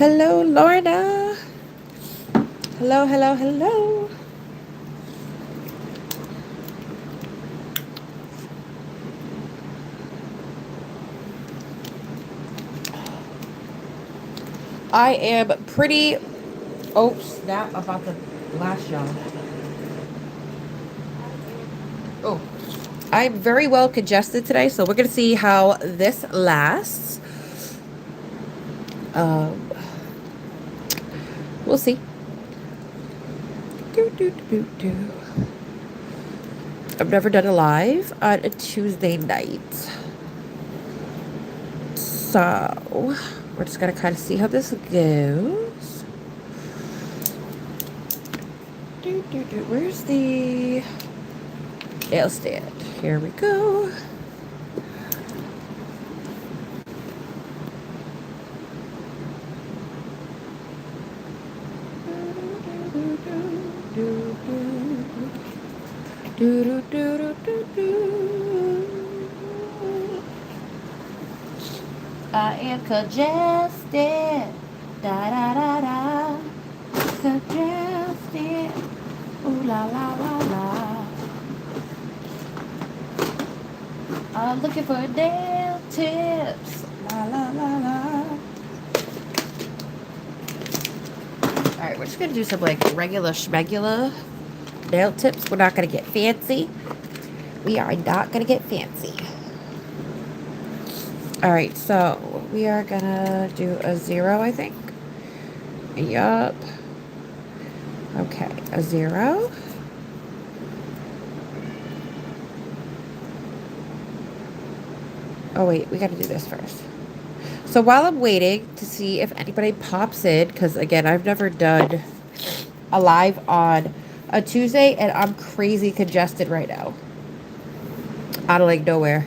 Hello, Lorna. Hello, hello, hello. I am pretty... Oh, snap. I'm about to blast y'all. Oh. I'm very well congested today, so we're going to see how this lasts. We'll see. I've never done a live on a Tuesday night. So, we're just going to kind of see how this goes. Where's the nail stand? Here we go. I am congested. Da da da da. Congested. Ooh la la la la. I'm looking for nail tips. La la la la. Alright, we're just gonna do some like regular schmegula nail tips. We're not gonna get fancy. We are not gonna get fancy. Alright, so we are gonna do a 0, I think. Yup. Okay, a 0. Oh wait, we gotta do this first. So while I'm waiting to see if anybody pops in, because again, I've never done a live on a Tuesday, and I'm crazy congested right now. Out of like nowhere.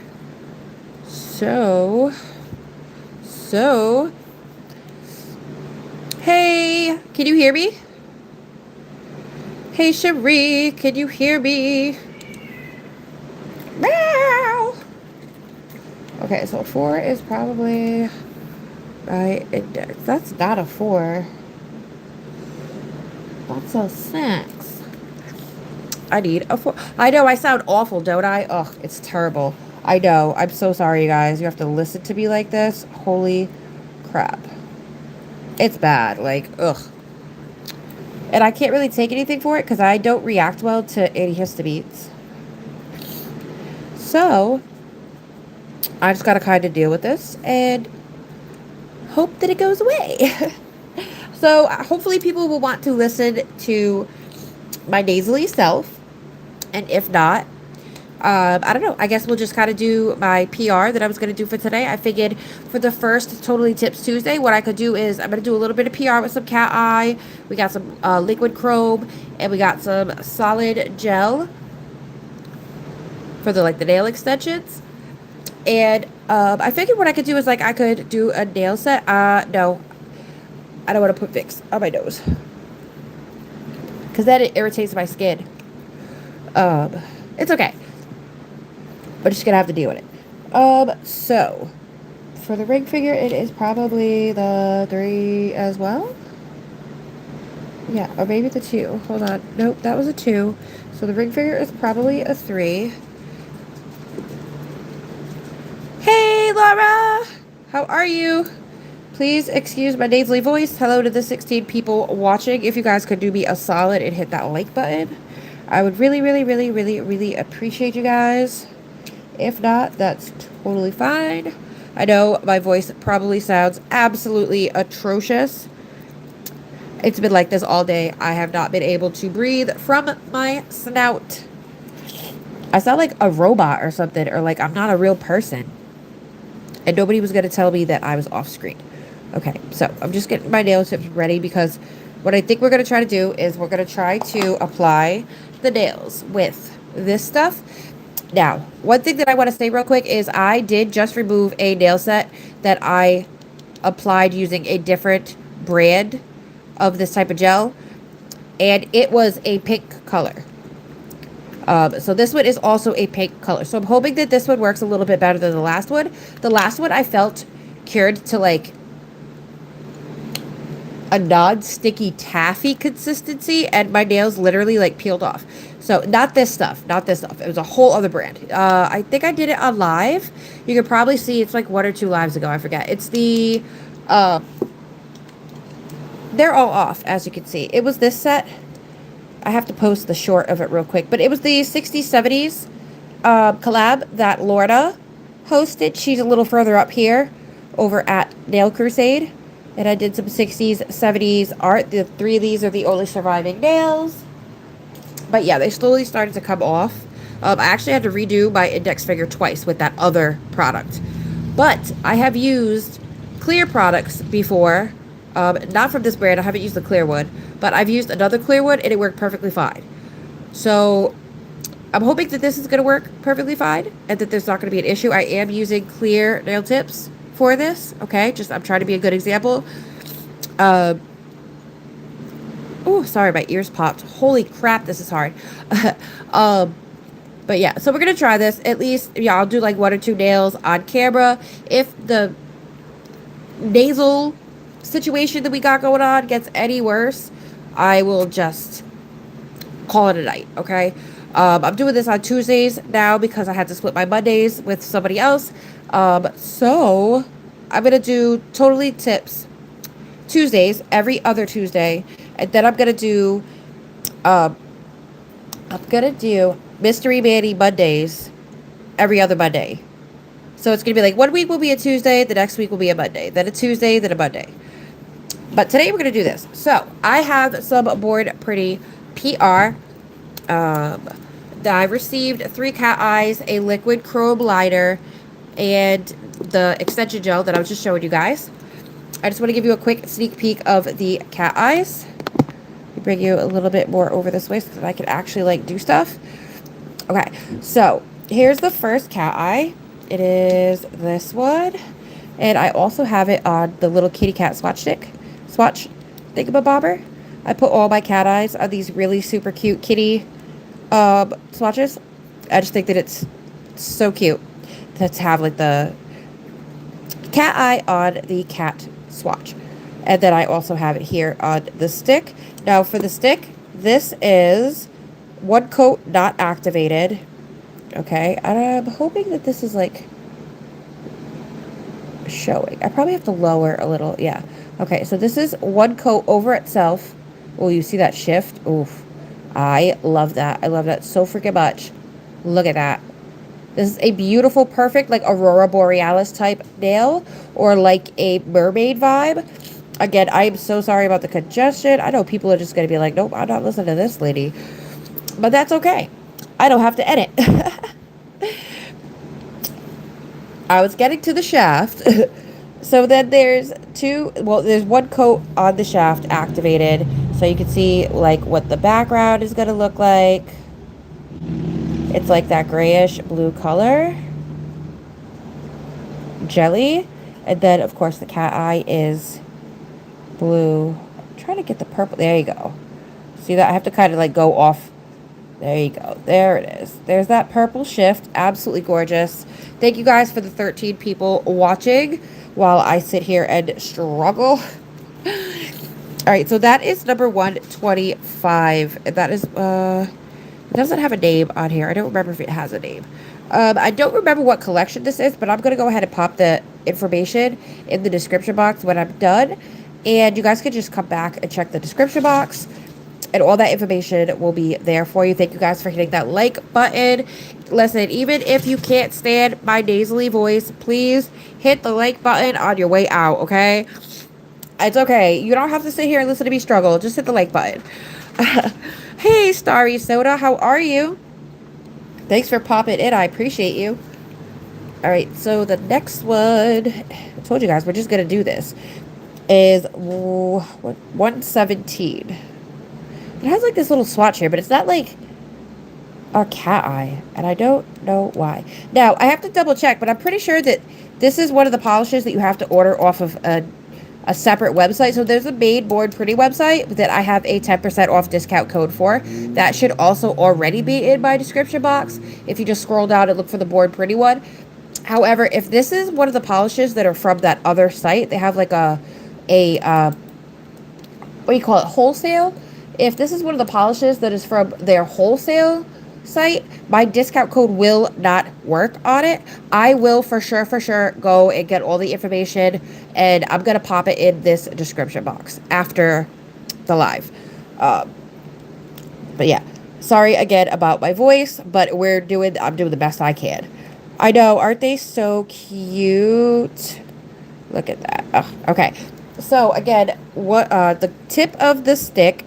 So, hey, can you hear me? Hey, Cherie, can you hear me? Meow. Okay, so 4 is probably my index. That's not a 4. That's a 6. I need a 4. I know, I sound awful, don't I? Ugh, it's terrible. I know. I'm so sorry, you guys. You have to listen to me like this. Holy crap. It's bad. Like, ugh. And I can't really take anything for it because I don't react well to antihistamines. So, I just got to kind of deal with this and hope that it goes away. So, hopefully people will want to listen to my nasally self. And if not, I don't know. I guess we'll just kind of do my PR that I was going to do for today. I figured for the first Totally Tips Tuesday, what I could do is I'm going to do a little bit of PR with some cat eye. We got some liquid chrome, and we got some solid gel for the nail extensions. And I figured what I could do is I could do a nail set. No, I don't want to put Vicks on my nose because then it irritates my skin. It's okay. We're just gonna have to deal with it. So for the ring figure, it is probably the 3 as well. Yeah, or maybe the 2. Hold on. Nope, that was a 2. So the ring figure is probably a 3. Hey, Laura! How are you? Please excuse my nasally voice. Hello to the 16 people watching. If you guys could do me a solid and hit that like button, I would really, really, really, really, really appreciate you guys. If not, that's totally fine. I know my voice probably sounds absolutely atrocious. It's been like this all day. I have not been able to breathe from my snout. I sound like a robot or something, or like I'm not a real person. And nobody was going to tell me that I was off screen. Okay, so I'm just getting my nail tips ready because what I think we're going to try to do is we're going to try to apply the nails with this stuff. Now, one thing that I want to say real quick is I did just remove a nail set that I applied using a different brand of this type of gel, and it was a pink color. So this one is also a pink color. So I'm hoping that this one works a little bit better than the last one. The last one I felt cured to a non-sticky taffy consistency, and my nails literally like peeled off. So not this stuff, not this stuff. It was a whole other brand. I think I did it on live. You can probably see it's like 1 or 2 lives ago. I forget. It's the, they're all off as you can see. It was this set. I have to post the short of it real quick, but it was the 60s, 70s collab that Lorna hosted. She's a little further up here over at Nail Crusade. And I did some 60s, 70s art. The 3 of these are the only surviving nails. But yeah, they slowly started to come off. I actually had to redo my index finger twice with that other product. But I have used clear products before. Not from this brand. I haven't used the clear one. But I've used another clear one and it worked perfectly fine. So I'm hoping that this is going to work perfectly fine and that there's not going to be an issue. I am using clear nail tips for this, okay? Just I'm trying to be a good example. Oh, sorry, my ears popped. Holy crap, this is hard. But yeah, so we're gonna try this. At least, yeah, I'll do like 1 or 2 nails on camera. If the nasal situation that we got going on gets any worse, I will just call it a night, okay? I'm doing this on Tuesdays now because I had to split my Mondays with somebody else. So I'm going to do totally tips Tuesdays, every other Tuesday. And then I'm going to do Mystery Manny Mondays every other Monday. So it's going to be like 1 week will be a Tuesday, the next week will be a Monday, then a Tuesday, then a Monday. But today we're going to do this. So I have some Born Pretty PR. I received 3 cat eyes, a liquid chrome liner, and the extension gel that I was just showing you guys. I just want to give you a quick sneak peek of the cat eyes. Bring you a little bit more over this way so that I can actually like do stuff. Okay, so here's the first cat eye. It is this one, and I also have it on the little kitty cat swatch thingamabobber. I put all my cat eyes on these really super cute kitty swatches. I just think that it's so cute to have like the cat eye on the cat swatch. And then I also have it here on the stick. Now for the stick, this is 1 coat not activated. Okay, and I'm hoping that this is like showing. I probably have to lower a little. Yeah. Okay, so this is 1 coat over itself. Oh, you see that shift? Oof. I love that. I love that so freaking much. Look at that. This is a beautiful, perfect, like Aurora Borealis type nail, or like a mermaid vibe. Again, I am so sorry about the congestion. I know people are just going to be like, nope, I'm not listening to this lady. But that's okay. I don't have to edit. I was getting to the shaft. So then there's there's 1 coat on the shaft activated. So you can see like what the background is going to look like. It's like that grayish blue color. Jelly. And then of course the cat eye is blue. I'm trying to get the purple. There you go. See that? I have to kind of like go off. There you go. There it is. There's that purple shift. Absolutely gorgeous. Thank you guys for the 13 people watching while I sit here and struggle. All right, so that is number 125. That is, it doesn't have a name on here. I don't remember if it has a name. I don't remember what collection this is, but I'm going to go ahead and pop the information in the description box when I'm done. And you guys can just come back and check the description box. And all that information will be there for you. Thank you guys for hitting that like button. Listen, even if you can't stand my nasally voice, please hit the like button on your way out, okay? It's okay. You don't have to sit here and listen to me struggle. Just hit the like button. Hey, Starry Soda, how are you? Thanks for popping in. I appreciate you. All right, so the next one, I told you guys, we're just going to do this, is 117. It has like this little swatch here, but it's not like a cat eye, and I don't know why. Now, I have to double check, but I'm pretty sure that this is one of the polishes that you have to order off of a separate website. So there's a Made Born Pretty website that I have a 10% off discount code for. That should also already be in my description box. If you just scroll down and look for the Born Pretty one. However, if this is one of the polishes that are from that other site, they have like a what do you call it, wholesale. If this is one of the polishes that is from their wholesale site, my discount code will not work on it. I will for sure go and get all the information, and I'm gonna pop it in this description box after the live. But yeah, sorry again about my voice, but I'm doing the best I can. I know, aren't they so cute? Look at that. Oh, okay. So again, what the tip of the stick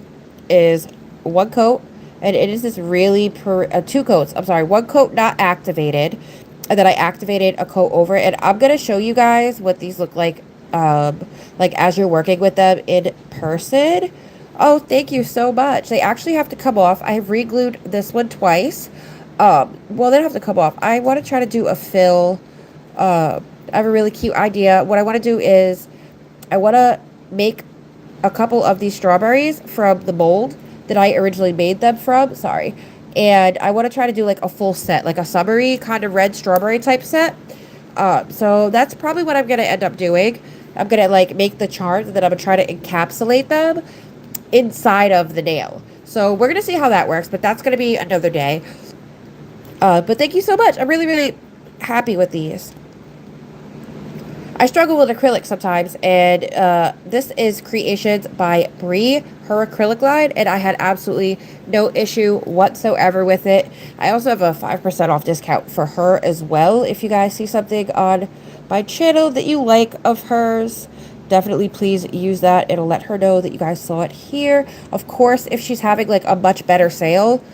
is one coat, and it is this really two coats. I'm sorry, one coat not activated, and then I activated a coat over it. And I'm gonna show you guys what these look like as you're working with them in person. Oh, thank you so much. They actually have to come off. I have re-glued this one twice. Well, they don't have to come off. I want to try to do a fill. I have a really cute idea. What I want to do is I want to make a couple of these strawberries from the mold that I originally made them from. Sorry. And I want to try to do like a full set, like a summery kind of red strawberry type set. So that's probably what I'm going to end up doing. I'm going to like make the charms, and then I'm going to try to encapsulate them inside of the nail. So we're going to see how that works, but that's going to be another day. But thank you so much. I'm really happy with these. I struggle with acrylic sometimes, and this is Creations by Brie, her acrylic line, and I had absolutely no issue whatsoever with it. I also have a 5% off discount for her as well. If you guys see something on my channel that you like of hers, definitely please use that. It'll let her know that you guys saw it here. Of course, if she's having like a much better sale,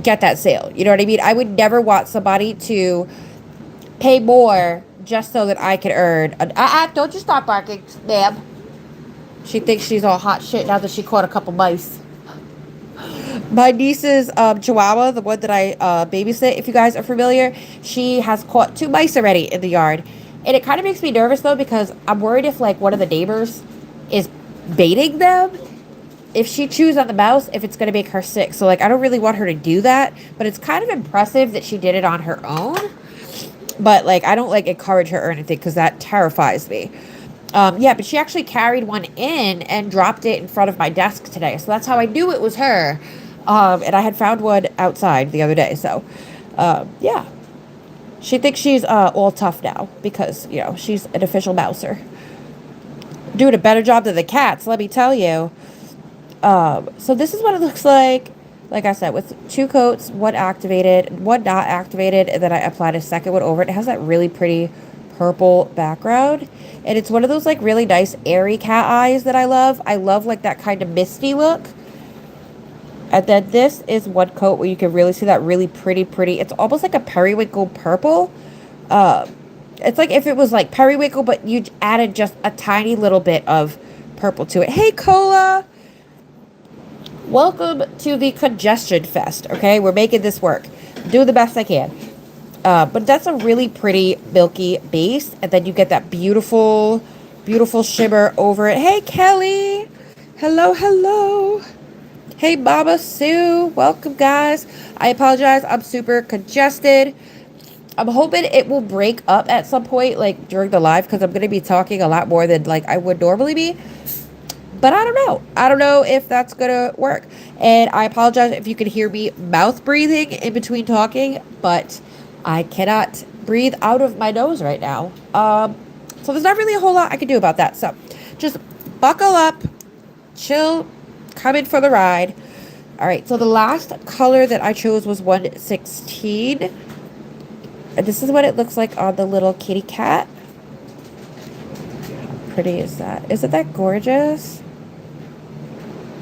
get that sale. You know what I mean? I would never want somebody to pay more just so that I can earn don't you stop barking, ma'am. She thinks she's all hot shit now that she caught a couple mice. My niece's Chihuahua, the one that I babysit, if you guys are familiar, she has caught 2 mice already in the yard. And it kind of makes me nervous though, because I'm worried if like one of the neighbors is baiting them, if she chews on the mouse, if it's going to make her sick. So like I don't really want her to do that, but it's kind of impressive that she did it on her own. But like I don't like encourage her or anything, because that terrifies me. Yeah, but she actually carried one in and dropped it in front of my desk today. So that's how I knew it was her. And I had found one outside the other day. So yeah, she thinks she's all tough now because, you know, she's an official mouser. Doing a better job than the cats, let me tell you. So this is what it looks like. Like I said, with 2 coats, one activated, one not activated, and then I applied a second one over it. It has that really pretty purple background, and it's one of those like really nice airy cat eyes that I love. I love like that kind of misty look. And then this is one coat where you can really see that really pretty, it's almost like a periwinkle purple. It's like if it was like periwinkle, but you added just a tiny little bit of purple to it. Hey, Cola! Welcome to the Congestion Fest, okay? We're making this work. Doing the best I can. But that's a really pretty milky base, and then you get that beautiful shimmer over it. Hey, Kelly! Hello! Hey, Mama Sue! Welcome, guys. I apologize. I'm super congested. I'm hoping it will break up at some point, like, during the live, because I'm going to be talking a lot more than, like, I would normally be. But I don't know. I don't know if that's going to work. And I apologize if you can hear me mouth breathing in between talking, but I cannot breathe out of my nose right now. So there's not really a whole lot I can do about that. So just buckle up, chill, come in for the ride. All right. So the last color that I chose was 116. And this is what it looks like on the little kitty cat. How pretty is that? Isn't that gorgeous?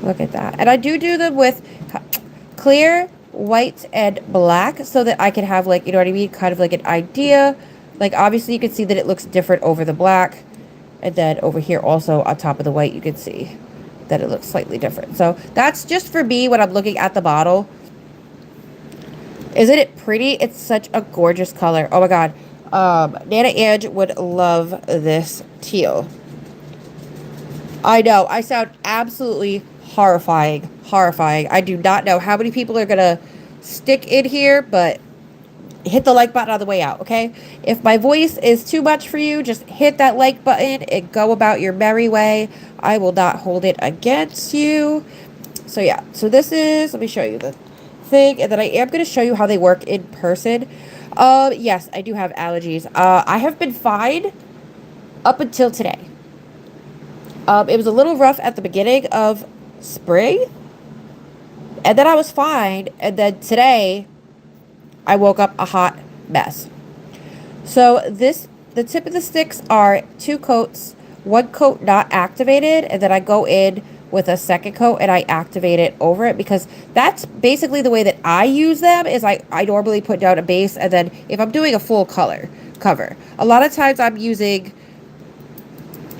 Look at that. And I do them with clear, white, and black so that I can have, like, you know what I mean? Kind of like an idea. Like, obviously, you can see that it looks different over the black. And then over here also on top of the white, you can see that it looks slightly different. So that's just for me when I'm looking at the bottle. Isn't it pretty? It's such a gorgeous color. Oh, my God. Nana Ange would love this teal. I know. I sound absolutely horrifying. I do not know how many people are going to stick in here, but hit the like button on the way out, okay? If my voice is too much for you, just hit that like button and go about your merry way. I will not hold it against you. So yeah, so this is, let me show you the thing, and then I am going to show you how they work in person. Yes, I do have allergies. I have been fine up until today. It was a little rough at the beginning of spring, and then I was fine, and then today I woke up a hot mess. So the tip of the sticks are 2 coats, 1 coat not activated, and then I go in with a second coat and I activate it over it, because that's basically the way that I use them. Is I normally put down a base, and then if I'm doing a full cover, a lot of times I'm using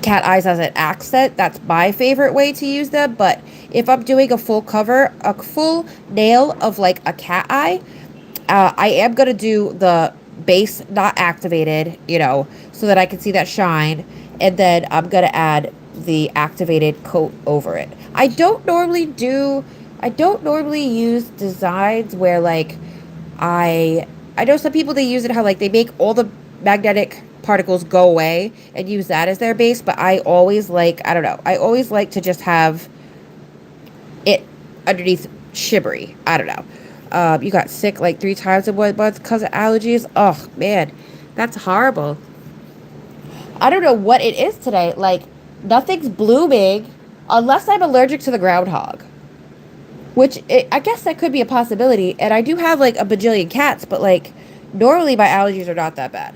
cat eyes as an accent. That's my favorite way to use them. But if I'm doing a full cover, a full nail of like a cat eye, I am going to do the base not activated, you know, so that I can see that shine. And then I'm going to add the activated coat over it. I don't normally use designs where like I know some people, they use it how like they make all the magnetic particles go away and use that as their base, but I always like, I don't know, I always like to just have it underneath shimmery. I don't know. You got sick like 3 times in 1 month because of allergies. Oh man, that's horrible. I don't know what it is today. Like, nothing's blooming unless I'm allergic to the groundhog. I guess that could be a possibility. And I do have like a bajillion cats, but like normally my allergies are not that bad.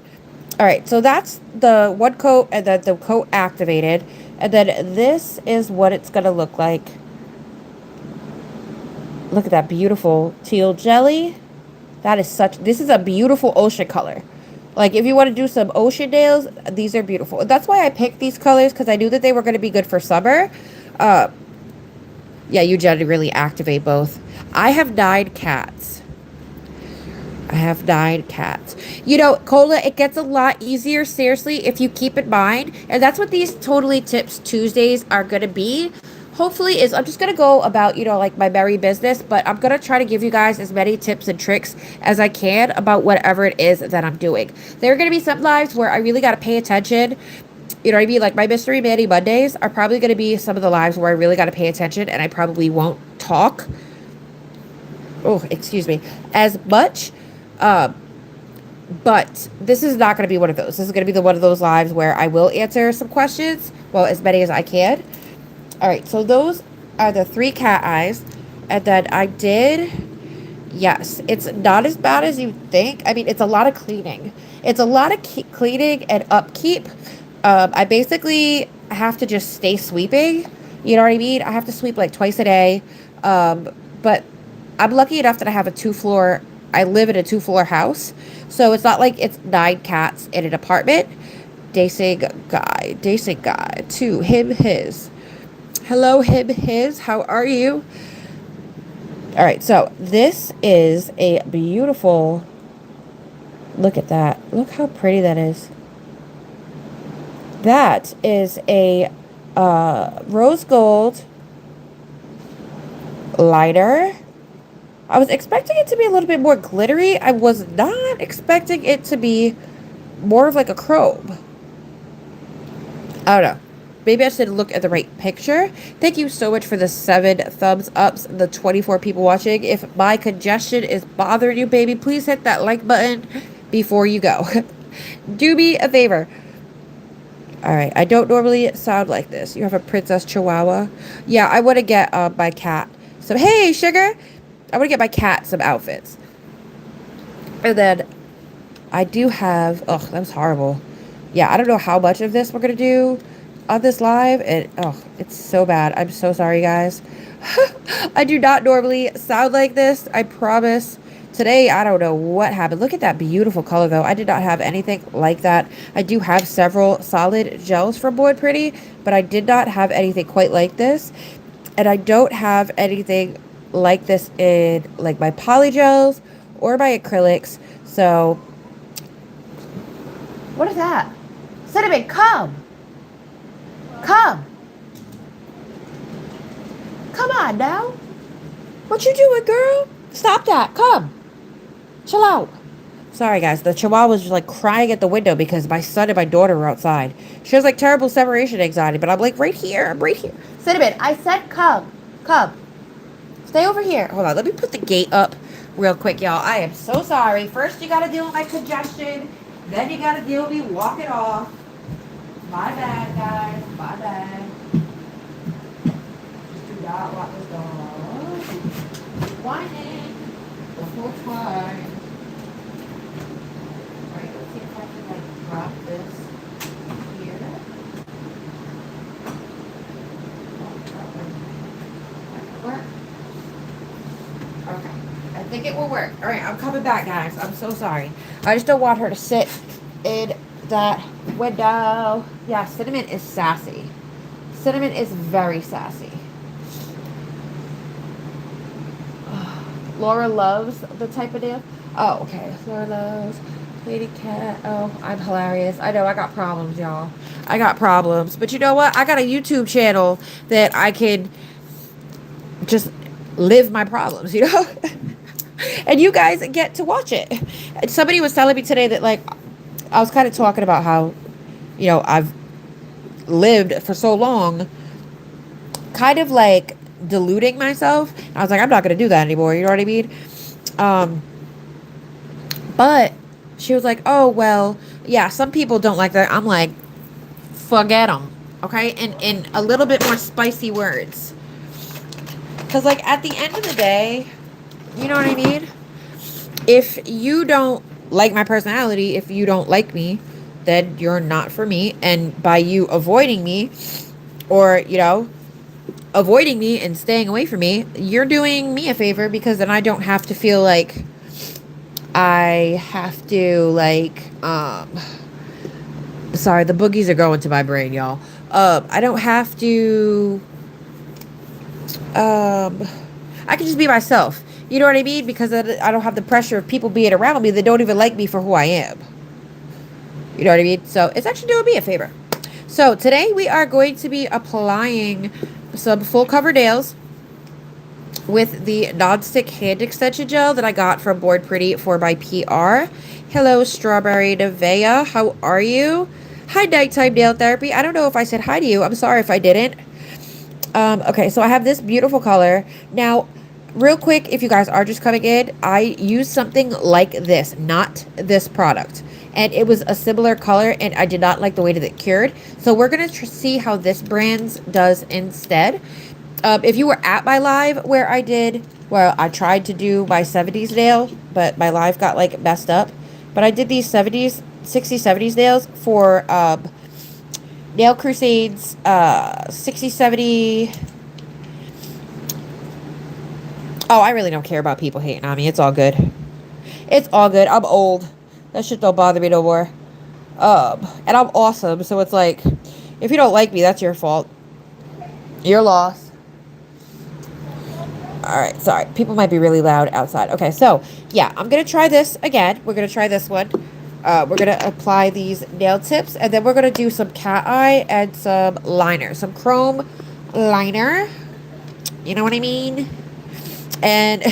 All right, so that's the 1 coat and then the coat activated. And then this is what it's going to look like. Look at that beautiful teal jelly. This is a beautiful ocean color. Like, if you want to do some ocean nails, these are beautiful. That's why I picked these colors, because I knew that they were going to be good for summer. Yeah, you generally activate both. I have 9 cats. You know, Cola, it gets a lot easier, seriously, if you keep in mind. And that's what these Totally Tips Tuesdays are going to be. Hopefully, is I'm just going to go about, you know, like my merry business, but I'm going to try to give you guys as many tips and tricks as I can about whatever it is that I'm doing. There are going to be some lives where I really got to pay attention. You know what I mean? Like my Mystery Manny Mondays are probably going to be some of the lives where I really got to pay attention, and I probably won't talk. Oh, excuse me. As much. But this is not going to be one of those. This is going to be one of those lives where I will answer some questions. Well, as many as I can. All right, so those are the 3 cat eyes. And then I did, yes, it's not as bad as you think. I mean, it's a lot of cleaning. It's a lot of cleaning and upkeep. I basically have to just stay sweeping. You know what I mean? I have to sweep like twice a day. But I'm lucky enough that I have I live in a 2-floor house. So it's not like it's 9 cats in an apartment. Dacing guy to him, his. Hello, him, his. How are you? All right, so this is a beautiful, look at that. Look how pretty that is. That is a rose gold liner. I was expecting it to be a little bit more glittery. I was not expecting it to be more of like a chrome. I don't know. Maybe I should look at the right picture. Thank you so much for the 7 thumbs ups, the 24 people watching. If my congestion is bothering you, baby, please hit that like button before you go. Do me a favor. All right. I don't normally sound like this. You have a Princess Chihuahua? Yeah, I want to get my cat. So, hey, sugar. I want to get my cat some outfits. And then I do have... Oh, that was horrible. Yeah, I don't know how much of this we're going to do on this live. And, oh, it's so bad. I'm so sorry, guys. I do not normally sound like this. I promise. Today, I don't know what happened. Look at that beautiful color, though. I did not have anything like that. I do have several solid gels from Born Pretty, but I did not have anything quite like this. And I don't have anything like this in like my poly gels or my acrylics. So, what is that? Cinnamon, come. Come. Come on now. What you doing, girl? Stop that. Come. Chill out. Sorry, guys. The chihuahua was just like crying at the window because my son and my daughter were outside. She has like terrible separation anxiety, but I'm like right here. I'm right here. Cinnamon, I said come. Come. Stay over here. Hold on. Let me put the gate up real quick, y'all. I am so sorry. First, you got to deal with my congestion. Then you got to deal with me walking off. My bad, guys. My bad. Just do not walk this dog. Whining the whole time. Alright, let's see if I can like drop this here. Work. Okay, I think it will work. Alright, I'm coming back, guys. I'm so sorry. I just don't want her to sit in that window. Yeah, Cinnamon is sassy. Cinnamon is very sassy. Laura loves the type of nail. Oh, okay. Laura loves KatieCat. Oh, I'm hilarious. I know I got problems, y'all. I got problems. But you know what? I got a YouTube channel that I can just live my problems, you know? And you guys get to watch it. And somebody was telling me today that, like, I was kind of talking about how, you know, I've lived for so long, kind of like deluding myself. I was like, I'm not going to do that anymore. You know what I mean? But she was like, oh, well, yeah, some people don't like that. I'm like, forget them. Okay? In a little bit more spicy words. Because, like, at the end of the day, you know what I mean? If you don't like my personality, if you don't like me, then you're not for me. And by you avoiding me, or, you know, avoiding me and staying away from me, you're doing me a favor, because then I don't have to feel like I have to, like, sorry, the boogies are going to my brain, y'all. I don't have to, I can just be myself. You know what I mean? Because I don't have the pressure of people being around me that don't even like me for who I am. You know what I mean? So it's actually doing me a favor. So today we are going to be applying some full cover nails with the non-stick hand extension gel that I got from Bored Pretty for my PR. Hello, Strawberry Nevea. How are you? Hi, Nighttime Nail Therapy. I don't know if I said hi to you. I'm sorry if I didn't. Okay, so I have this beautiful color. Now, real quick, if you guys are just coming in, I used something like this, not this product. And it was a similar color, and I did not like the way that it cured. So we're going to see how this brand does instead. If you were at my live where I tried to do my 70s nail, but my live got, like, messed up. But I did these 60s, 70s nails for Nail Crusades 60, 70... Oh, I really don't care about people hating on me. It's all good. It's all good. I'm old. That shit don't bother me no more. And I'm awesome, so it's like, if you don't like me, that's your fault. You're lost. Alright, sorry. People might be really loud outside. Okay, so, yeah, I'm going to try this again. We're going to try this one. We're going to apply these nail tips, and then we're going to do some cat eye and some liner. Some chrome liner. You know what I mean? And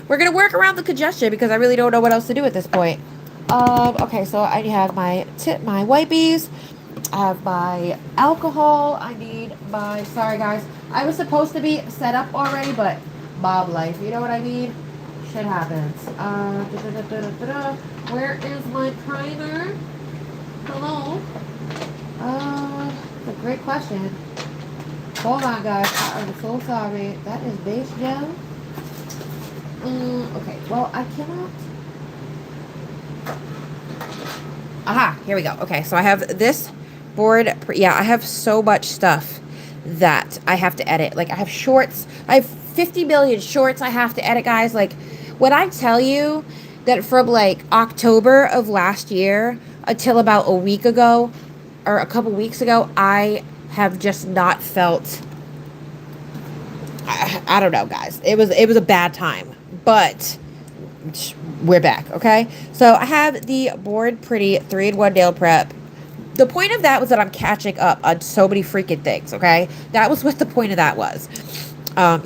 we're going to work around the congestion because I really don't know what else to do at this point. Okay, so I have my wipies. I have my alcohol. I need my, sorry guys, I was supposed to be set up already, but mob life, you know what I mean? Shit happens. Where is my primer? Hello? That's a great question. Hold on, guys. I'm so sorry. That is base gel. Okay, well, I cannot. Aha, here we go. Okay, so I have this board. Yeah, I have so much stuff that I have to edit. Like, I have shorts. I have 50 million shorts I have to edit, guys. Like, when I tell you that from, like, October of last year until about a week ago, or a couple weeks ago, I have just not felt, I don't know, guys. It was a bad time. But we're back, okay? So I have the Bored Pretty 3-in-1 nail prep. The point of that was that I'm catching up on so many freaking things, okay? That was what the point of that was.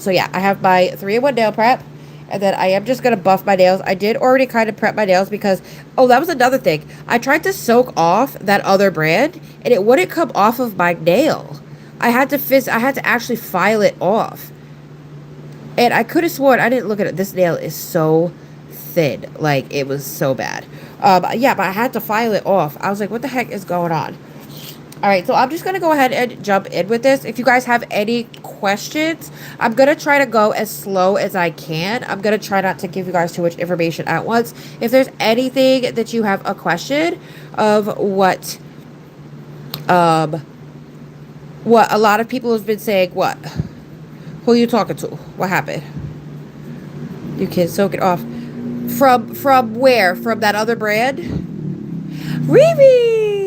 So yeah, I have my 3-in-1 nail prep. And then I am just going to buff my nails. I did already kind of prep my nails because, oh, that was another thing. I tried to soak off that other brand and it wouldn't come off of my nail. I had to actually file it off. And I could have sworn, I didn't look at it. This nail is so thin. Like, it was so bad. Yeah, but I had to file it off. I was like, what the heck is going on? All right, so I'm just going to go ahead and jump in with this. If you guys have any questions, I'm going to try to go as slow as I can. I'm going to try not to give you guys too much information at once. If there's anything that you have a question of what a lot of people have been saying, what? Who are you talking to? What happened? You can soak it off. From where? From that other brand? Riri!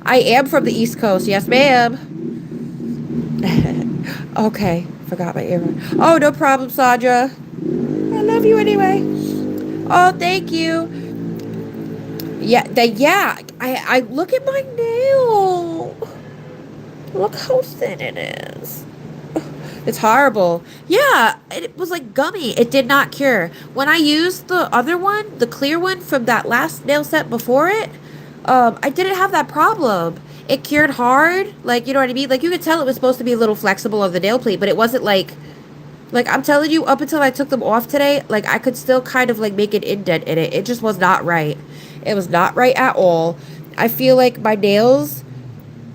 I am from the East Coast. Yes, ma'am. Okay. Forgot my earphone. Oh, no problem, Sandra. I love you anyway. Oh, thank you. Yeah, I look at my nail. Look how thin it is. It's horrible. Yeah, it was like gummy. It did not cure. When I used the other one, the clear one from that last nail set before it, I didn't have that problem. It cured hard. Like, you know what I mean? Like, you could tell it was supposed to be a little flexible of the nail plate, but it wasn't like, I'm telling you, up until I took them off today, like, I could still kind of, like, make an indent in it. It just was not right. It was not right at all. I feel like my nails,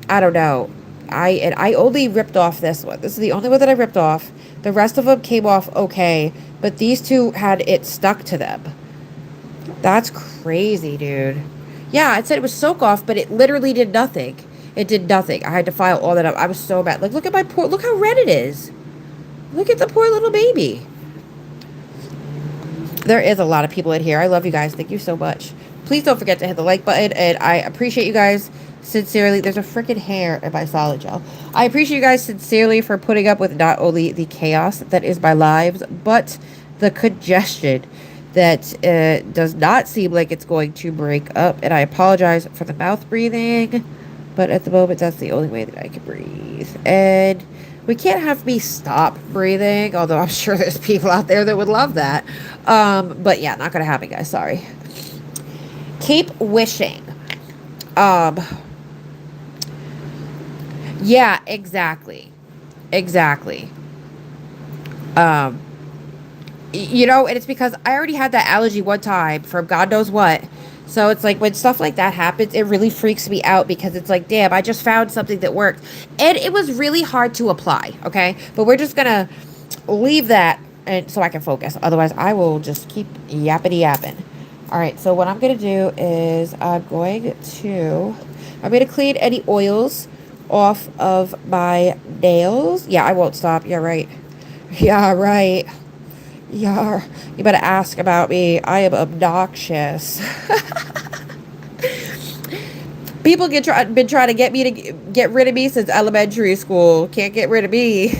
I don't know. I only ripped off this one. This is the only one that I ripped off. The rest of them came off okay, but these two had it stuck to them. That's crazy, dude. Yeah, it said it was soak off, but it literally did nothing. It did nothing. I had to file all that up. I was so mad. Like, look at my poor, look how red it is. Look at the poor little baby. There is a lot of people in here. I love you guys. Thank you so much. Please don't forget to hit the like button, and I appreciate you guys sincerely. There's a freaking hair in my solid gel. I appreciate you guys sincerely for putting up with not only the chaos that is my lives, but the congestion that does not seem like it's going to break up. And I apologize for the mouth breathing, but at the moment, that's the only way that I can breathe. And we can't have me stop breathing, although I'm sure there's people out there that would love that. But yeah, not going to happen, guys. Sorry. Keep wishing. Yeah, exactly. Exactly. You know, and it's because I already had that allergy one time from God knows what. So it's like when stuff like that happens, it really freaks me out because it's like, damn, I just found something that worked. And it was really hard to apply, okay? But we're just going to leave that and so I can focus. Otherwise, I will just keep yappity yapping. All right, so what I'm going to do is I'm going to clean any oils off of my nails. Yeah, I won't stop. You're right. Yeah, right. Yeah, you better ask about me. I am obnoxious. People been trying to get me to get rid of me since elementary school. Can't get rid of me.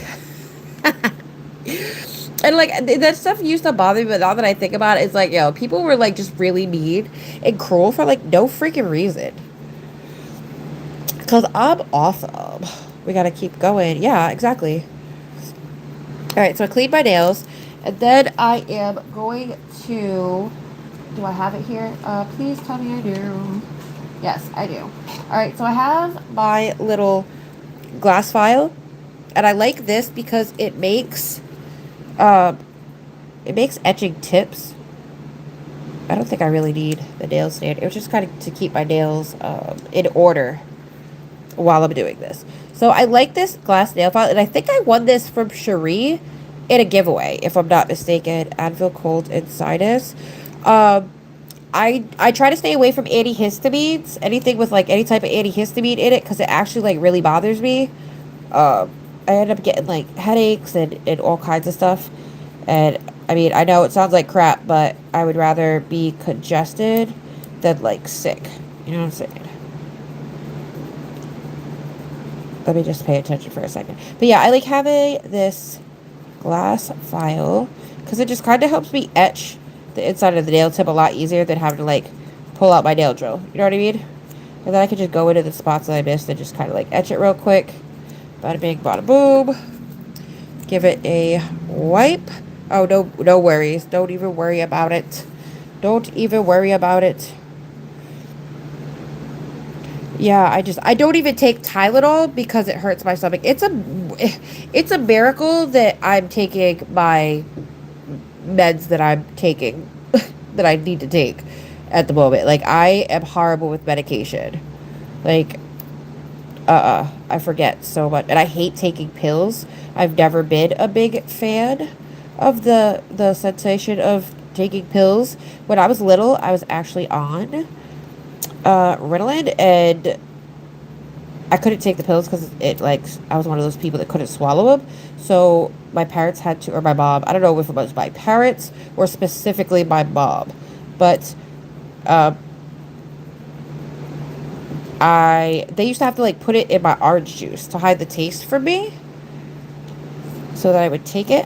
And like that stuff used to bother me, but now that I think about it, it's like, yo, people were like just really mean and cruel for like no freaking reason. Cause I'm awesome. We gotta keep going. Yeah, exactly. All right, so I cleaned my nails. And then I am going to, do I have it here? Please tell me I do. Yes, I do. All right, so I have my little glass file. And I like this because it makes etching tips. I don't think I really need the nail stand. It was just kind of to keep my nails in order while I'm doing this. So I like this glass nail file. And I think I won this from Cherie in a giveaway, if I'm not mistaken. Advil, cold, and sinus. I try to stay away from antihistamines, anything with like any type of antihistamine in it, because it actually like really bothers me. I end up getting like headaches and all kinds of stuff. And I mean, I know it sounds like crap, but I would rather be congested than like sick. You know what I'm saying? Let me just pay attention for a second. But yeah, I like having this glass file because it just kind of helps me etch the inside of the nail tip a lot easier than having to like pull out my nail drill. You know what I mean? And then I can just go into the spots that I missed and just kind of like etch it real quick. Bada bing, bada boom. Give it a wipe. Oh, no, no worries. Don't even worry about it. Don't even worry about it. Yeah, I don't even take Tylenol because it hurts my stomach. It's a miracle that I'm taking my meds that I'm taking that I need to take at the moment. Like, I am horrible with medication. Like, I forget so much, and I hate taking pills. I've never been a big fan of the sensation of taking pills. When I was little, I was actually on Ritalin, and I couldn't take the pills because it, like, I was one of those people that couldn't swallow them. So my parents had to, or my mom, I don't know if it was my parents or specifically my mom, but uh, they used to have to, like, put it in my orange juice to hide the taste from me so that I would take it.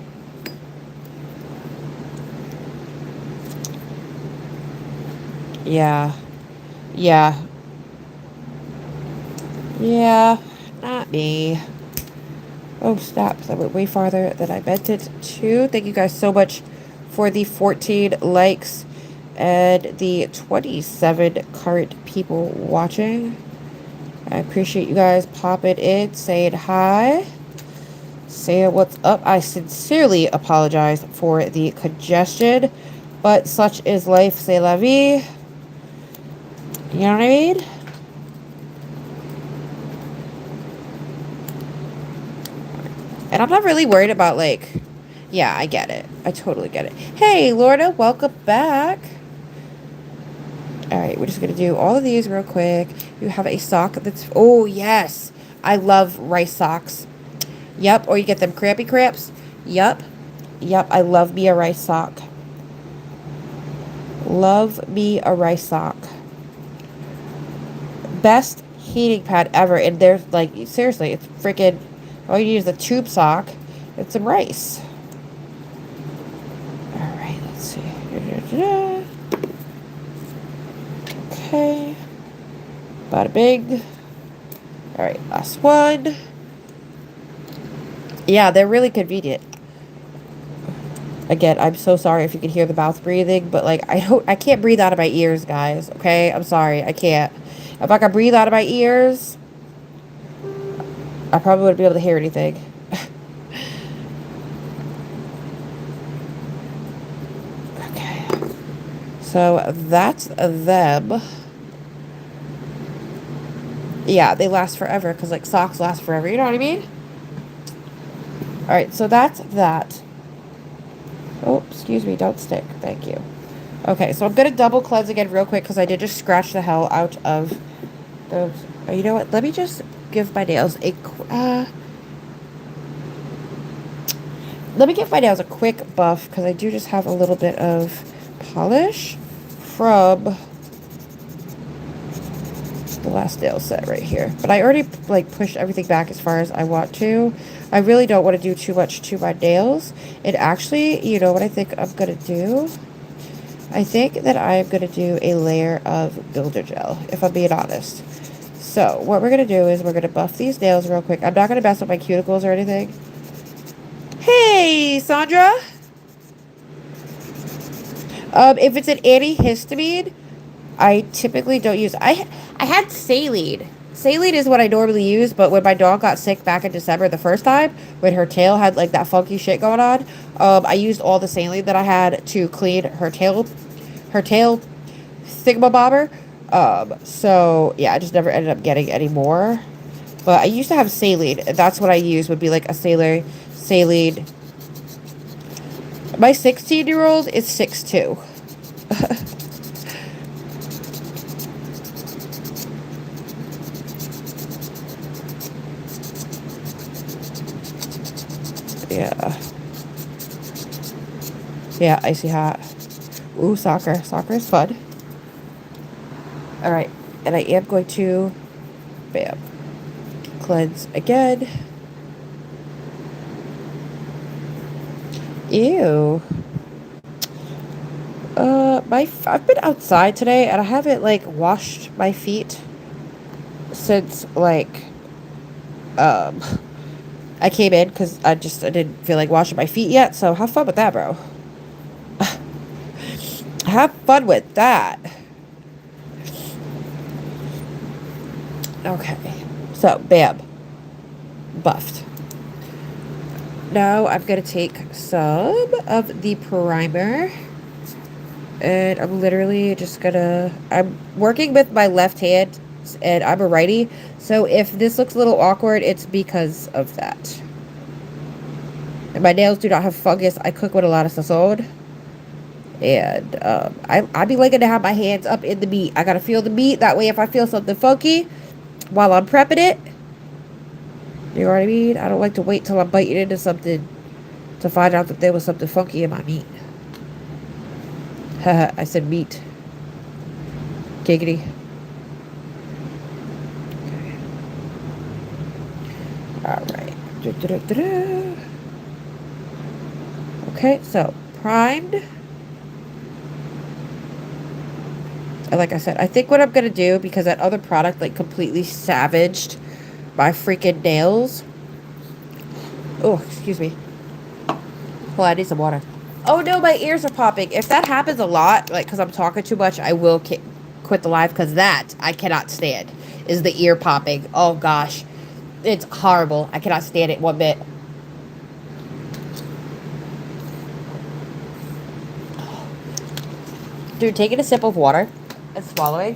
Yeah. Yeah. Yeah. Not me. Oh, stop. That went way farther than I meant it to. Thank you guys so much for the 14 likes and the 27 current people watching. I appreciate you guys popping in, saying hi, saying what's up. I sincerely apologize for the congestion, but such is life, c'est la vie. You know what I mean? And I'm not really worried about, like, yeah, I get it. I totally get it. Hey, Lorna, welcome back. All right, we're just going to do all of these real quick. You have a sock that's, oh, yes. I love rice socks. Yep, or you get them crappy craps. Yep. Yep, I love me a rice sock. Love me a rice sock. Best heating pad ever. And there's, like, seriously, it's freaking, all you need is a tube sock and some rice. All right, let's see. Okay. Bada big. All right, last one. Yeah, they're really convenient. Again, I'm so sorry if you can hear the mouth breathing, but, like, I can't breathe out of my ears, guys. Okay, I'm sorry, I can't. If I could breathe out of my ears, I probably wouldn't be able to hear anything. Okay, so that's them. Yeah, they last forever because, like, socks last forever. You know what I mean? All right, so that's that. Oh, excuse me, don't stick. Thank you. Okay, so I'm going to double cleanse again real quick because I did just scratch the hell out of those. Oh, you know what? Let me just give my nails a... let me give my nails a quick buff because I do just have a little bit of polish from the last nail set right here. But I already, like, pushed everything back as far as I want to. I really don't want to do too much to my nails. And actually, you know what I think I'm going to do? I think that I'm going to do a layer of builder gel, if I'm being honest. So, what we're going to do is we're going to buff these nails real quick. I'm not going to mess up my cuticles or anything. Hey, Sandra! If it's an antihistamine, I typically don't use... I had saline. Saline is what I normally use, but when my dog got sick back in December the first time, when her tail had, like, that funky shit going on, I used all the saline that I had to clean her tail thingamabobber. So, yeah, I just never ended up getting any more. But I used to have saline. That's what I used, would be, like, a saline. My 16-year-old is 6'2". Yeah. Yeah, icy hot. Ooh, soccer. Soccer is fun. Alright. And I am going to, bam, cleanse again. Ew. I've been outside today and I haven't, like, washed my feet since, like, I came in because I didn't feel like washing my feet yet. So have fun with that, bro. Have fun with that. Okay. So, bam. Buffed. Now I'm going to take some of the primer. And I'm literally just going to... I'm working with my left hand. And I'm a righty. So if this looks a little awkward, it's because of that. And my nails do not have fungus. I cook with a lot of sazon. And I'd be liking to have my hands up in the meat. I gotta feel the meat. That way if I feel something funky while I'm prepping it, you know what I mean? I don't like to wait till I'm biting into something to find out that there was something funky in my meat. Haha, I said meat. Giggity. Alright. Okay, so primed. And like I said, I think what I'm going to do, because that other product, like, completely savaged my freaking nails. Oh, excuse me. Well, I need some water. Oh, no, my ears are popping. If that happens a lot, like, because I'm talking too much, I will quit the live, because that I cannot stand, is the ear popping. Oh, gosh. It's horrible. I cannot stand it one bit. Dude, taking a sip of water and swallowing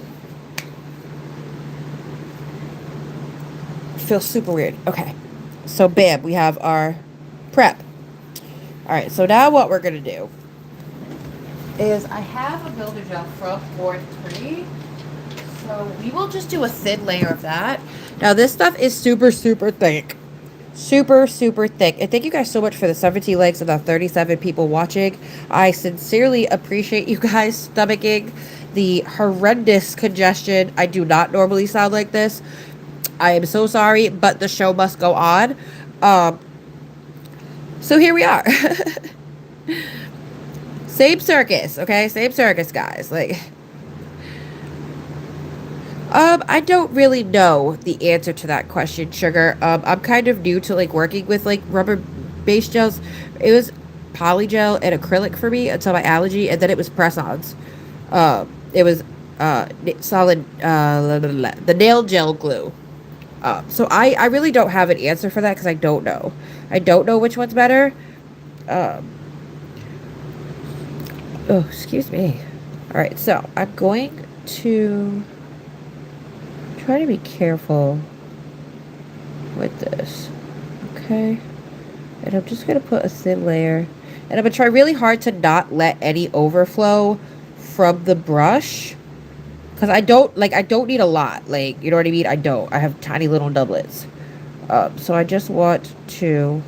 feels super weird. Okay, so bam, we have our prep. All right, so now what we're gonna do is I have a builder gel from Board 3, so we will just do a thin layer of that. Now this stuff is super thick, super thick. And thank you guys so much for the 70 likes and the 37 people watching. I sincerely appreciate you guys stomaching the horrendous congestion. I do not normally sound like this. I am so sorry, but the show must go on. So here we are. Same circus, okay? Same circus, guys. Like, I don't really know the answer to that question, Sugar. I'm kind of new to, like, working with, like, rubber-based gels. It was polygel and acrylic for me until my allergy, and then it was press-ons. It was, solid, the nail gel glue. So I really don't have an answer for that because I don't know. I don't know which one's better. Oh, excuse me. All right, so I'm going to try to be careful with this. Okay. And I'm just going to put a thin layer. And I'm going to try really hard to not let any overflow from the brush. Because I don't need a lot. Like, you know what I mean? I have tiny little doublets. So I just want to,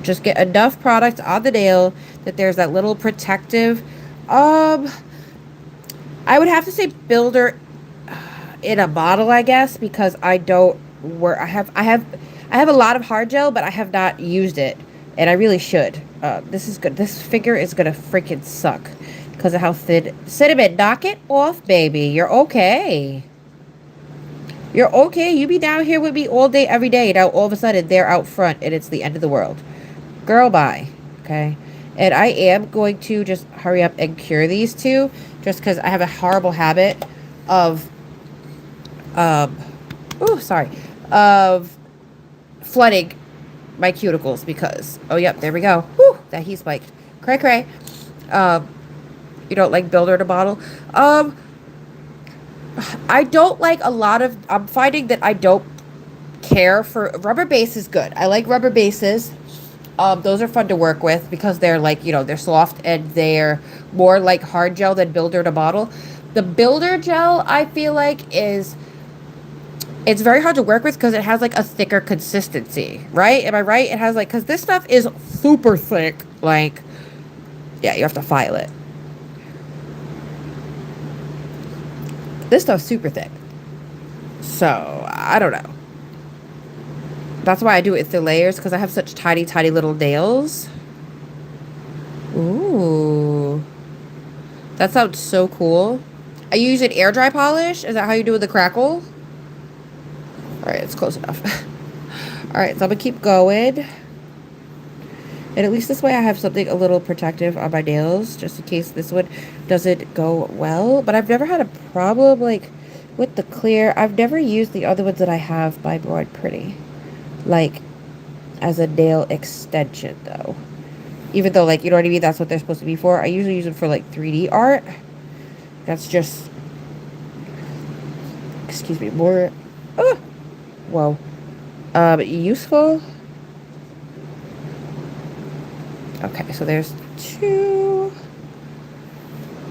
just get enough product on the nail that there's that little protective. I would have to say builder in a bottle, I guess, because I don't work. I have a lot of hard gel, but I have not used it, and I really should. This is good. This figure is gonna freaking suck. Because of how thin. Cinnamon, knock it off, baby. You're okay. You're okay. You be down here with me all day, every day. Now, all of a sudden, they're out front, and it's the end of the world. Girl, bye. Okay? And I am going to just hurry up and cure these two. Just because I have a horrible habit of... of flooding my cuticles. Because... Oh, yep. There we go. Whew. That heat spiked. Cray, cray. You don't like builder in a bottle? I don't like a lot of... I'm finding that I don't care for... Rubber base is good. I like rubber bases. Those are fun to work with because they're like, they're soft and they're more like hard gel than builder in a bottle. The builder gel, I feel like, it's very hard to work with because it has like a thicker consistency, right? Am I right? It has like... Because this stuff is super thick. Like, yeah, you have to file it. This stuff's super thick. So, I don't know. That's why I do it through layers, because I have such tiny, tiny little nails. Ooh. That sounds so cool. Are you using air dry polish? Is that how you do with the crackle? Alright, it's close enough. Alright, so I'm gonna keep going. And at least this way I have something a little protective on my nails, just in case this one doesn't go well. But I've never had a problem, like, with the clear. I've never used the other ones that I have by Broad Pretty, like, as a nail extension, though. Even though, like, you know what I mean? That's what they're supposed to be for. I usually use them for, like, 3D art. That's just, excuse me, more, whoa, useful. Okay, so there's 2.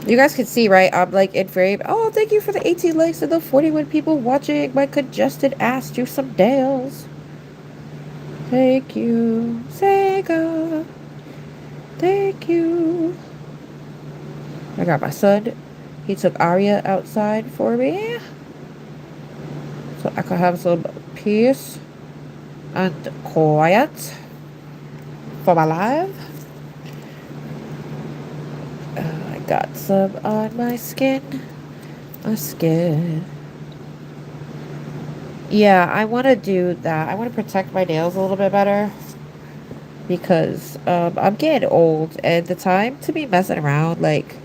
You guys can see, right? I'm like in frame. Oh, thank you for the 18 likes and the 41 people watching my congested ass do some nails. Thank you, Sega. Thank you. I got my son. He took Arya outside for me, so I could have some peace and quiet for my life. I got some on my skin. My skin. Yeah, I want to do that. I want to protect my nails a little bit better. Because I'm getting old. And the time to be messing around, like,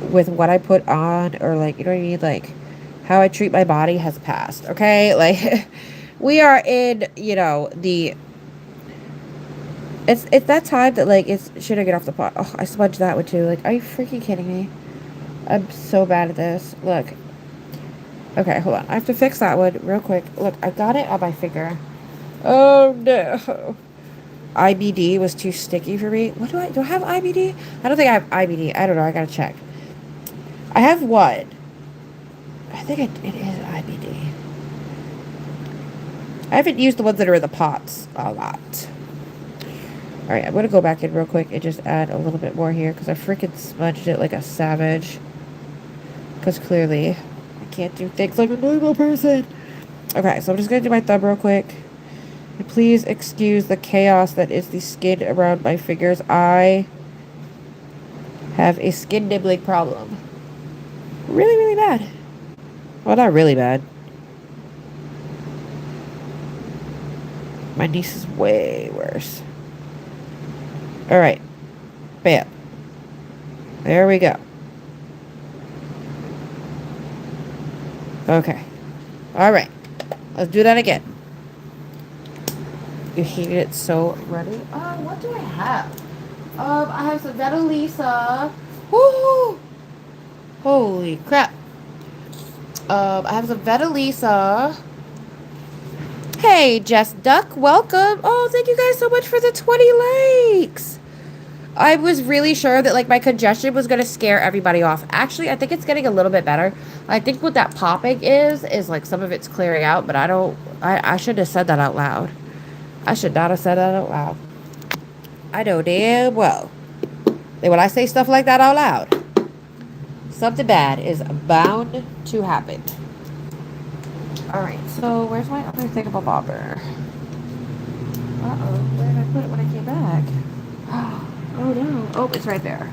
with what I put on. Or, like, you know what I mean? Like, how I treat my body has passed. Okay? Like, we are in, you know, the... It's that time that, like, it's... Should I get off the pot? Oh, I smudged that one, too. Like, are you freaking kidding me? I'm so bad at this. Look. Okay, hold on. I have to fix that one real quick. Look, I got it on my finger. Oh, no. IBD was too sticky for me. What do I have IBD? I don't think I have IBD. I don't know. I gotta check. I have one. I think it is IBD. I haven't used the ones that are in the pots a lot. Alright, I'm gonna go back in real quick and just add a little bit more here because I freaking smudged it like a savage. Because clearly, I can't do things like a normal person. Okay, so I'm just gonna do my thumb real quick. And please excuse the chaos that is the skin around my fingers. I have a skin nibbling problem. Really, really bad. Well, not really bad. My niece is way worse. Alright. Bam. There we go. Okay. Alright. Let's do that again. You heated it so ready. What do I have? I have some Veta Lisa. Woo! Holy crap. I have some Veta Lisa. Hey, Jess Duck, welcome. Oh, thank you guys so much for the 20 likes. I was really sure that, like, my congestion was going to scare everybody off. Actually, I think it's getting a little bit better. I think what that popping is, like, some of it's clearing out, but I should have said that out loud. I should not have said that out loud. I know damn well that when I say stuff like that out loud, something bad is bound to happen. Alright, so where's my other thingamabobber? Uh-oh, where did I put it when I came back? Oh no. Oh, it's right there.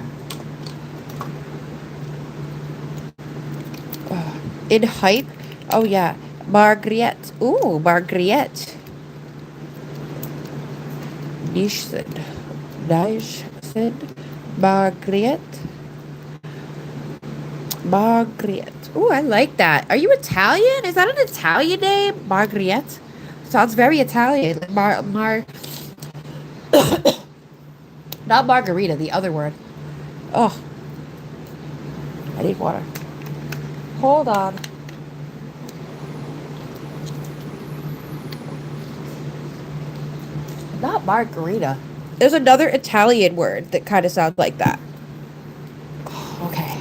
In hype? Oh yeah. Margriette. Ooh, Margriette. Nishsid. Margriette. Margriette. Ooh, I like that. Are you Italian? Is that an Italian name? Margriette? Sounds very Italian. Not margarita, the other word. Oh. I need water. Hold on. Not margarita. There's another Italian word that kind of sounds like that. Oh, okay.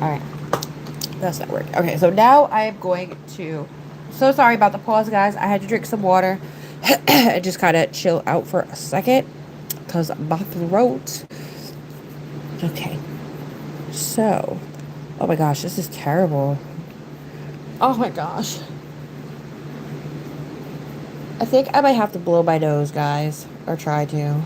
Alright. That's not working. Okay, so now I'm going to... So sorry about the pause, guys. I had to drink some water and just kind of chill out for a second because my throat... Okay. So... Oh my gosh, this is terrible. Oh my gosh. I think I might have to blow my nose, guys. Or try to.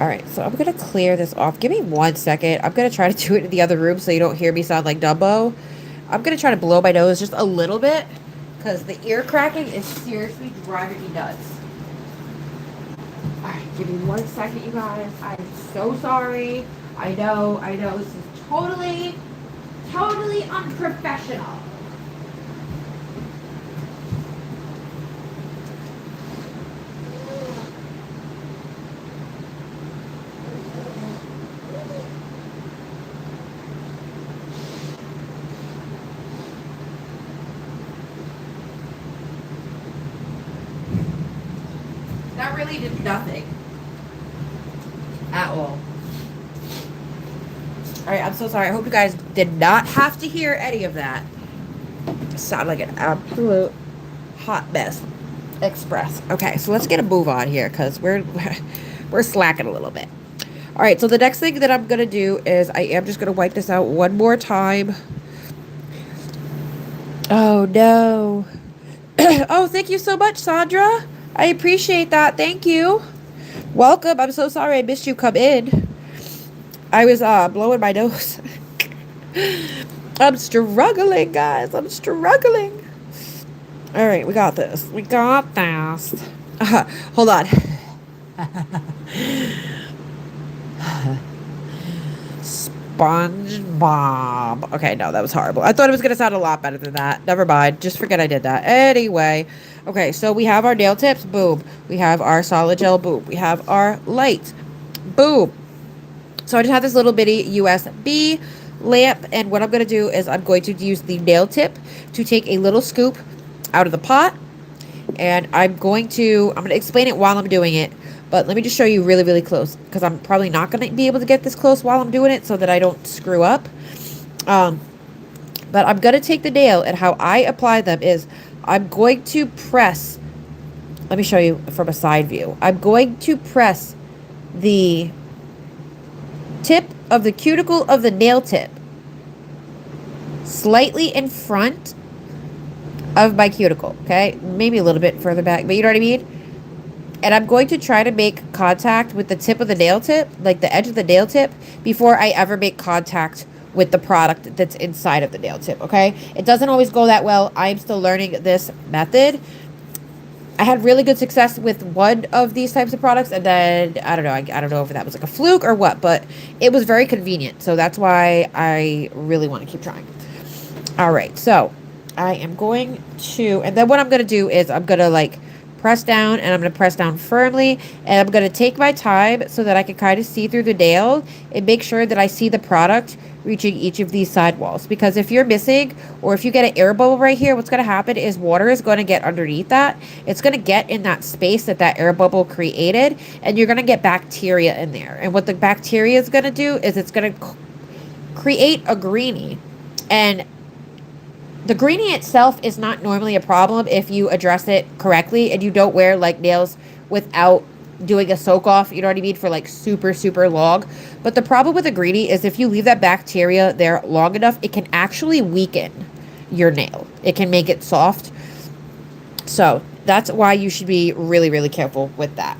All right, so I'm going to clear this off. Give me 1 second. I'm going to try to do it in the other room so you don't hear me sound like Dumbo. I'm going to try to blow my nose just a little bit because the ear cracking is seriously driving me nuts. All right, give me 1 second, you guys. I'm so sorry. I know. This is totally unprofessional. That really did nothing at all. All right, I'm so sorry. I hope you guys did not have to hear any of that. It sounded like an absolute hot mess express. Okay, so let's get a move on here because we're slacking a little bit. All right, so the next thing that I'm gonna do is I am just gonna wipe this out one more time. Oh no. Oh, thank you so much, Sandra. I appreciate that. Thank you. Welcome. I'm so sorry I missed you come in. I was blowing my nose. I'm struggling, guys. I'm struggling. All right, we got this. We got this. Hold on. SpongeBob. Okay, no, that was horrible. I thought it was going to sound a lot better than that. Never mind. Just forget I did that. Anyway. Okay, so we have our nail tips. Boom. We have our solid gel. Boom. We have our light. Boom. So I just have this little bitty USB lamp, and what I'm going to do is I'm going to use the nail tip to take a little scoop out of the pot, and I'm going to explain it while I'm doing it, but let me just show you really, really close, because I'm probably not going to be able to get this close while I'm doing it so that I don't screw up. But I'm going to take the nail, and how I apply them is I'm going to press, let me show you from a side view. I'm going to press the tip of the cuticle of the nail tip slightly in front of my cuticle, okay? Maybe a little bit further back, but you know what I mean? And I'm going to try to make contact with the tip of the nail tip, like the edge of the nail tip, before I ever make contact with the product that's inside of the nail tip, okay? It doesn't always go that well. I'm still learning this method. I had really good success with one of these types of products, and then I don't know if that was like a fluke or what, but it was very convenient, so that's why I really want to keep trying. All right, so I am going to, and then what I'm going to do is I'm going to like press down, and I'm going to press down firmly, and I'm going to take my time so that I can kind of see through the nail and make sure that I see the product reaching each of these side walls, because if you're missing, or if you get an air bubble right here, what's going to happen is water is going to get underneath that. It's going to get in that space that air bubble created, and you're going to get bacteria in there. And what the bacteria is going to do is it's going to create a greenie, and the greenie itself is not normally a problem if you address it correctly and you don't wear like nails without doing a soak off, you know what I mean, for like super, super long. But the problem with a greenie is if you leave that bacteria there long enough, it can actually weaken your nail. It can make it soft. So that's why you should be really, really careful with that.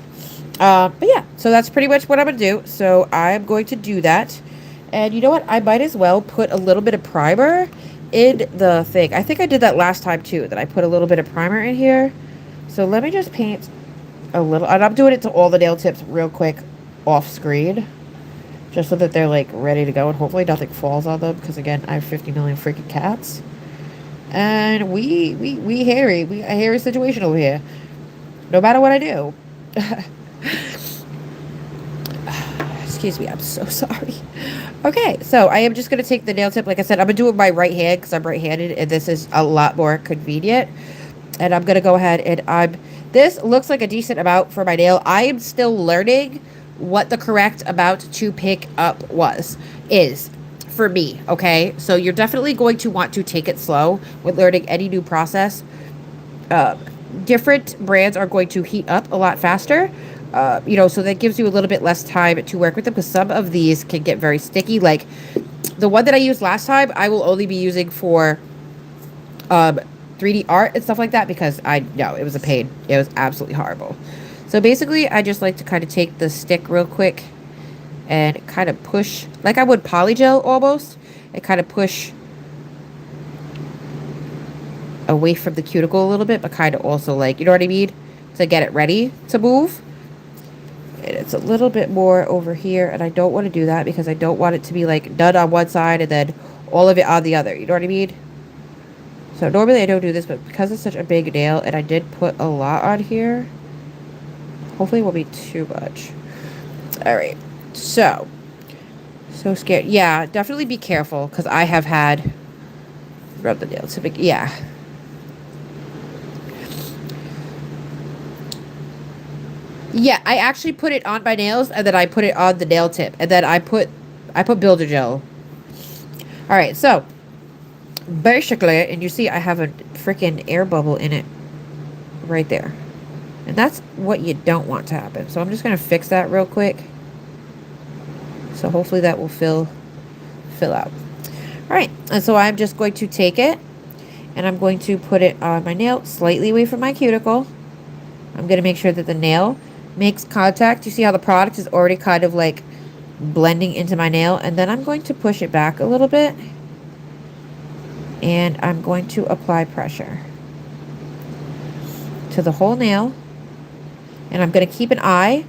But yeah, so that's pretty much what I'm going to do. So I'm going to do that. And you know what? I might as well put a little bit of primer in the thing. I think I did that last time too, that I put a little bit of primer in here. So let me just paint a little, and I'm doing it to all the nail tips real quick off screen, just so that they're like ready to go, and hopefully nothing falls on them, because again, I have 50 million freaking cats, and we a hairy situation over here, no matter what I do. Excuse me, I'm so sorry. Okay, so I am just going to take the nail tip. Like I said, I'm going to do it with my right hand because I'm right-handed, and this is a lot more convenient. And I'm going to go ahead and this looks like a decent amount for my nail. I am still learning what the correct amount to pick up is for me, okay? So you're definitely going to want to take it slow with learning any new process. Different brands are going to heat up a lot faster. So that gives you a little bit less time to work with them, because some of these can get very sticky. Like the one that I used last time, I will only be using for 3D art and stuff like that, because it was a pain. It was absolutely horrible. So basically, I just like to kind of take the stick real quick and kind of push, like I would polygel almost, and kind of push away from the cuticle a little bit, but kind of also like, you know what I mean? To get it ready to move. And it's a little bit more over here, and I don't want to do that because I don't want it to be like done on one side and then all of it on the other. You know what I mean? So normally I don't do this, but because it's such a big nail and I did put a lot on here, hopefully it won't be too much. All right. So scared. Yeah, definitely be careful because I have had rub the nails. Yeah. Yeah, I actually put it on my nails and then I put it on the nail tip and then I put builder gel. All right, so basically, and you see I have a freaking air bubble in it right there. And that's what you don't want to happen. So I'm just going to fix that real quick. So hopefully that will fill out. All right, and so I'm just going to take it and I'm going to put it on my nail slightly away from my cuticle. I'm going to make sure that the nail makes contact. You see how the product is already kind of like blending into my nail, and then I'm going to push it back a little bit and I'm going to apply pressure to the whole nail, and I'm going to keep an eye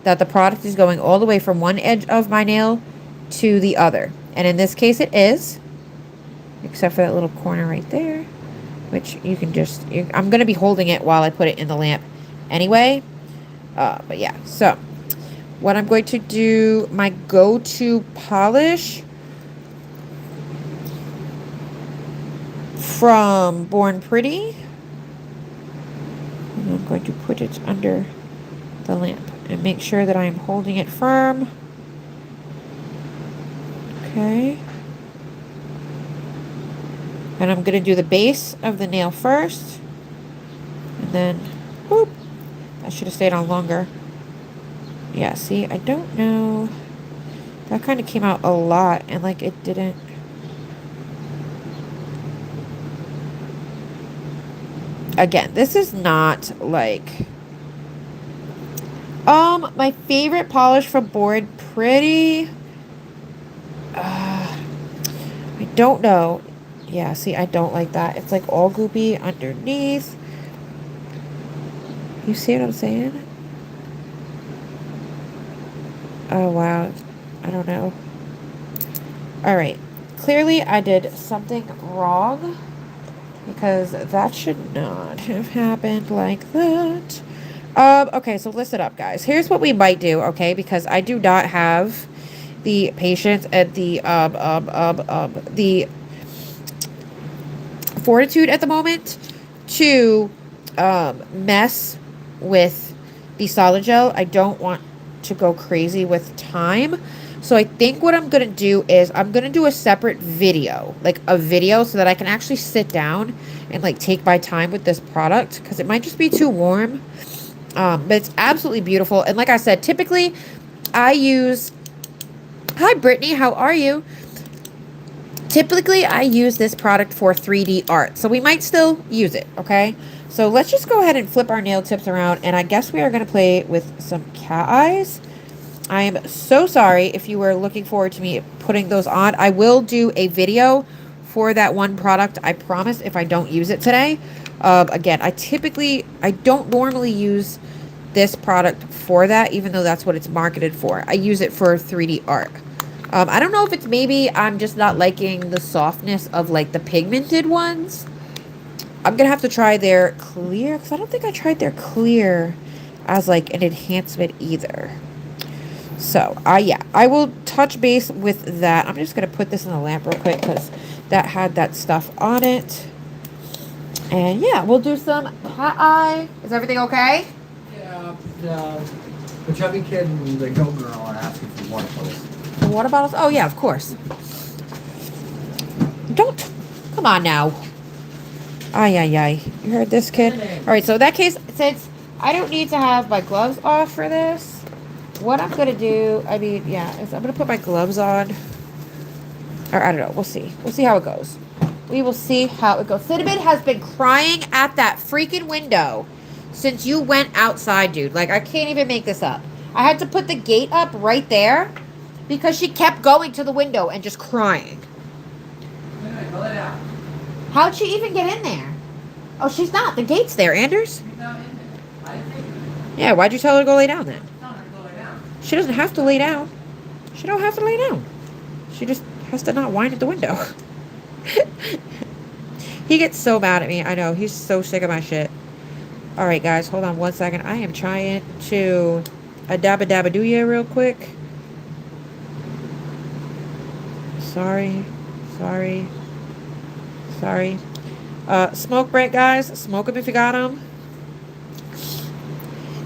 that the product is going all the way from one edge of my nail to the other, and in this case it is, except for that little corner right there, which you can just, I'm going to be holding it while I put it in the lamp anyway. But yeah, so what I'm going to do, my go-to polish from Born Pretty, and I'm going to put it under the lamp and make sure that I am holding it firm. Okay. And I'm going to do the base of the nail first. And then, whoop, I should have stayed on longer. Yeah, see, I don't know. That kind of came out a lot, and like it didn't. Again, this is not like my favorite polish from Born Pretty. I don't know. Yeah, see, I don't like that. It's like all goopy underneath. You see what I'm saying? Oh, wow. I don't know. All right. Clearly, I did something wrong because that should not have happened like that. Okay, so listen up, guys. Here's what we might do, okay? Because I do not have the patience and the fortitude at the moment to mess with the solid gel. I don't want to go crazy with time. So I think what I'm going to do is I'm going to do a separate video, like a video, so that I can actually sit down and like take my time with this product, because it might just be too warm. But it's absolutely beautiful. And like I said, typically I use, hi Brittany, how are you? Typically I use this product for 3D art, so we might still use it, okay? So let's just go ahead and flip our nail tips around, and I guess we are going to play with some cat eyes. I am so sorry if you were looking forward to me putting those on. I will do a video for that one product, I promise, if I don't use it today. Again, I don't normally use this product for that, even though that's what it's marketed for. I use it for 3D art. I don't know if it's maybe I'm just not liking the softness of like the pigmented ones. I'm going to have to try their clear, because I don't think I tried their clear as like an enhancement either. So, yeah, I will touch base with that. I'm just going to put this in the lamp real quick because that had that stuff on it. And yeah, we'll do some cat eye. Is everything okay? Yeah, the chubby kid and the goat girl are asking for water bottles. The water bottles? Oh, yeah, of course. Don't. Come on now. Ay, ay, ay. You heard this, kid? All right, so in that case, since I don't need to have my gloves off for this, what I'm going to do, I mean, yeah, is I'm going to put my gloves on. Or I don't know. We'll see. We'll see how it goes. We will see how it goes. Cinnamon has been crying at that freaking window since you went outside, dude. Like, I can't even make this up. I had to put the gate up right there because she kept going to the window and just crying. Anyway, go lay down. How'd she even get in there? Oh, she's not. The gate's there, Anders. She's not in there. I didn't take her. Yeah, why'd you tell her to go lay down then? Tell her to go lay down. She doesn't have to lay down. She don't have to lay down. She just has to not whine at the window. He gets so mad at me. I know. He's so sick of my shit. All right, guys. Hold on one second. I am trying to dabba do ya real quick. Sorry. Smoke break, guys. Smoke them if you got them.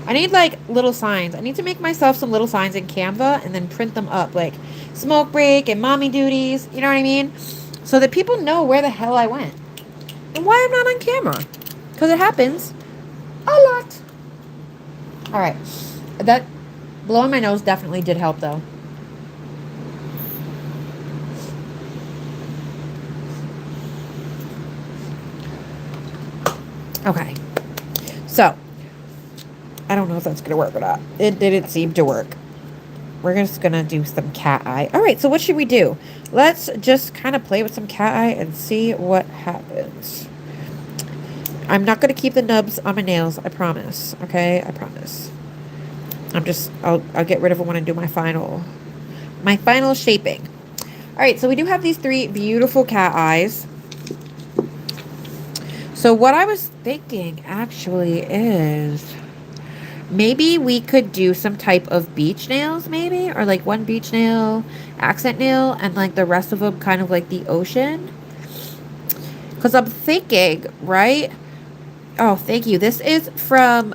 I need like little signs. I need to make myself some little signs in Canva and then print them up, like smoke break and mommy duties. You know what I mean? So that people know where the hell I went and why I'm not on camera, because it happens a lot. All right, that blowing my nose definitely did help though. Okay, so I don't know if that's gonna work or not. It didn't seem to work. We're just gonna do some cat eye. All right, so what should we do? Let's just kind of play with some cat eye and see what happens. I'm not gonna keep the nubs on my nails, I promise. Okay, I promise. I'll get rid of it when I do my final shaping. All right, so we do have these 3 beautiful cat eyes. So what I was thinking actually is maybe we could do some type of beach nails, maybe, or like one beach nail, accent nail, and like the rest of them kind of like the ocean. Because I'm thinking, right? Oh, thank you. This is from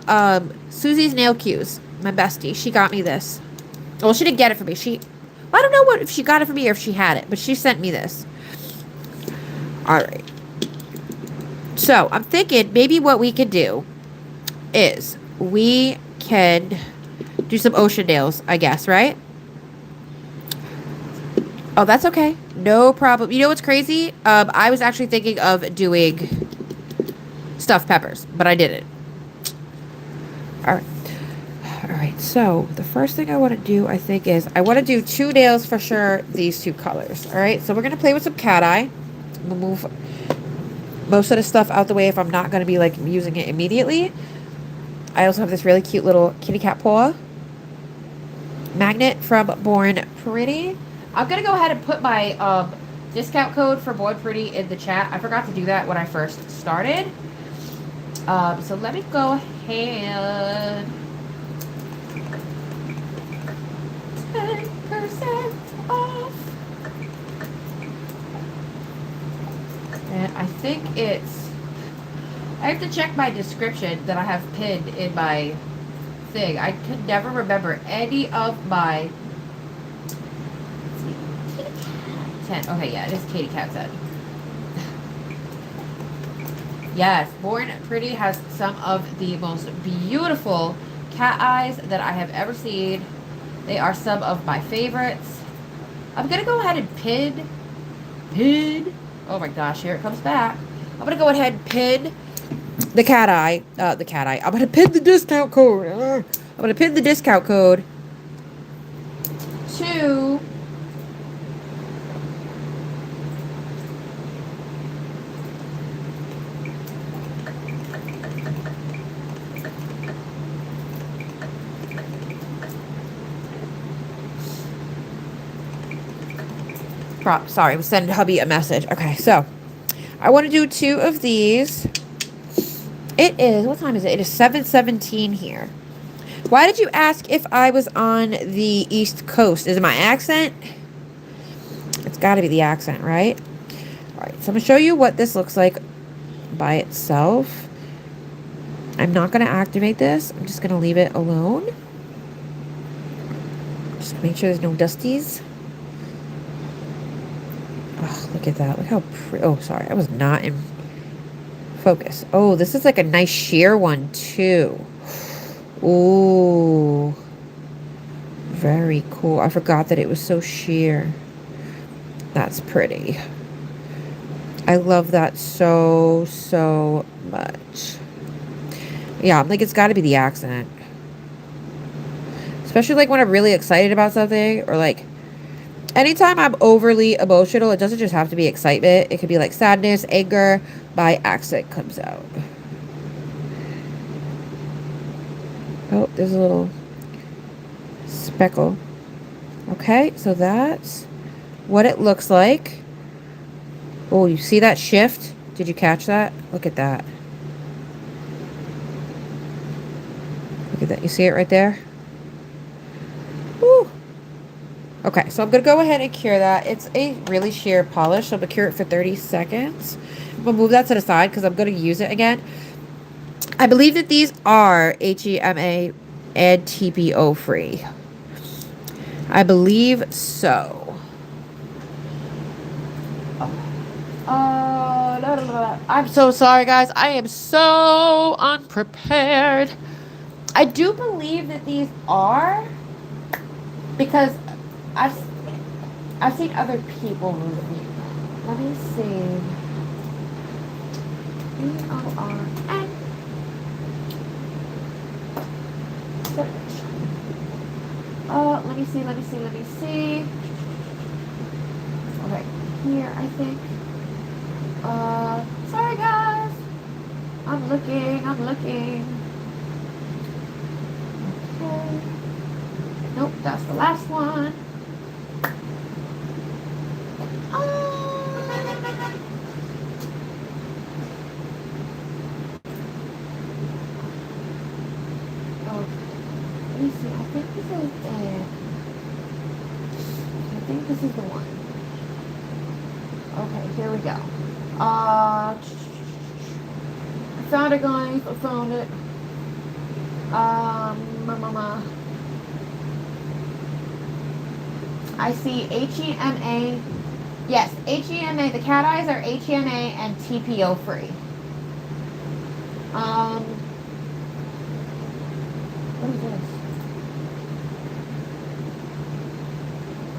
Susie's Nail Cues, my bestie. She got me this. Well, she didn't get it for me. I don't know if she got it for me or if she had it, but she sent me this. All right. So I'm thinking maybe what we could do is we can do some ocean nails, I guess, right? Oh, that's okay. No problem. You know what's crazy? I was actually thinking of doing stuffed peppers, but I didn't. All right. All right. So the first thing I want to do, I think, is I want to do 2 nails for sure, these 2 colors. All right. So we're going to play with some cat eye. I'm going to move most of the stuff out the way if I'm not going to be like using it immediately. I also have this really cute little kitty cat paw magnet from Born Pretty. I'm going to go ahead and put my discount code for Born Pretty in the chat. I forgot to do that when I first started. So let me go ahead. 10% off. And I think I have to check my description that I have pinned in my thing. I could never remember any of my... Let's see. 10. Okay, yeah, it is KatieCat 10. Yes, Born Pretty has some of the most beautiful cat eyes that I have ever seen. They are some of my favorites. I'm going to go ahead and pin. Oh my gosh, here it comes back. I'm going to go ahead and pin the cat eye. I'm going to pin the discount code. I'm going to pin the discount code to... Sorry, I'm sending hubby a message. Okay, so I want to do 2 of these. It is, what time is it? It is 7:17 here. Why did you ask if I was on the East Coast? Is it my accent? It's got to be the accent, right? All right, so I'm going to show you what this looks like by itself. I'm not going to activate this. I'm just going to leave it alone. Just make sure there's no dusties. Oh, look at that. Look how pretty. Oh, sorry. I was not in focus. Oh, this is like a nice sheer one, too. Ooh. Very cool. I forgot that it was so sheer. That's pretty. I love that so, so much. Yeah, I'm like, it's got to be the accent. Especially like when I'm really excited about something, or like anytime I'm overly emotional. It doesn't just have to be excitement. It could be like sadness, anger, by accident comes out. Oh, there's a little speckle. Okay, so that's what it looks like. Oh, you see that shift? Did you catch that? Look at that. Look at that. You see it right there? Woo. Okay, so I'm going to go ahead and cure that. It's a really sheer polish, so I'm going to cure it for 30 seconds. I'm going to move that to the side because I'm going to use it again. I believe that these are HEMA and TPO free. I believe so. I'm so sorry, guys. I am so unprepared. I do believe that these are, because I've seen other people review. Let me see. EORN. Let me see. Okay, here I think. Sorry guys. I'm looking. Okay. Nope, that's the last one. Let me see. I think this is the one. Okay, here we go. I found it, guys. I found it. I see HEMA. Yes, HEMA. The cat eyes are HEMA and TPO free. What is this?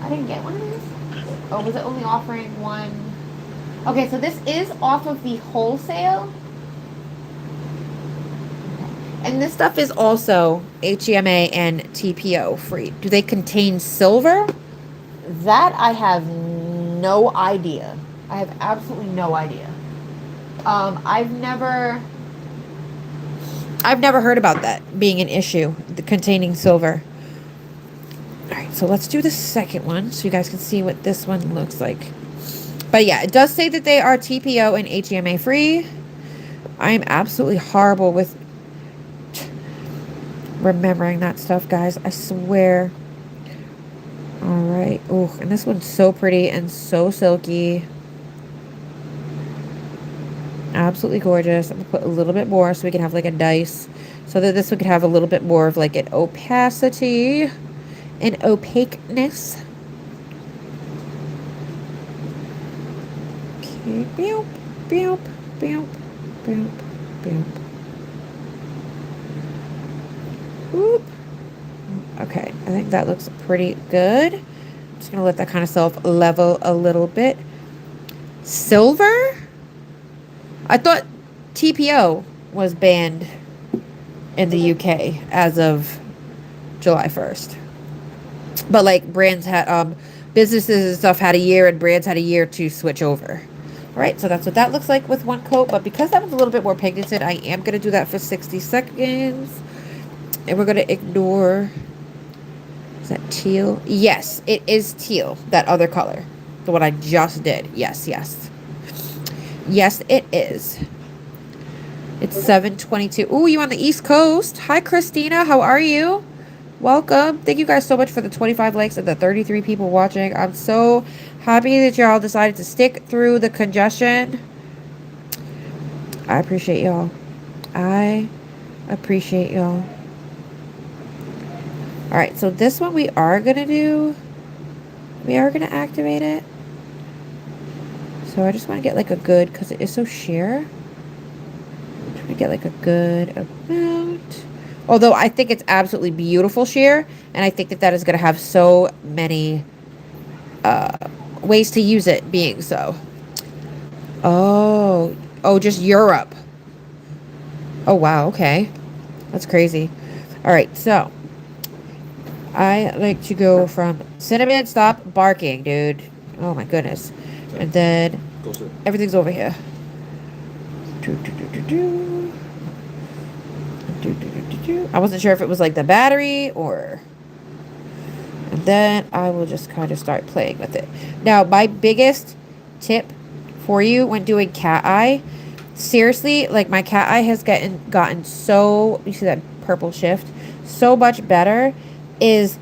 I didn't get one of these. Oh, was it only offering one? Okay, so this is off of the wholesale. And this stuff is also HEMA and TPO free. Do they contain silver? That I have no idea. I have absolutely no idea. I've never heard about that being an issue, the containing silver. All right, so let's do the second one so you guys can see what this one looks like. But yeah, it does say that they are TPO and HEMA free. I am absolutely horrible with remembering that stuff, guys. I swear. All right. Oh, and this one's so pretty and so silky. Absolutely gorgeous. I'm going to put a little bit more so we can have like a dice. So that this one could have a little bit more of like an opacity and opaqueness. Okay. Boop, boop, boop, boop, boop. Boop. Okay, I think that looks pretty good. I'm just going to let that kind of self-level a little bit. Silver? I thought TPO was banned in the UK as of July 1st. But like brands had, businesses and stuff had a year, and brands had a year to switch over. All right, so that's what that looks like with one coat. But because that was a little bit more pigmented, I am going to do that for 60 seconds. And we're going to ignore... Is that teal? Yes, it is teal. That other color. The one I just did. Yes, yes. Yes, it is. It's 7:22. Ooh, you on the East Coast. Hi, Christina. How are you? Welcome. Thank you guys so much for the 25 likes and the 33 people watching. I'm so happy that y'all decided to stick through the congestion. I appreciate y'all. I appreciate y'all. All right, so this one we are going to activate it. So I just want to get like a good, because it is so sheer. I'm trying to get like a good amount. Although I think it's absolutely beautiful sheer. And I think that that is going to have so many ways to use it being so. Oh, just Europe. Oh, wow, okay. That's crazy. All right, so I like to go from cinnamon, stop barking, dude. Oh my goodness. And then everything's over here. I wasn't sure if it was like the battery or... And then I will just kind of start playing with it. Now, my biggest tip for you when doing cat eye, seriously, like my cat eye has gotten so, you see that purple shift, so much better, is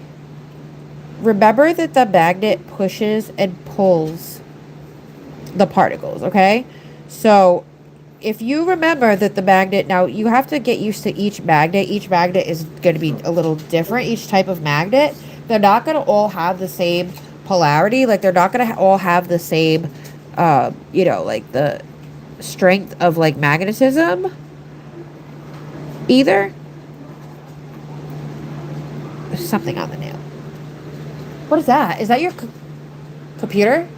remember that the magnet pushes and pulls the particles, okay? So if you remember that the magnet, now you have to get used to each magnet. Each magnet is going to be a little different, each type of magnet. They're not going to all have the same polarity. Like, they're not going to all have the same, you know, like the strength of like magnetism either. There's something on the nail. What is that? Is that your computer?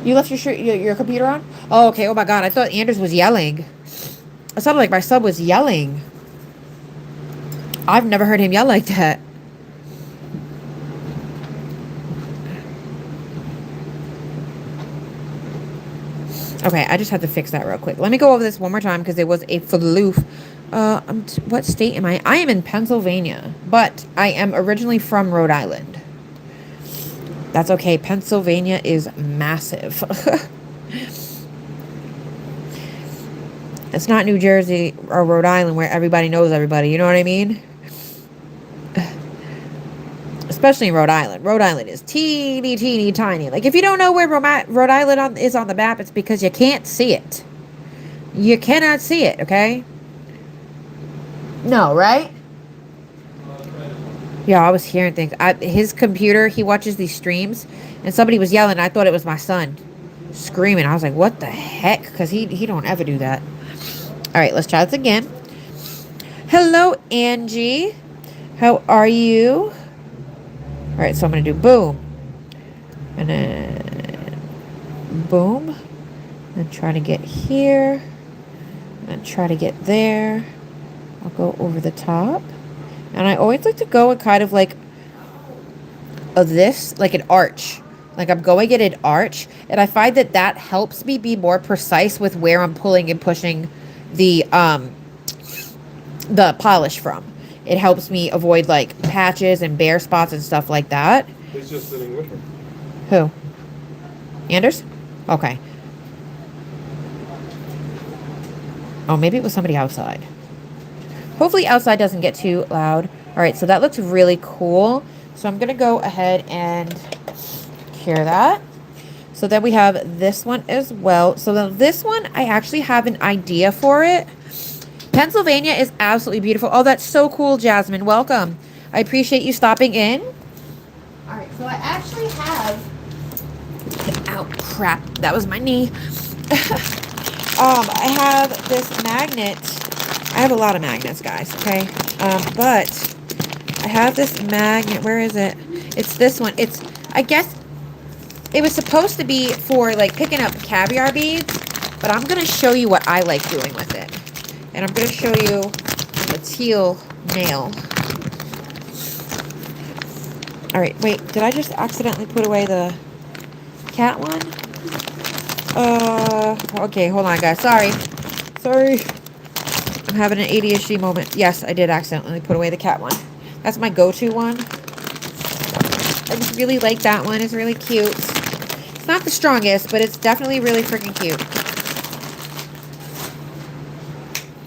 You left your computer on? Oh, okay. Oh my God. I thought Anders was yelling. It sounded like my son was yelling. I've never heard him yell like that. Okay, I just had to fix that real quick. Let me go over this one more time because it was a floof. What state am I? I am in Pennsylvania, but I am originally from Rhode Island. That's okay. Pennsylvania is massive. It's not New Jersey or Rhode Island where everybody knows everybody. You know what I mean? Especially in Rhode Island. Rhode Island is teeny, teeny, tiny. Like, if you don't know where Rhode Island is on the map, it's because you can't see it. You cannot see it, okay? No, right? Yeah, I was hearing things. His computer, he watches these streams, and somebody was yelling. I thought it was my son screaming. I was like, what the heck? Because he don't ever do that. All right, let's try this again. Hello, Angie. How are you? All right, so I'm going to do boom. And then boom. And try to get here. And try to get there. I'll go over the top. And I always like to go in kind of like this, like an arch. Like I'm going in an arch. And I find that that helps me be more precise with where I'm pulling and pushing the polish from. It helps me avoid like patches and bare spots and stuff like that. He's just sitting with her. Who? Anders? Okay. Oh, maybe it was somebody outside. Hopefully outside doesn't get too loud. All right, so that looks really cool. So I'm going to go ahead and cure that. So then we have this one as well. So then this one, I actually have an idea for it. Pennsylvania is absolutely beautiful. Oh, that's so cool, Jasmine. Welcome. I appreciate you stopping in. All right, so I actually have... Ow, crap. That was my knee. I have this magnet. I have a lot of magnets, guys, okay? But I have this magnet. Where is it? It's this one. It's, I guess, it was supposed to be for, like, picking up caviar beads, but I'm going to show you what I like doing with it. And I'm going to show you the teal nail. All right, wait. Did I just accidentally put away the cat one? Okay, hold on, guys. Sorry. I'm having an ADHD moment. Yes, I did accidentally put away the cat one. That's my go-to one. I just really like that one. It's really cute. It's not the strongest, but it's definitely really freaking cute.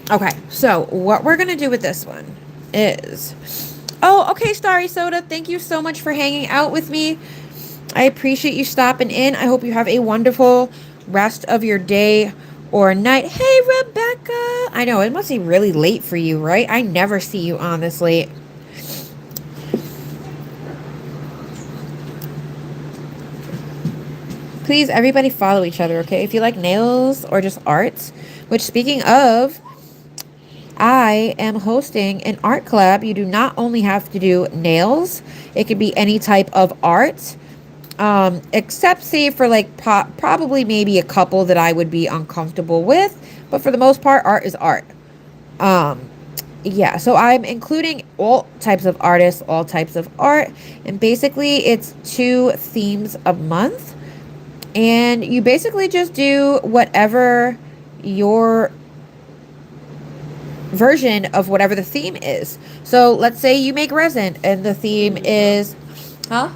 Okay, so what we're going to do with this one is... Oh, okay, Starry Soda. Thank you so much for hanging out with me. I appreciate you stopping in. I hope you have a wonderful rest of your day or night. Hey, Rebecca. I know, it must be really late for you, right? I never see you on this late. Please, everybody follow each other, okay? If you like nails or just arts, which, speaking of, I am hosting an art collab. You do not only have to do nails. It could be any type of art. Except, say, for, like, probably maybe a couple that I would be uncomfortable with. But for the most part, art is art. yeah, so I'm including all types of artists, all types of art, and basically it's 2 themes a month. And you basically just do whatever your version of whatever the theme is. So let's say you make resin and the theme is, huh?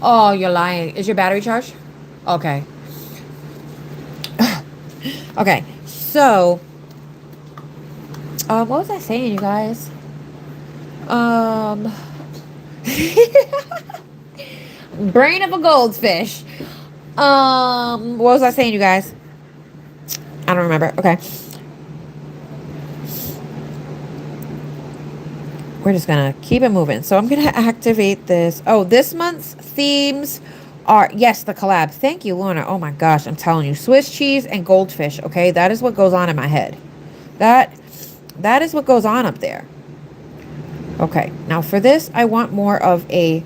Oh, you're lying. Is your battery charged? Okay. Okay. So, what was I saying, you guys? Um, brain of a goldfish. What was I saying, you guys? I don't remember. Okay. We're just gonna keep it moving. So I'm gonna activate this. Oh, this month's themes are, yes, the collab. Thank you, Lorna. Oh my gosh, I'm telling you, Swiss cheese and goldfish. Okay, that is what goes on in my head. That is what goes on up there. Okay, now for this, I want more of a.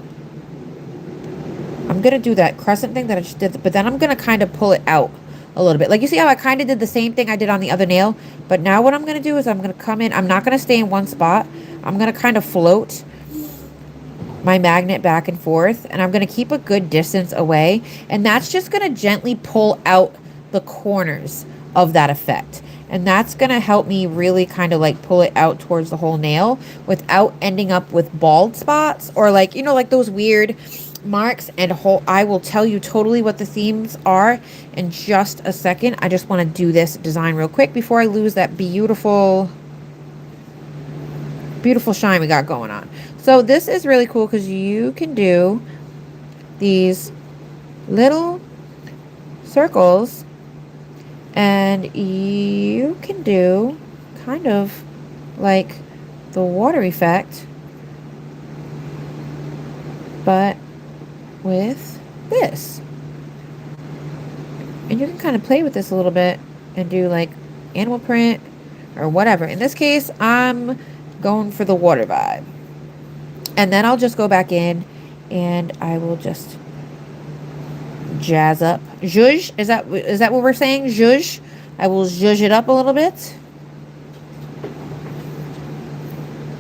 I'm gonna do that crescent thing that I just did, but then I'm gonna kind of pull it out a little bit. Like, you see how I kind of did the same thing I did on the other nail, but now what I'm gonna do is I'm gonna come in. I'm not gonna stay in one spot. I'm gonna kind of float my magnet back and forth, and I'm gonna keep a good distance away, and that's just gonna gently pull out the corners of that effect. And that's gonna help me really kind of like pull it out towards the whole nail without ending up with bald spots or like, you know, like those weird marks and whole. I will tell you totally what the themes are in just a second. I just want to do this design real quick before I lose that beautiful shine we got going on. So this is really cool because you can do these little circles and you can do kind of like the water effect, but with this. And you can kind of play with this a little bit and do like animal print or whatever. In this case, I'm going for the water vibe. And then I'll just go back in and I will just jazz up. Zhuzh, is that what we're saying? Zhuzh. I will zhuzh it up a little bit.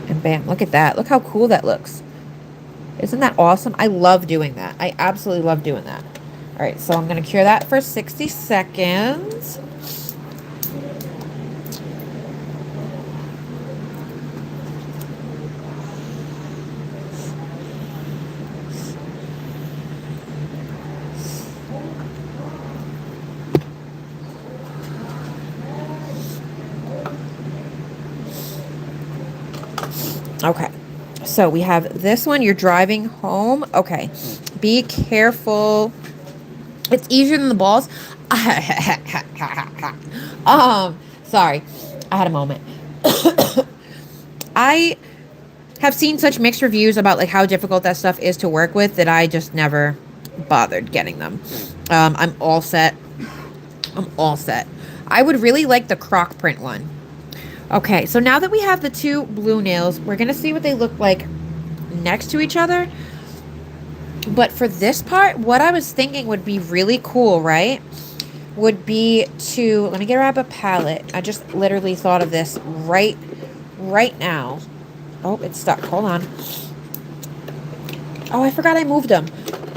And bam, look at that. Look how cool that looks. Isn't that awesome? I love doing that. I absolutely love doing that. All right, so I'm going to cure that for 60 seconds. Okay, so we have this one. You're driving home. Okay, be careful. It's easier than the balls. Sorry, I had a moment. I have seen such mixed reviews about like how difficult that stuff is to work with that I just never bothered getting them. I'm all set. I'm all set. I would really like the croc print one. Okay, so now that we have the 2 blue nails, we're going to see what they look like next to each other. But for this part, what I was thinking would be really cool, right? Would be to, let me grab a palette. I just literally thought of this right now. Oh, it's stuck. Hold on. Oh, I forgot I moved them.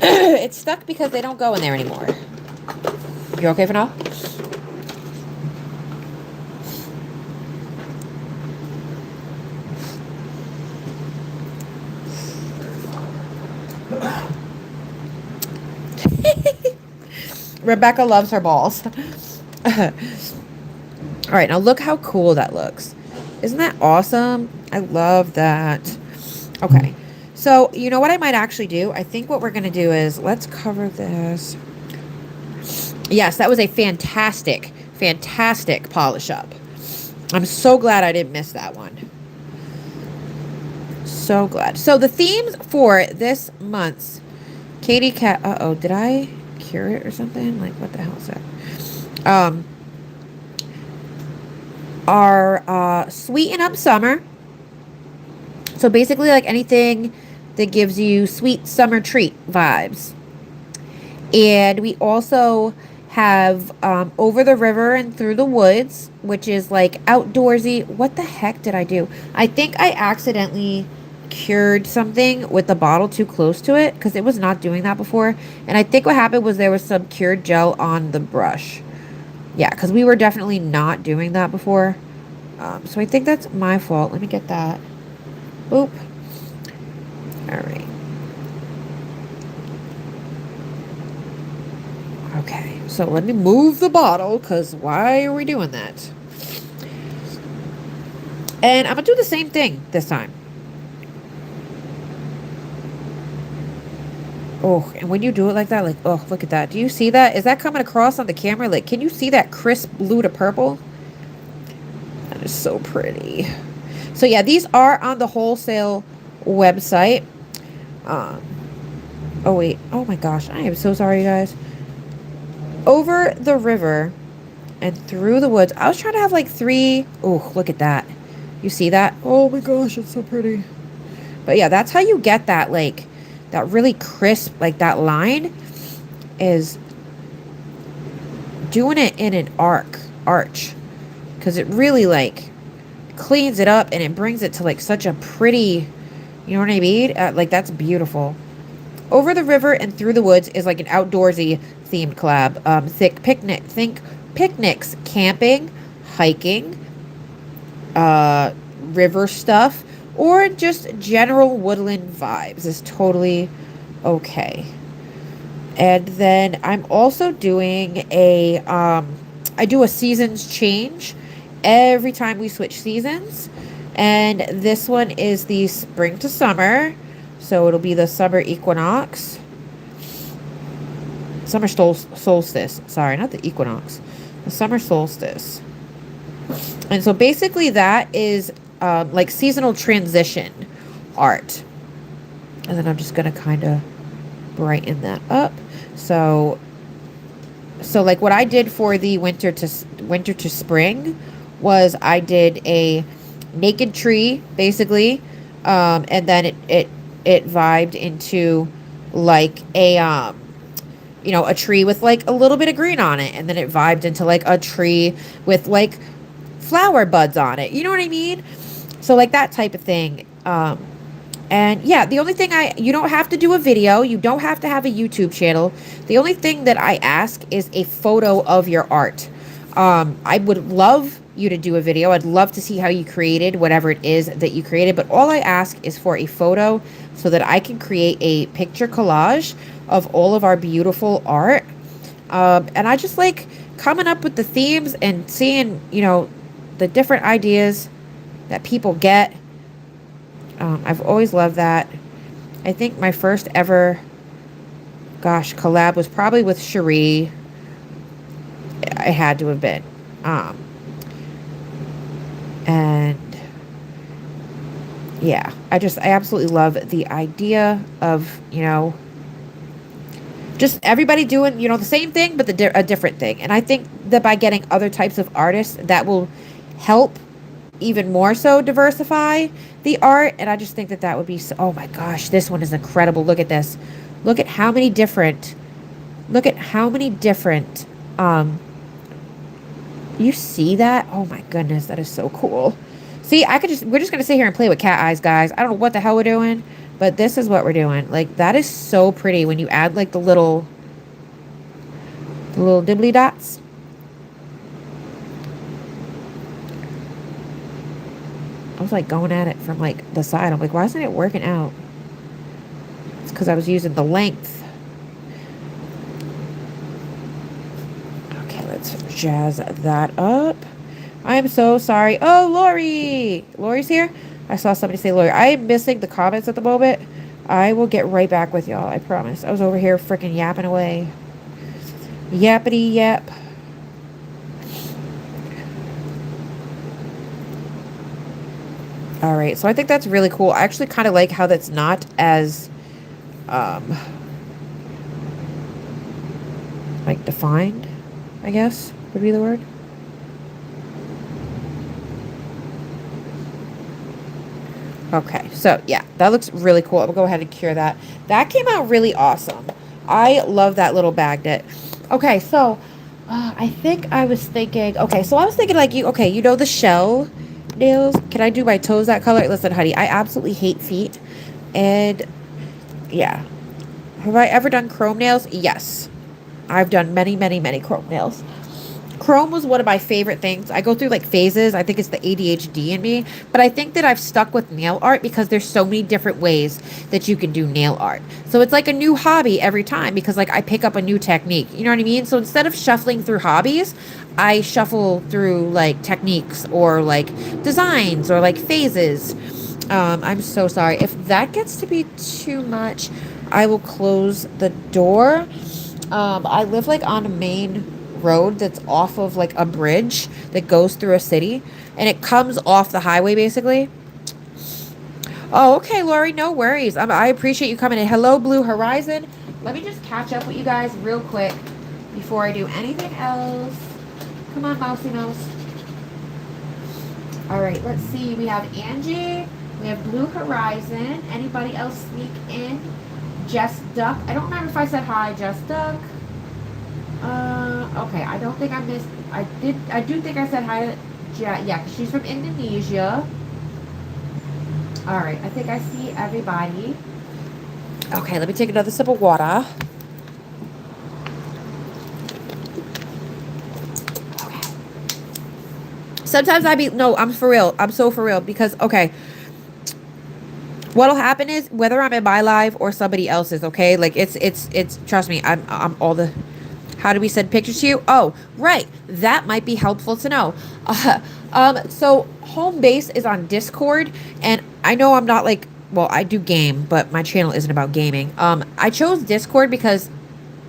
It's stuck because they don't go in there anymore. You okay for now? Rebecca loves her balls. All right, now look how cool that looks. Isn't that awesome? I love that. Okay, so you know what I might actually do? I think what we're going to do is let's cover this. Yes, that was a fantastic polish up. I'm so glad I didn't miss that one. So glad. So the themes for this month's KatieCat. Uh-oh, did I cure it or something? Like, what the hell is that? Are sweeten up summer. So basically like anything that gives you sweet summer treat vibes. And we also have Over the River and Through the Woods, which is like outdoorsy. What the heck did I do? I think I accidentally cured something with the bottle too close to it because it was not doing that before. And I think what happened was there was some cured gel on the brush. Yeah, because we were definitely not doing that before. So I think that's my fault. Let me get that. Boop. All right. Okay, so let me move the bottle, because why are we doing that? And I'm going to do the same thing this time. Oh, and when you do it like that, like, oh, look at that. Do you see that? Is that coming across on the camera? Like, can you see that crisp blue to purple? That is so pretty. So, yeah, these are on the wholesale website. Oh, wait. Oh, my gosh. I am so sorry, you guys. Over the River and Through the Woods. I was trying to have like 3. Oh, look at that. You see that? Oh my gosh, it's so pretty. But yeah, that's how you get that, like, that really crisp, like that line is doing it in an arch. Because it really, like, cleans it up and it brings it to, like, such a pretty, you know what I mean? Like, that's beautiful. Over the River and Through the Woods is like an outdoorsy themed collab. Think picnics, camping, hiking, river stuff, or just general woodland vibes is totally okay. And then I'm also doing I do a seasons change every time we switch seasons. And this one is the spring to summer. So it'll be the summer equinox. Summer solstice. Sorry, not the equinox. The summer solstice. And so basically that is like seasonal transition art. And then I'm just going to kind of brighten that up. So like what I did for the winter to spring was I did a naked tree basically. And then it vibed into like a a tree with like a little bit of green on it, and then it vibed into like a tree with like flower buds on it. You know what I mean? So like that type of thing. And yeah, the only thing you don't have to do a video, you don't have to have a YouTube channel. The only thing that I ask is a photo of your art. I would love you to do a video. I'd love to see how you created whatever it is that you created, but all I ask is for a photo so that I can create a picture collage of all of our beautiful art. And I just like coming up with the themes and seeing, the different ideas that people get. I've always loved that. I think my first ever, collab was probably with Cherie. I had to have been. And yeah, I absolutely love the idea of, just everybody doing, the same thing, but a different thing. And I think that by getting other types of artists, that will help even more so diversify the art. And I just think that would be so, oh my gosh, this one is incredible. Look at this. Look at how many different, you see that? Oh my goodness, that is so cool. See, we're just going to sit here and play with cat eyes, guys. I don't know what the hell we're doing, but this is what we're doing. Like, that is so pretty when you add like the little dibbly dots. I was like going at it from like the side. I'm like, why isn't it working out? It's because I was using the length. Okay, let's jazz that up. I am so sorry. Oh, Lori. Lori's here? I saw somebody say Lori. I am missing the comments at the moment. I will get right back with y'all. I promise. I was over here freaking yapping away. Yappity yap. All right. So I think that's really cool. I actually kind of like how that's not as like defined, I guess would be the word. Okay, so yeah, that looks really cool. I'll go ahead and cure that. That came out really awesome. I love that little bag knit. Okay, so I think I was thinking, okay, so I was thinking like okay, you know the shell nails? Can I do my toes that color? Listen, honey, I absolutely hate feet. And yeah. Have I ever done chrome nails? Yes. I've done many, many, many chrome nails. Chrome was one of my favorite things. I go through like phases. I think it's the ADHD in me, but I think that I've stuck with nail art because there's so many different ways that you can do nail art. So it's like a new hobby every time because like I pick up a new technique. You know what I mean? So instead of shuffling through hobbies, I shuffle through like techniques or like designs or like phases. I'm so sorry. If that gets to be too much, I will close the door. I live like on a main road that's off of like a bridge that goes through a city and it comes off the highway basically. Oh, okay, Lori, no worries. I appreciate you coming in. Hello, Blue Horizon. Let me just catch up with you guys real quick before I do anything else. Come on, Mousy Mouse. All right, let's see. We have Angie. We have Blue Horizon. Anybody else sneak in? Jess Duck. I don't remember if I said hi, Jess Duck. Okay, I don't think I missed. I do think I said hi to. Yeah, she's from Indonesia. All right, I think I see everybody. Okay, let me take another sip of water. Okay. Sometimes I'm for real. I'm so for real because, okay, what'll happen is whether I'm in my live or somebody else's, okay? Like it's trust me, I'm all the, how do we send pictures to you? Oh, right. That might be helpful to know. So home base is on Discord, and I know I'm not like, well, I do game, but my channel isn't about gaming. I chose Discord because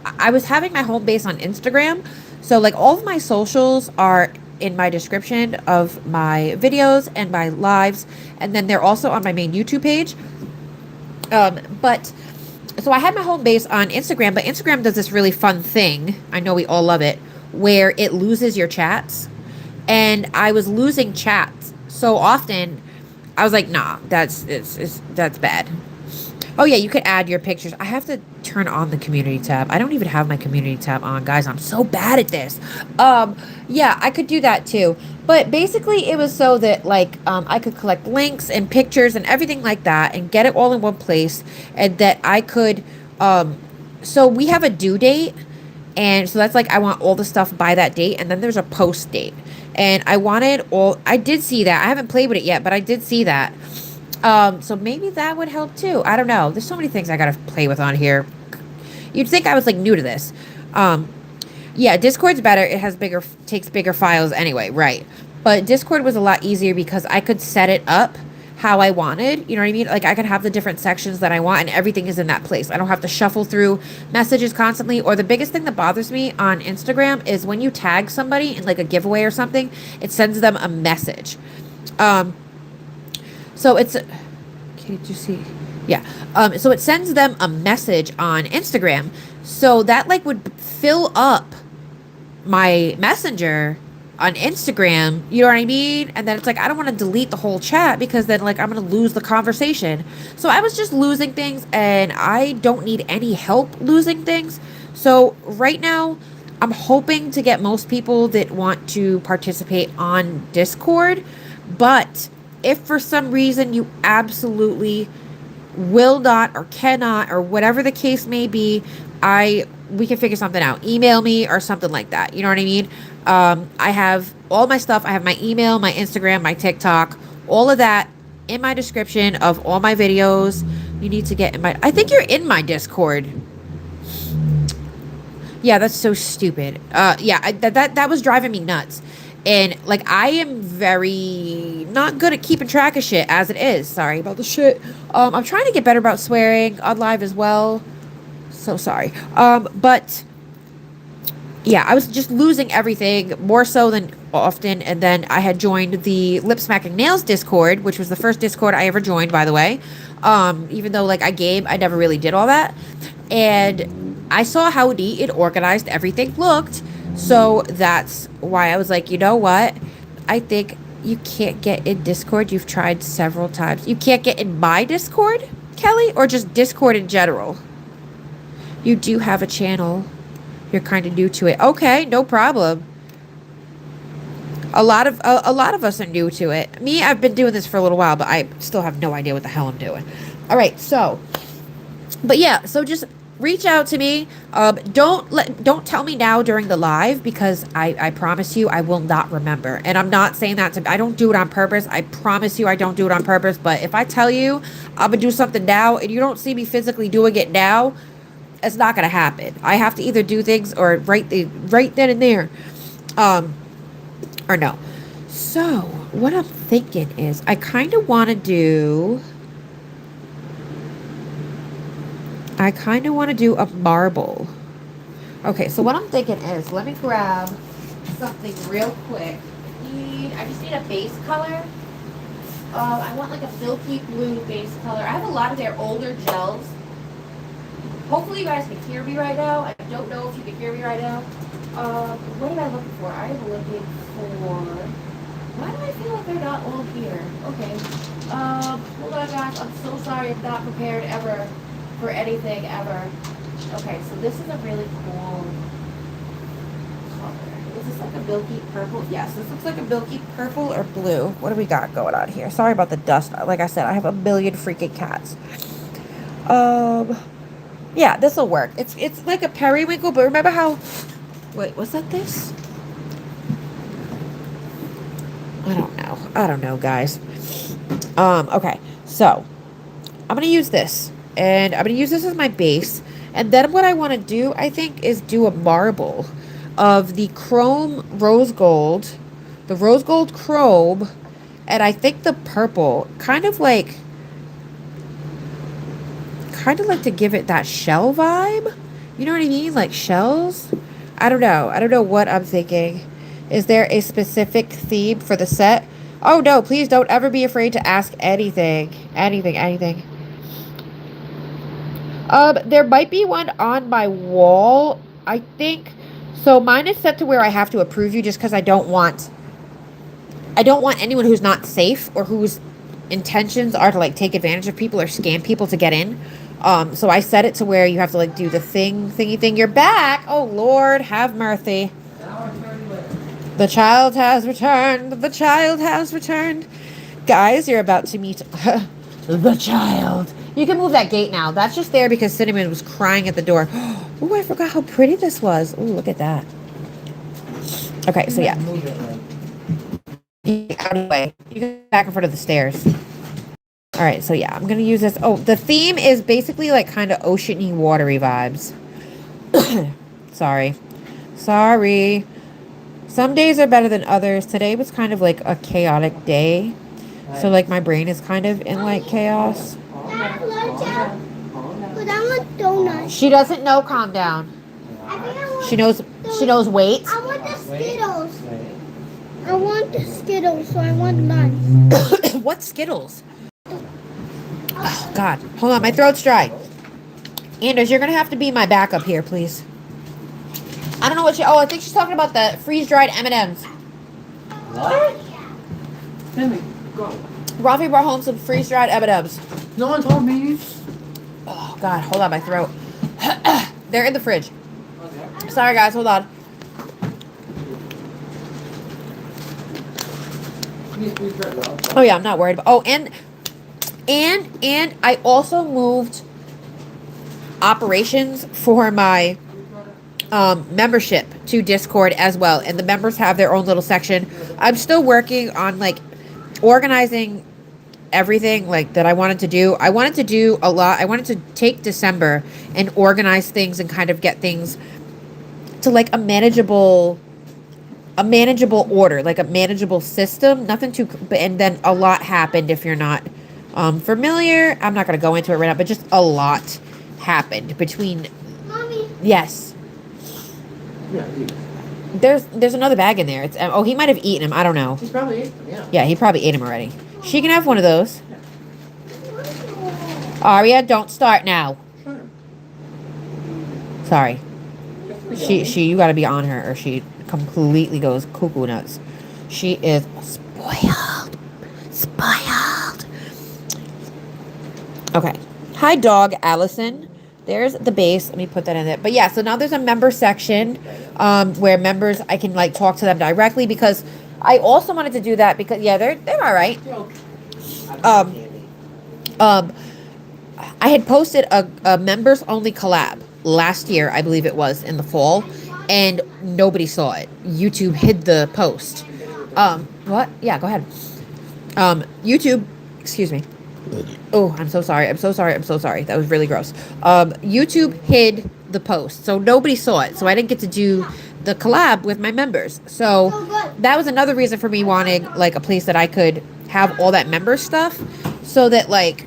I was having my home base on Instagram. So like all of my socials are in my description of my videos and my lives, and then they're also on my main YouTube page. But so I had my home base on Instagram, but Instagram does this really fun thing. I know we all love it, where it loses your chats. And I was losing chats so often. I was like, nah, that's bad. Oh yeah, you could add your pictures. I have to turn on the community tab. I don't even have my community tab on, guys. I'm so bad at this. Yeah, I could do that too. But basically, it was so that like I could collect links and pictures and everything like that, and get it all in one place, and that I could. So we have a due date, and so that's like I want all the stuff by that date, and then there's a post date, and I wanted all. I did see that. I haven't played with it yet, but I did see that. So maybe that would help too. I don't know. There's so many things I gotta play with on here. You'd think I was like new to this. Yeah, Discord's better. It has takes bigger files anyway, right? But Discord was a lot easier because I could set it up how I wanted. You know what I mean? Like I could have the different sections that I want, and everything is in that place. I don't have to shuffle through messages constantly. Or the biggest thing that bothers me on Instagram is when you tag somebody in like a giveaway or something, it sends them a message. So it's, did you see? Yeah. So it sends them a message on Instagram. So that like would fill up my messenger on Instagram. You know what I mean? And then it's like, I don't want to delete the whole chat because then like I'm going to lose the conversation. So I was just losing things, and I don't need any help losing things. So right now I'm hoping to get most people that want to participate on Discord, but if for some reason you absolutely will not or cannot or whatever the case may be, we can figure something out. Email me or something like that. You know what I mean? I have all my stuff. I have my email, my Instagram, my TikTok, all of that in my description of all my videos. You need to get in my, I think you're in my Discord. Yeah, that's so stupid. Yeah, that was driving me nuts. And like I am very not good at keeping track of shit as it is. Sorry about the shit. I'm trying to get better about swearing on live as well. So sorry. But yeah, I was just losing everything more so than often. And then I had joined the Lip Smacking Nails Discord, which was the first Discord I ever joined, by the way. Even though like I game, I never really did all that. And I saw how neat and organized everything looked. So that's why I was like, you know what? I think you can't get in Discord. You've tried several times. You can't get in my Discord, Kelly, or just Discord in general? You do have a channel. You're kind of new to it. Okay, no problem. A lot of us are new to it. Me, I've been doing this for a little while, but I still have no idea what the hell I'm doing. All right, so, but yeah, so just reach out to me. Don't tell me now during the live, because I promise you I will not remember. And I'm not saying that I don't do it on purpose. I promise you I don't do it on purpose. But if I tell you I'm gonna do something now and you don't see me physically doing it now, it's not gonna happen. I have to either do things or right then and there, or no. So what I'm thinking is I kind of want to do a marble. Okay, so what I'm thinking is, let me grab something real quick. I just need a base color. I want like a milky blue base color. I have a lot of their older gels. Hopefully you guys can hear me right now. I don't know if you can hear me right now. What am I looking for? I am looking for... Why do I feel like they're not all here? Okay. Hold on, guys. I'm so sorry. I'm not prepared ever for anything ever. Okay, so this is a really cool color. Is this like a milky purple? Yes, this looks like a milky purple or blue. What do we got going on here? Sorry about the dust. Like I said, I have a million freaking cats. Yeah, this will work. It's like a periwinkle, but remember how... Wait, was that this? I don't know, guys. Okay, so I'm gonna use this, and I'm gonna use this as my base, and then what I want to do, I think, is do a marble of the chrome rose gold, the rose gold chrome, and I think the purple, kind of like to give it that shell vibe. You know what I mean? Like shells. I don't know what I'm thinking. Is there a specific theme for the set? Oh no, please don't ever be afraid to ask anything. Anything. There might be one on my wall, I think. So mine is set to where I have to approve you, just because I don't want anyone who's not safe or whose intentions are to like take advantage of people or scam people to get in. So I set it to where you have to like do the thingy thing. You're back. Oh Lord, have mercy. The child has returned. The child has returned. Guys, you're about to meet the child. You can move that gate now. That's just there because Cinnamon was crying at the door. Oh, I forgot how pretty this was. Oh, look at that. Okay, so yeah. Out of the way. You can go back in front of the stairs. All right, so yeah, I'm going to use this. Oh, the theme is basically like kind of oceany, watery vibes. Sorry. Some days are better than others. Today was kind of like a chaotic day. So like my brain is kind of in like chaos. She doesn't know calm down. She knows wait. I want the Skittles. I want the Skittles, so I want none. What Skittles? Oh God. Hold on, my throat's dry. Anders, you're gonna have to be my backup here, please. I don't know what she... Oh, I think she's talking about the freeze-dried M&Ms. What? Timmy, go. Rafi brought home some freeze-dried M&Ms. No one told me. Oh, God. Hold on, my throat. They're in the fridge. Okay. Sorry, guys. Hold on. Oh, yeah. I'm not worried about... Oh, and I also moved operations for my... membership to Discord as well, and the members have their own little section. I'm still working on like organizing everything like that I wanted to do. I wanted to do a lot. I wanted to take December and organize things and kind of get things to like a manageable order, like a manageable system. Nothing too, and then a lot happened. If you're not familiar, I'm not going to go into it right now, but just a lot happened between. Mommy. Yes. Yeah, There's another bag in there. It's oh, he might have eaten him. I don't know. he's probably ate them, yeah. Yeah, he probably ate him already. She can have one of those. Aria, don't start now. Sure. Sorry. You got to be on her or she completely goes cuckoo nuts. She is spoiled. Spoiled. Okay. Hi, dog Allison. there's the base. Let me put that in there. But yeah, so now there's a member section where members, I can like talk to them directly, because I also wanted to do that because, yeah, they're all right. Um, um, I had posted a members only collab last year, I believe it was in the fall, and nobody saw it. YouTube hid the post. What? Yeah, go ahead. YouTube, excuse me. Oh, I'm so sorry. I'm so sorry. I'm so sorry. That was really gross. YouTube hid the post, so nobody saw it. So I didn't get to do the collab with my members. So that was another reason for me wanting like a place that I could have all that member stuff, so that like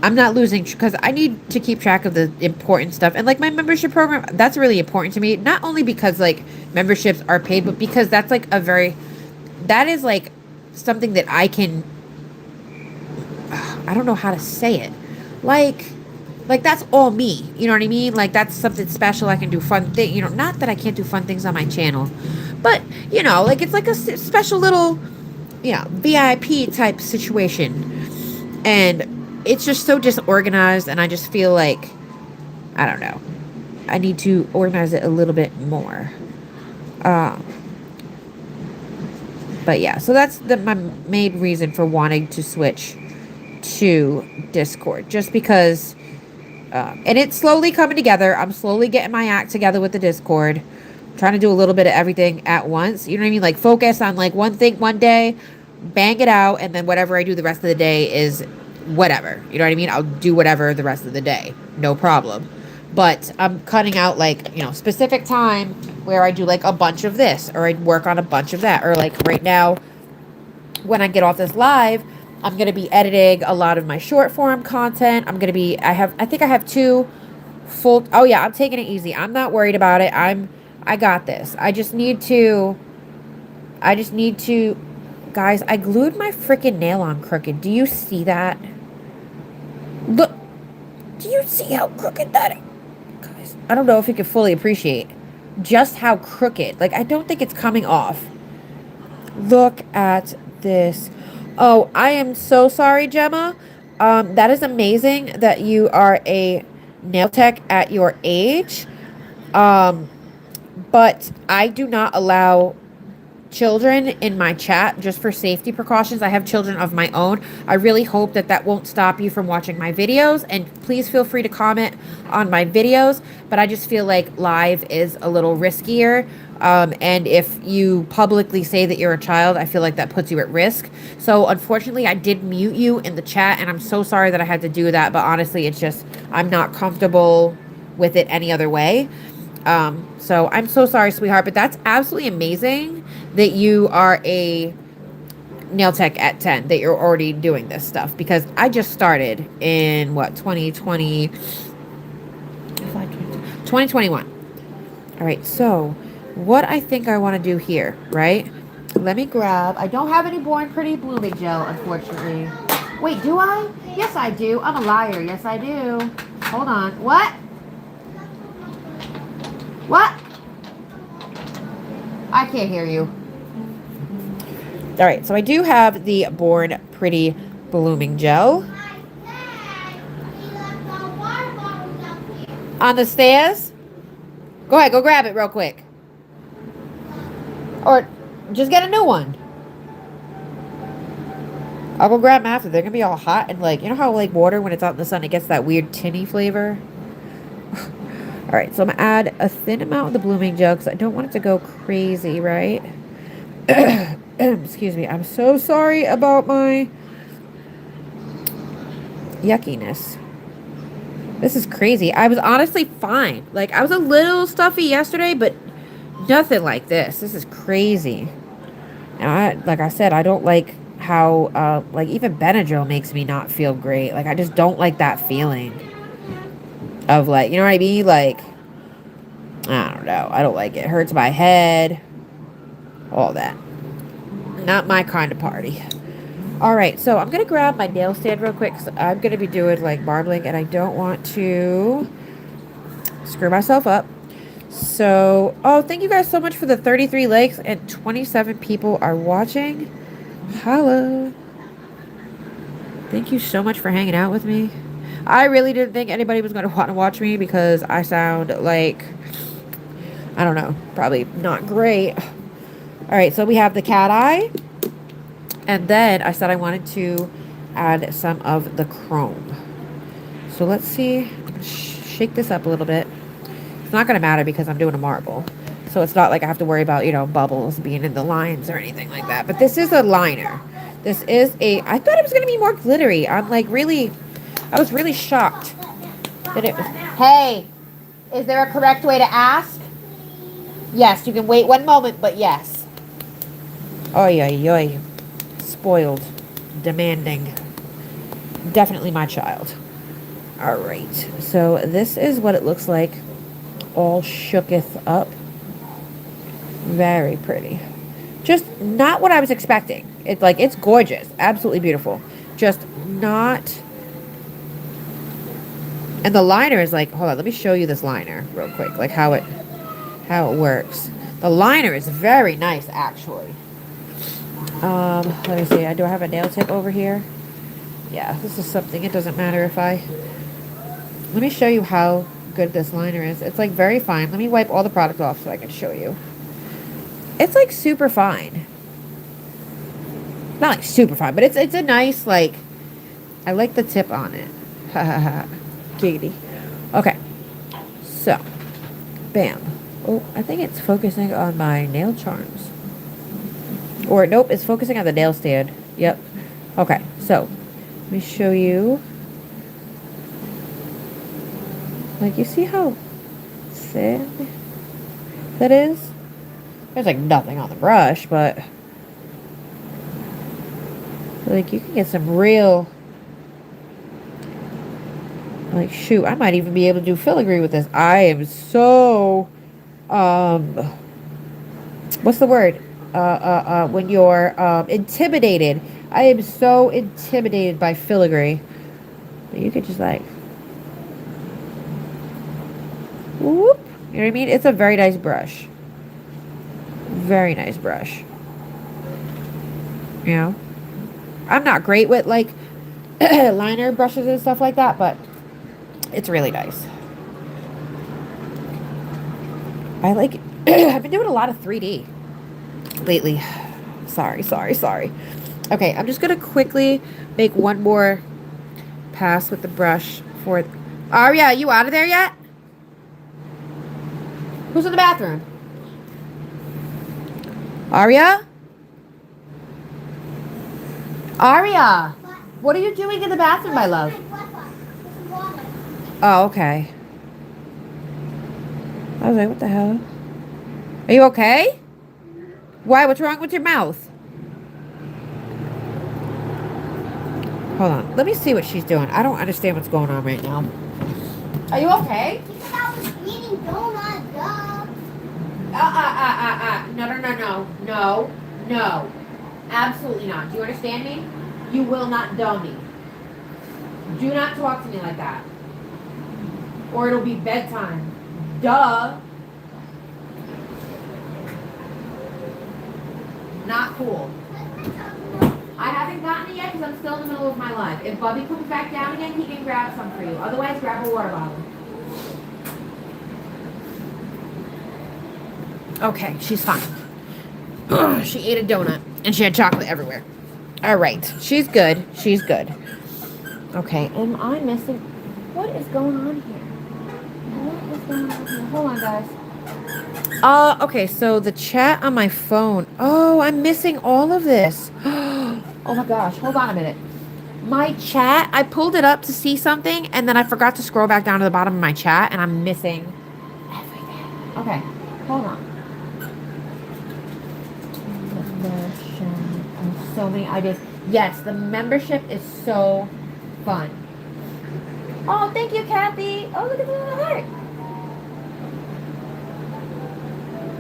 I'm not losing, because I need to keep track of the important stuff. And like my membership program, that's really important to me. Not only because like memberships are paid, but because that's like that is like something that I can, I don't know how to say it. Like that's all me. You know what I mean? Like that's something special. I can do fun thing. You know, not that I can't do fun things on my channel, but you know, like it's like a special little, VIP type situation. And it's just so disorganized, and I just feel like, I don't know, I need to organize it a little bit more. But yeah, so that's my main reason for wanting to switch to Discord, just because, and it's slowly coming together. I'm slowly getting my act together with the Discord. I'm trying to do a little bit of everything at once. You know what I mean? Like focus on like one thing one day, bang it out, and then whatever I do the rest of the day is whatever. You know what I mean? I'll do whatever the rest of the day. No problem. But I'm cutting out like, specific time where I do like a bunch of this, or I work on a bunch of that. Or like right now, when I get off this live, I'm going to be editing a lot of my short form content. I think I have 2 full, oh yeah, I'm taking it easy. I'm not worried about it. I got this. I just need to, guys, I glued my freaking nail on crooked. Do you see that? Look, do you see how crooked that is? Guys, I don't know if you can fully appreciate just how crooked. Like, I don't think it's coming off. Look at this. Oh, I am so sorry, Gemma. That is amazing that you are a nail tech at your age. But I do not allow children in my chat just for safety precautions. I have children of my own. I really hope that won't stop you from watching my videos, and please feel free to comment on my videos, but I just feel like live is a little riskier, and if you publicly say that you're a child, I feel like that puts you at risk. So unfortunately, I did mute you in the chat, and I'm so sorry that I had to do that, but honestly, it's just I'm not comfortable with it any other way. So I'm so sorry, sweetheart, but that's absolutely amazing that you are a nail tech at 10, that you're already doing this stuff, because I just started in 2021. All right. So what I think I want to do here, right? Let me grab, I don't have any Born Pretty blooming gel, unfortunately. Wait, do I? Yes, I do. I'm a liar. Yes, I do. Hold on. What? What? I can't hear you. All right, so I do have the Born Pretty blooming gel. On the stairs? Go ahead, go grab it real quick. Or just get a new one. I'll go grab them after. They're going to be all hot and like, you know how like water when it's out in the sun, it gets that weird tinny flavor? All right, so I'm going to add a thin amount of the blooming gel because I don't want it to go crazy, right? Excuse me. I'm so sorry about my yuckiness. This is crazy. I was honestly fine. Like, I was a little stuffy yesterday, but nothing like this. This is crazy. And like I said, I don't like how, like, even Benadryl makes me not feel great. Like, I just don't like that feeling of, like, you know what I mean? Like, I don't know. I don't like it. It hurts my head. All that. Not my kind of party. All right, so I'm going to grab my nail stand real quick because I'm going to be doing, like, marbling, and I don't want to screw myself up. So, oh, thank you guys so much for the 33 likes and 27 people are watching. Holla. Thank you so much for hanging out with me. I really didn't think anybody was going to want to watch me because I sound like, I don't know, probably not great. All right, so we have the cat eye. And then I said I wanted to add some of the chrome. So let's see. Shake this up a little bit. It's not going to matter because I'm doing a marble. So it's not like I have to worry about, you know, bubbles being in the lines or anything like that. But this is a liner. This is a, I thought it was going to be more glittery. I'm like really, I was really shocked that it was. Hey, is there a correct way to ask? Yes, you can wait 1 moment, but yes. Oy, oy, oy. Spoiled. Demanding. Definitely my child. All right. So this is what it looks like. All shooketh up. Very pretty. Just not what I was expecting. It's like, it's gorgeous. Absolutely beautiful. Just not. And the liner is like, hold on, let me show you this liner real quick. Like how it works. The liner is very nice actually. Let me see. Do I have a nail tip over here? Yeah, this is something. It doesn't matter if I. Let me show you how good this liner is. It's like very fine. Let me wipe all the product off so I can show you. It's like super fine. Not like super fine, but it's a nice like. I like the tip on it. Ha ha ha. Giggity. Okay. So, bam. Oh, I think it's focusing on my nail charms. Or nope, it's focusing on the nail stand. Yep. Okay, so let me show you. Like, you see how thin that is? There's like nothing on the brush, but like you can get some real, like, shoot, I might even be able to do filigree with this. I am so what's the word? When you're intimidated. I am so intimidated by filigree. You could just like whoop. You know what I mean? It's a very nice brush. Very nice brush. You know? I'm not great with like liner brushes and stuff like that, but it's really nice. I like I've been doing a lot of 3D lately. Sorry. Okay, I'm just gonna quickly make one more pass with the brush for Aria, you out of there yet? Who's in the bathroom? Aria? Aria! What are you doing in the bathroom, my love? Oh, okay. I was like, what the hell? Are you okay? Why? What's wrong with your mouth? Hold on. Let me see what she's doing. I don't understand what's going on right now. Are you okay? Because I was eating donuts, duh. No. Absolutely not. Do you understand me? You will not dumb me. Do not talk to me like that. Or it'll be bedtime. Duh. Not cool. I haven't gotten it yet because I'm still in the middle of my life. If Bubby comes back down again, he can grab some for you. Otherwise, grab a water bottle. Okay, she's fine. She ate a donut and she had chocolate everywhere. All right, she's good. She's good. Okay, am I missing? What is going on here? What is going on here? Hold on, guys. Okay, so the chat on my phone. Oh, I'm missing all of this. Oh my gosh, hold on a minute. My chat, I pulled it up to see something, and then I forgot to scroll back down to the bottom of my chat, and I'm missing everything. Okay, hold on. So many ideas. Yes, the membership is so fun. Oh, thank you, Kathy. Oh, look at the little heart.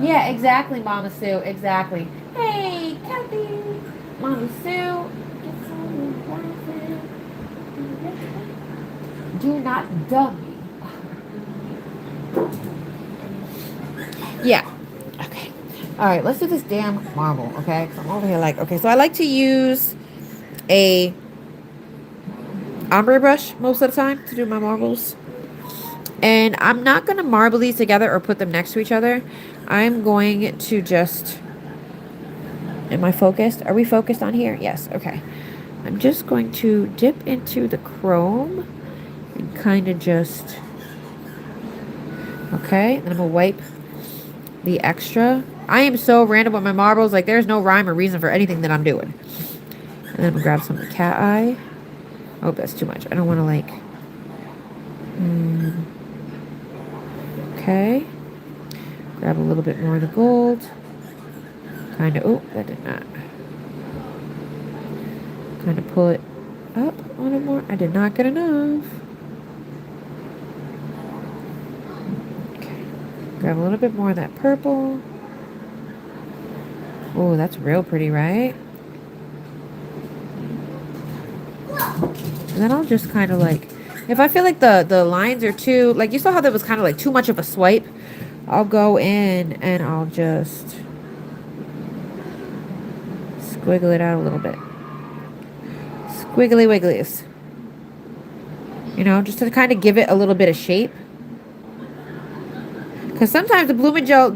Yeah, exactly, Mama Sue. Exactly. Hey, Kathy. Mama Sue. Do not dump me. Yeah. Okay. All right, let's do this damn marble, okay? 'Cause I'm over here like, okay, so I like to use a ombre brush most of the time to do my marbles. And I'm not going to marble these together or put them next to each other. I'm going to just... Am I focused? Are we focused on here? Yes. Okay. I'm just going to dip into the chrome and kind of just... Okay. Then I'm going to wipe the extra. I am so random with my marbles. Like, there's no rhyme or reason for anything that I'm doing. And then I'm going to grab some of the cat eye. I hope that's too much. I don't want to, like... Okay. Grab a little bit more of the gold. Kind of... Oh, that did not. Kind of pull it up a little more. I did not get enough. Okay. Grab a little bit more of that purple. Oh, that's real pretty, right? And then I'll just kind of like... If I feel like the lines are too... Like, you saw how that was kind of like too much of a swipe? I'll go in and I'll just... Squiggle it out a little bit. Squiggly wigglies. You know, just to kind of give it a little bit of shape. Because sometimes the blooming gel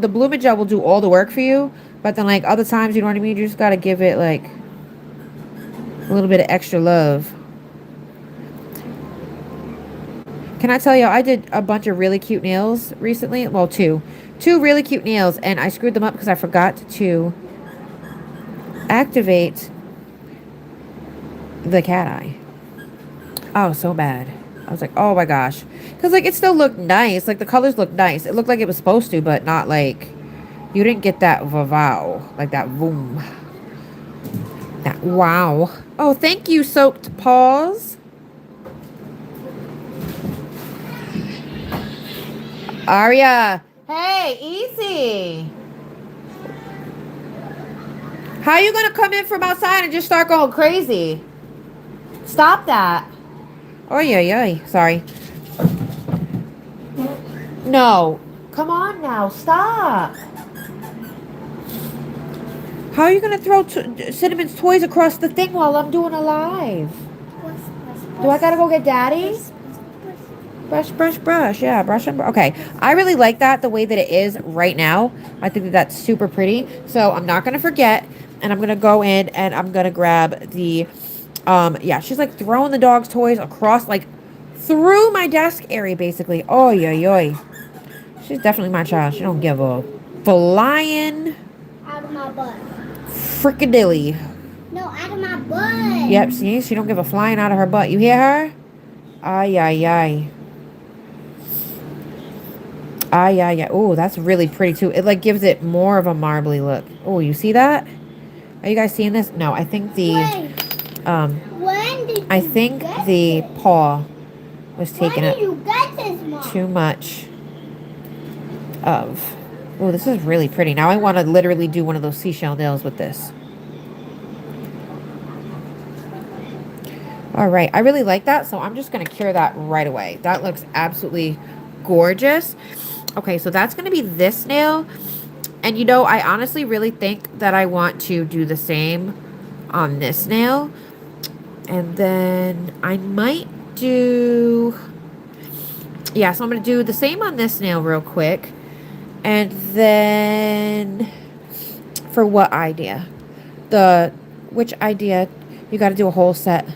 will do all the work for you. But then, like, other times, you know what I mean? You just got to give it, like, a little bit of extra love. Can I tell you, I did a bunch of really cute nails recently. Well, two really cute nails. And I screwed them up because I forgot to activate the cat eye. Oh, so bad. I was like, oh my gosh. Because, like, it still looked nice. Like, the colors looked nice. It looked like it was supposed to, but not, like... You didn't get that wow. Like, that boom. That wow. Oh, thank you, Soaked Paws. Aria. Hey, easy. How you going to come in from outside and just start going crazy? Stop that. Oh, yeah. Sorry. No. Come on now. Stop. How are you going to throw Cinnamon's toys across the thing while I'm doing a live? Do I got to go get Daddy? Brush. Yeah, brush and brush. Okay. I really like that, the way that it is right now. I think that that's super pretty. So I'm not going to forget. And I'm going to go in and I'm going to grab the... yeah, she's like throwing the dog's toys across, like, through my desk area, basically. Oh, yoy. She's definitely my child. She don't give a flying... Out of my butt. Fricadilly. No, out of my butt. Yep, see? She don't give a flying out of her butt. You hear her? Ay. Oh, that's really pretty, too. It, like, gives it more of a marbly look. Oh, you see that? Are you guys seeing this? No, I think the... When did I think the paw was taking When it did you get this, Mom? too much of... Oh, this is really pretty. Now I want to literally do one of those seashell nails with this. All right. I really like that, so I'm just going to cure that right away. That looks absolutely gorgeous. Okay, so that's going to be this nail. And, you know, I honestly really think that I want to do the same on this nail. And then I might do... Yeah, so I'm going to do the same on this nail real quick. And then, for what idea? Which idea? You got to do a whole set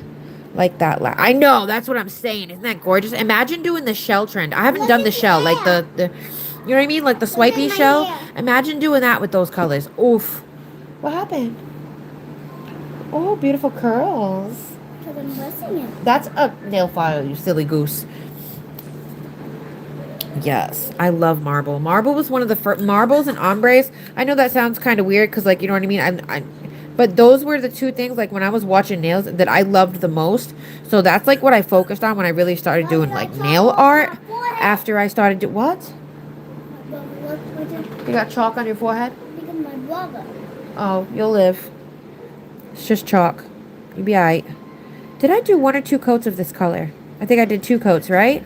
like that. I know, that's what I'm saying. Isn't that gorgeous? Imagine doing the shell trend. I haven't done the shell, like the, you know what I mean? Like the swipey shell. Imagine doing that with those colors. Oof. What happened? Oh, beautiful curls. That's a nail file, you silly goose. Yes, I love marble. Marble was one of the first... Marbles and ombres. I know that sounds kind of weird because, like, you know what I mean? But those were the two things, like, when I was watching nails that I loved the most. So that's, like, what I focused on when I really started doing, like, nail art. After I started... What? You got chalk on your forehead? Because my brother. Oh, you'll live. It's just chalk. You'll be alright. Did I do 1 or 2 coats of this color? I think I did 2 coats, right?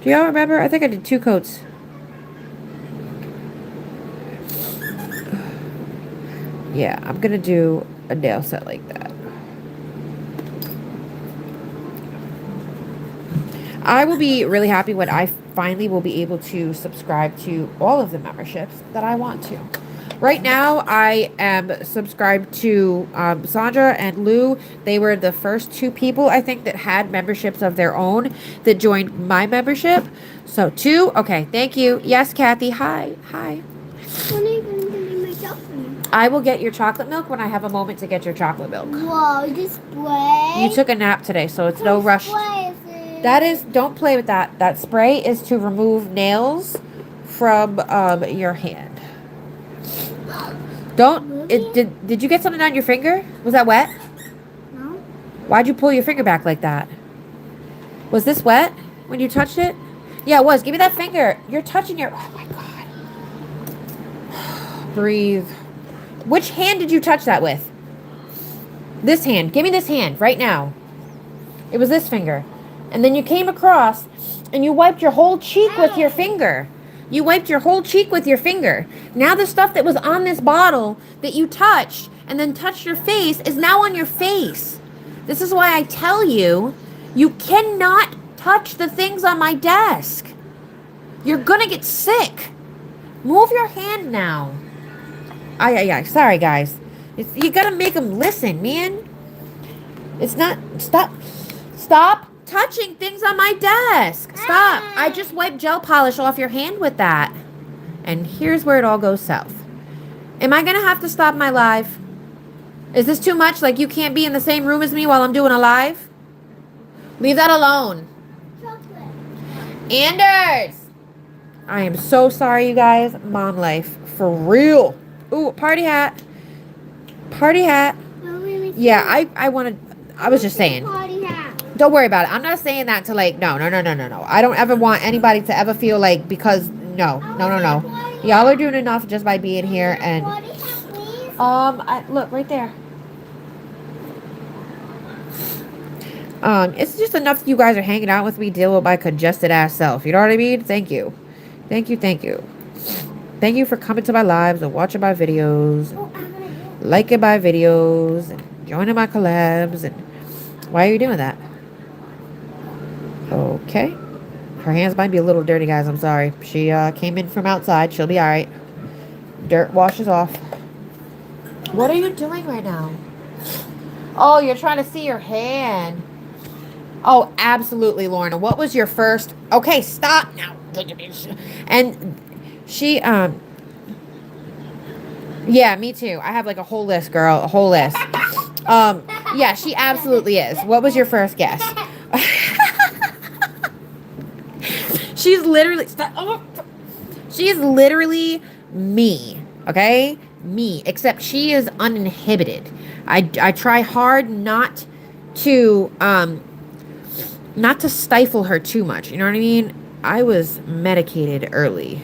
Do y'all remember? I think I did 2 coats. Yeah, I'm going to do a nail set like that. I will be really happy when I finally will be able to subscribe to all of the memberships that I want to. Right now, I am subscribed to Sandra and Lou. They were the first 2 people, I think, that had memberships of their own that joined my membership. So 2, okay, thank you. Yes, Kathy, hi. When are you going to give me my chocolate? I will get your chocolate milk when I have a moment to get your chocolate milk. Whoa, this spray? You took a nap today, so it's no rush. Spray is it? That is, don't play with that. That spray is to remove nails from your hand. Did you get something on your finger? Was that wet? No. Why'd you pull your finger back like that? Was this wet when you touched it? Yeah, it was. Give me that finger. You're touching your... Oh, my God. Breathe. Which hand did you touch that with? This hand. Give me this hand right now. It was this finger. And then you came across and you wiped your whole cheek with your finger. You wiped your whole cheek with your finger. Now the stuff that was on this bottle that you touched and then touched your face is now on your face. This is why I tell you, you cannot touch the things on my desk. You're gonna get sick. Move your hand now. Ay. Sorry, guys. You gotta make them listen, man. It's not... Stop touching things on my desk. Stop. I just wiped gel polish off your hand with that. And here's where it all goes south. Am I going to have to stop my live? Is this too much? Like you can't be in the same room as me while I'm doing a live? Leave that alone. Anders! I am so sorry, you guys. Mom life. For real. Ooh, party hat. Party hat. Yeah, I was just saying. Party hat. Don't worry about it. I'm not saying that to like, no. I don't ever want anybody to ever feel like, because, no. Y'all are doing enough just by being here, and, look, right there. It's just enough that you guys are hanging out with me, deal with my congested ass self. You know what I mean? Thank you. Thank you for coming to my lives and watching my videos, and liking my videos, and joining my collabs, and why are you doing that? Okay. Her hands might be a little dirty, guys. I'm sorry. She came in from outside. She'll be all right. Dirt washes off. What are you doing right now? Oh, you're trying to see your hand. Oh, absolutely, Lorna. What was your first... Okay, stop now. And she, yeah, me too. I have like a whole list, girl. A whole list. Yeah, she absolutely is. What was your first guess? She's literally me, okay? Me, except she is uninhibited. I try hard not to stifle her too much. You know what I mean? I was medicated early.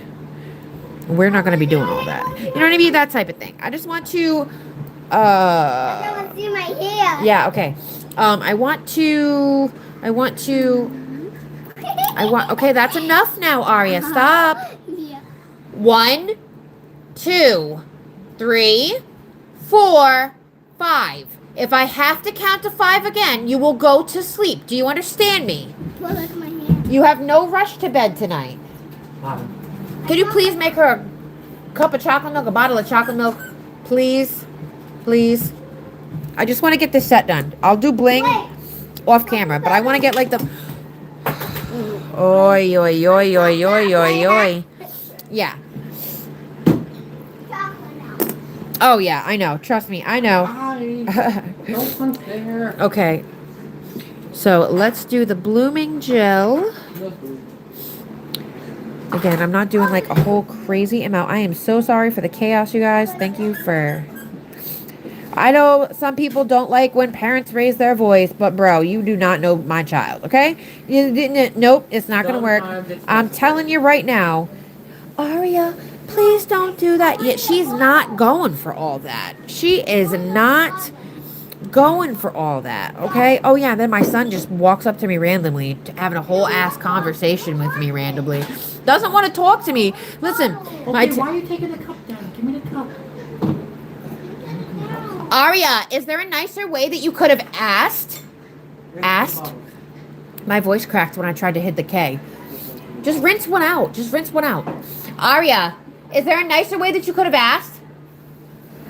We're not going to be doing all that. You know what I mean? That type of thing. I just want to I want to see my hair. yeah, okay. Okay, that's enough now, Aria. Stop. Yeah. 1, 2, 3, 4, 5. If I have to count to 5 again, you will go to sleep. Do you understand me? Well, look at my hair. You have no rush to bed tonight. Could you please make her a cup of chocolate milk, a bottle of chocolate milk? Please? Please? I just want to get this set done. I'll do bling off camera, but I want to get like the... Oi. Yeah. Oh, yeah, I know. Trust me, I know. Don't hunt there. Okay. So, let's do the blooming gel. Again, I'm not doing like a whole crazy amount. I am so sorry for the chaos, you guys. Thank you for... I know some people don't like when parents raise their voice, but bro, you do not know my child, okay? Nope, it's not going to work. I'm telling you right now. Aria, please don't do that. Yet she's not going for all that. She is not going for all that, okay? Oh, yeah, then my son just walks up to me randomly, having a whole ass conversation with me randomly. Doesn't want to talk to me. Listen. Okay, why are you taking the cup down? Give me the cup. Aria, is there a nicer way that you could have asked? My voice cracked when I tried to hit the K. Just rinse one out. Just rinse one out. Aria, is there a nicer way that you could have asked?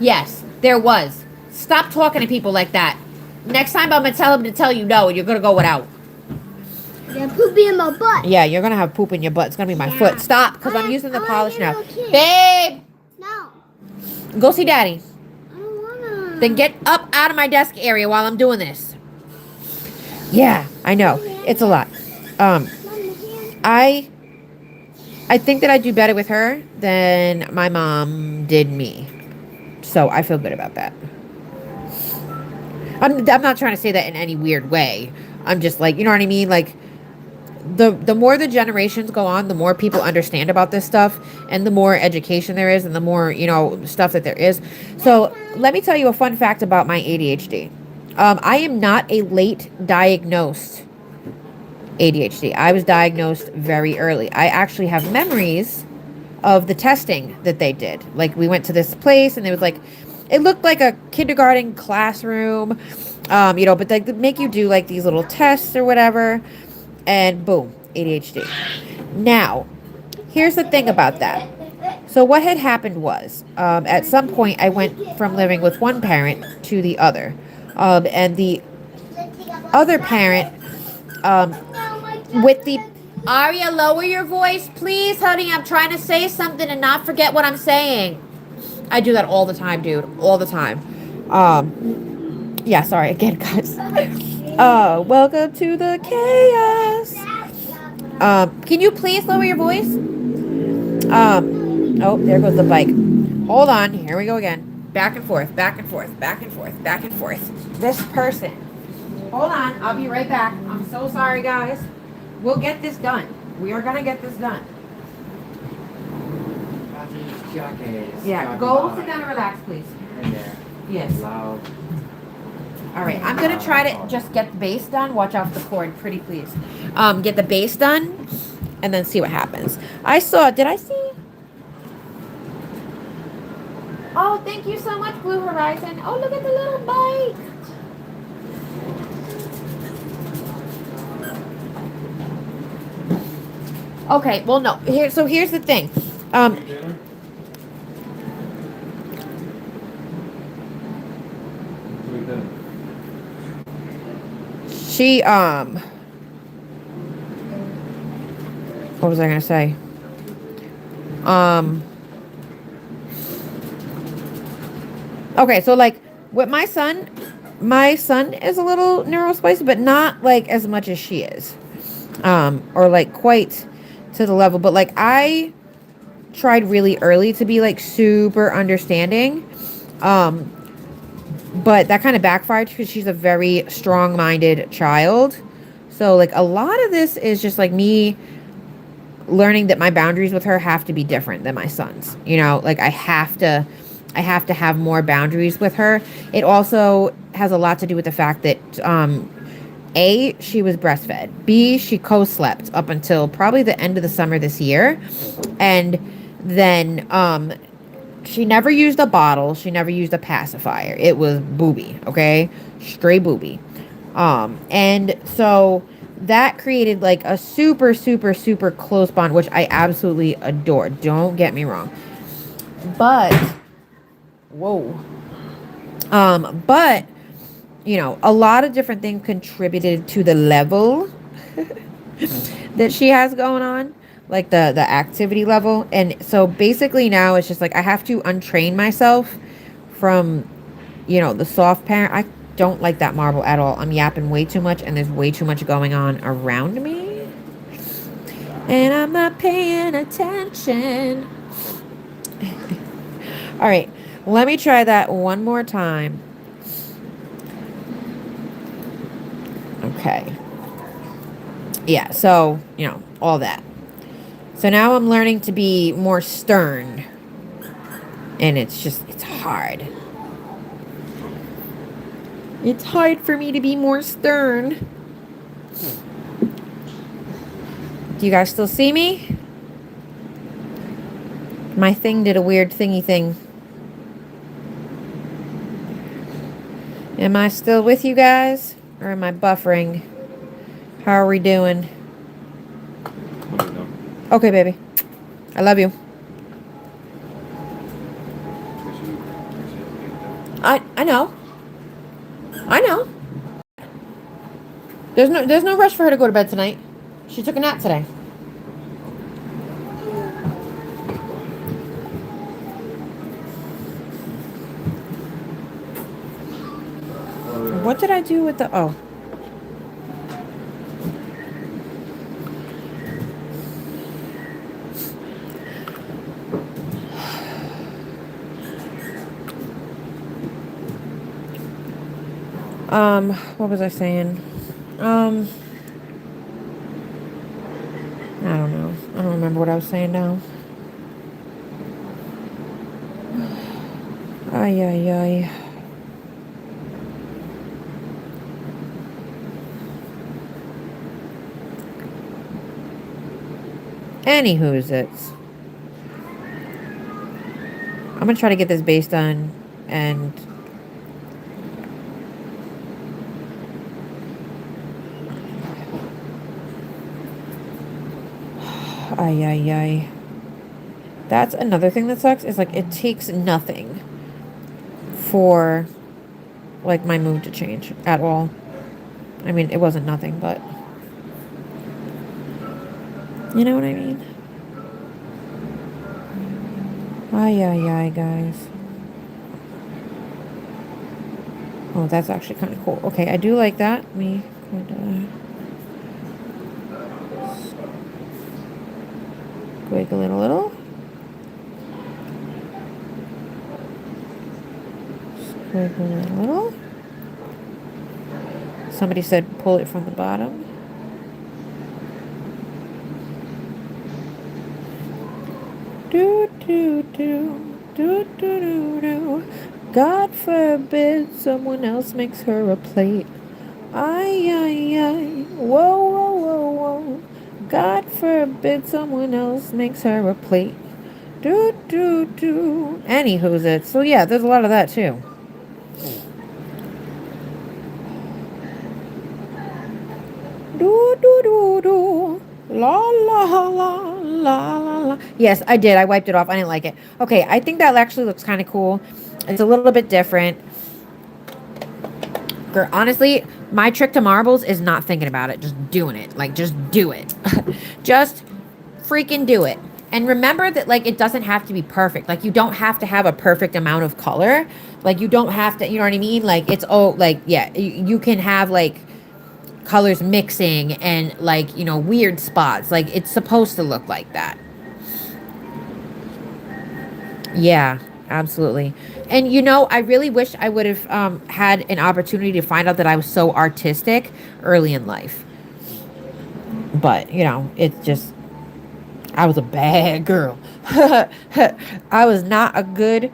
Yes, there was. Stop talking to people like that. Next time I'm going to tell him to tell you no, and you're going to go without. Yeah, poopy in my butt. Yeah, you're going to have poop in your butt. It's going to be my foot. Stop, because I'm using the polish now. Babe! No. Go see Daddy. I don't wanna. Then get up out of my desk area while I'm doing this. Yeah, I know. It's a lot. I think that I do better with her than my mom did me. So I feel good about that. I'm not trying to say that in any weird way. I'm just like, you know what I mean? Like, the more the generations go on, the more people understand about this stuff, and the more education there is, and the more, you know, stuff that there is. So let me tell you a fun fact about my ADHD. I am not a late diagnosed ADHD. I was diagnosed very early. I actually have memories of the testing that they did. Like, we went to this place, and it was like, it looked like a kindergarten classroom, you know, but they make you do like these little tests or whatever. And boom, ADHD. Now, here's the thing about that. So what had happened was, at some point, I went from living with one parent to the other. And the other parent, with the... Aria, lower your voice, please, honey. I'm trying to say something and not forget what I'm saying. I do that all the time, dude. All the time. Yeah, sorry again, guys. Welcome to the chaos. Can you please lower your voice? Oh, there goes the bike. Hold on. Here we go again. Back and forth, back and forth, back and forth, back and forth. This person. Hold on. I'll be right back. I'm so sorry, guys. We'll get this done. We are going to get this done. Yeah, go sit down and relax, please. Yes. Loud. All right, I'm going to try to just get the base done. Watch out for the cord, pretty please. Get the base done and then see what happens. Did I see? Oh, thank you so much, Blue Horizon. Oh, look at the little bike. Okay, well, no. So here's the thing. She, what was I going to say? Okay, so like with my son is a little neurospicy, but not like as much as she is. Or like quite to the level, but like I tried really early to be like super understanding. But that kind of backfired because she's a very strong-minded child. So like a lot of this is just like me learning that my boundaries with her have to be different than my son's. You know, like I have to have more boundaries with her. It also has a lot to do with the fact that A, she was breastfed. B, she co-slept up until probably the end of the summer this year. And then she never used a bottle. She never used a pacifier. It was booby, okay? Straight booby. And so that created like a super, super, super close bond, which I absolutely adore. Don't get me wrong. But, whoa. But, you know, a lot of different things contributed to the level that she has going on. Like the activity level. And so basically now it's just like I have to untrain myself from, you know, the soft parent. I don't like that marble at all. I'm yapping way too much and there's way too much going on around me. And I'm not paying attention. All right, let me try that one more time. Okay. Yeah, so, you know, all that. So now I'm learning to be more stern. And it's hard. It's hard for me to be more stern. Do you guys still see me? My thing did a weird thingy thing. Am I still with you guys? Or am I buffering? How are we doing? Let me know. Okay, baby. I love you. I know. I know. There's no rush for her to go to bed tonight. She took a nap today. What did I do with the what was I saying? I don't know. I don't remember what I was saying now. Ay, ay, ay. Anywho's it's. I'm gonna try to get this base done and ay, ay, ay. That's another thing that sucks is like it takes nothing for like my mood to change at all. I mean, it wasn't nothing, but you know what I mean? Ay, ay, ay, guys. Oh, that's actually kind of cool. Okay, I do like that. Me wiggle it a little. Squiggle it a little. Somebody said pull it from the bottom. Do, do, do, do, do, do, do. God forbid someone else makes her a plate. Ay, ay, ay. Whoa, whoa, whoa, whoa. God forbid someone else makes her a plate. Do, do, do. Anywho's it. So yeah, there's a lot of that too. Do, do, do, do. La, la, la, la, la, la. Yes, I did. I wiped it off. I didn't like it. Okay, I think that actually looks kind of cool. It's a little bit different. Girl, honestly, my trick to marbles is not thinking about it. Just doing it. Like, just do it. Just freaking do it. And remember that, like, it doesn't have to be perfect. Like, you don't have to have a perfect amount of color. Like, you don't have to, you know what I mean? Like, it's, like, yeah, you can have, like, colors mixing and, like, you know, weird spots. Like, it's supposed to look like that. Yeah, absolutely. And, you know, I really wish I would have had an opportunity to find out that I was so artistic early in life. But, you know, it's just, I was a bad girl. I was not a good.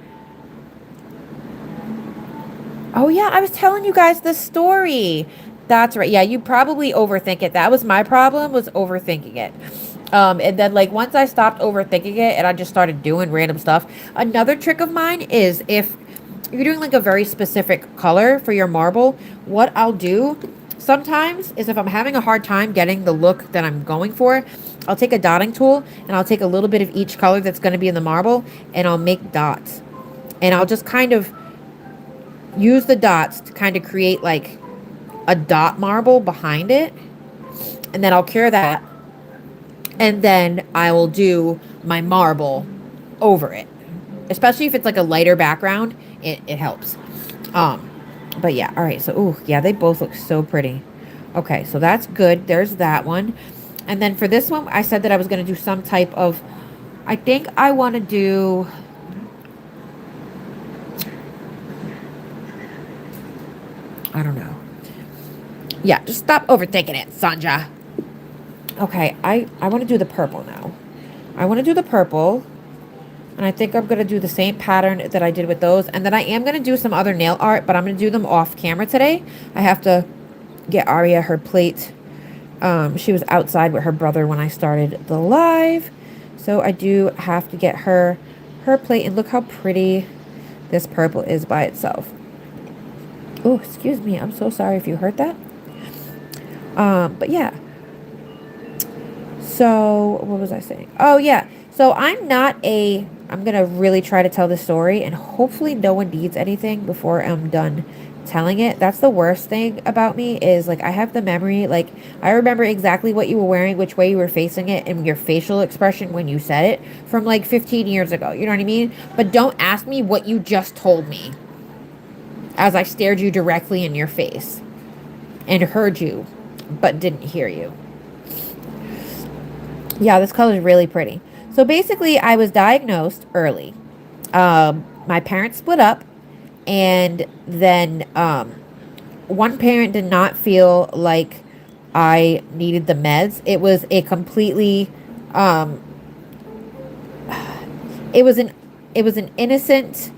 Oh, yeah, I was telling you guys the story. That's right. Yeah, you probably overthink it. That was my problem, was overthinking it. And then, like, once I stopped overthinking it and I just started doing random stuff. Another trick of mine is if you're doing, like, a very specific color for your marble, what I'll do sometimes is if I'm having a hard time getting the look that I'm going for, I'll take a dotting tool and I'll take a little bit of each color that's going to be in the marble and I'll make dots. And I'll just kind of use the dots to kind of create, like, a dot marble behind it. And then I'll cure that. And then I will do my marble over it. Especially if it's like a lighter background, it helps. But yeah, all right. So, ooh, yeah, they both look so pretty. Okay, so that's good. There's that one. And then for this one, I said that I was going to do some type of, I think I want to do, I don't know. Yeah, just stop overthinking it, Sanja. Okay, I want to do the purple now. I want to do the purple. And I think I'm going to do the same pattern that I did with those. And then I am going to do some other nail art, but I'm going to do them off camera today. I have to get Aria her plate. She was outside with her brother when I started the live. So I do have to get her plate. And look how pretty this purple is by itself. Oh, excuse me. I'm so sorry if you heard that. But yeah. So, what was I saying? Oh, yeah. So, I'm going to really try to tell the story, and hopefully no one needs anything before I'm done telling it. That's the worst thing about me is, like, I have the memory. Like, I remember exactly what you were wearing, which way you were facing it, and your facial expression when you said it from, like, 15 years ago. You know what I mean? But don't ask me what you just told me as I stared you directly in your face and heard you, but didn't hear you. Yeah, this color is really pretty. So basically, I was diagnosed early. My parents split up, and then one parent did not feel like I needed the meds. It was a completely, um, it was an, it was an innocent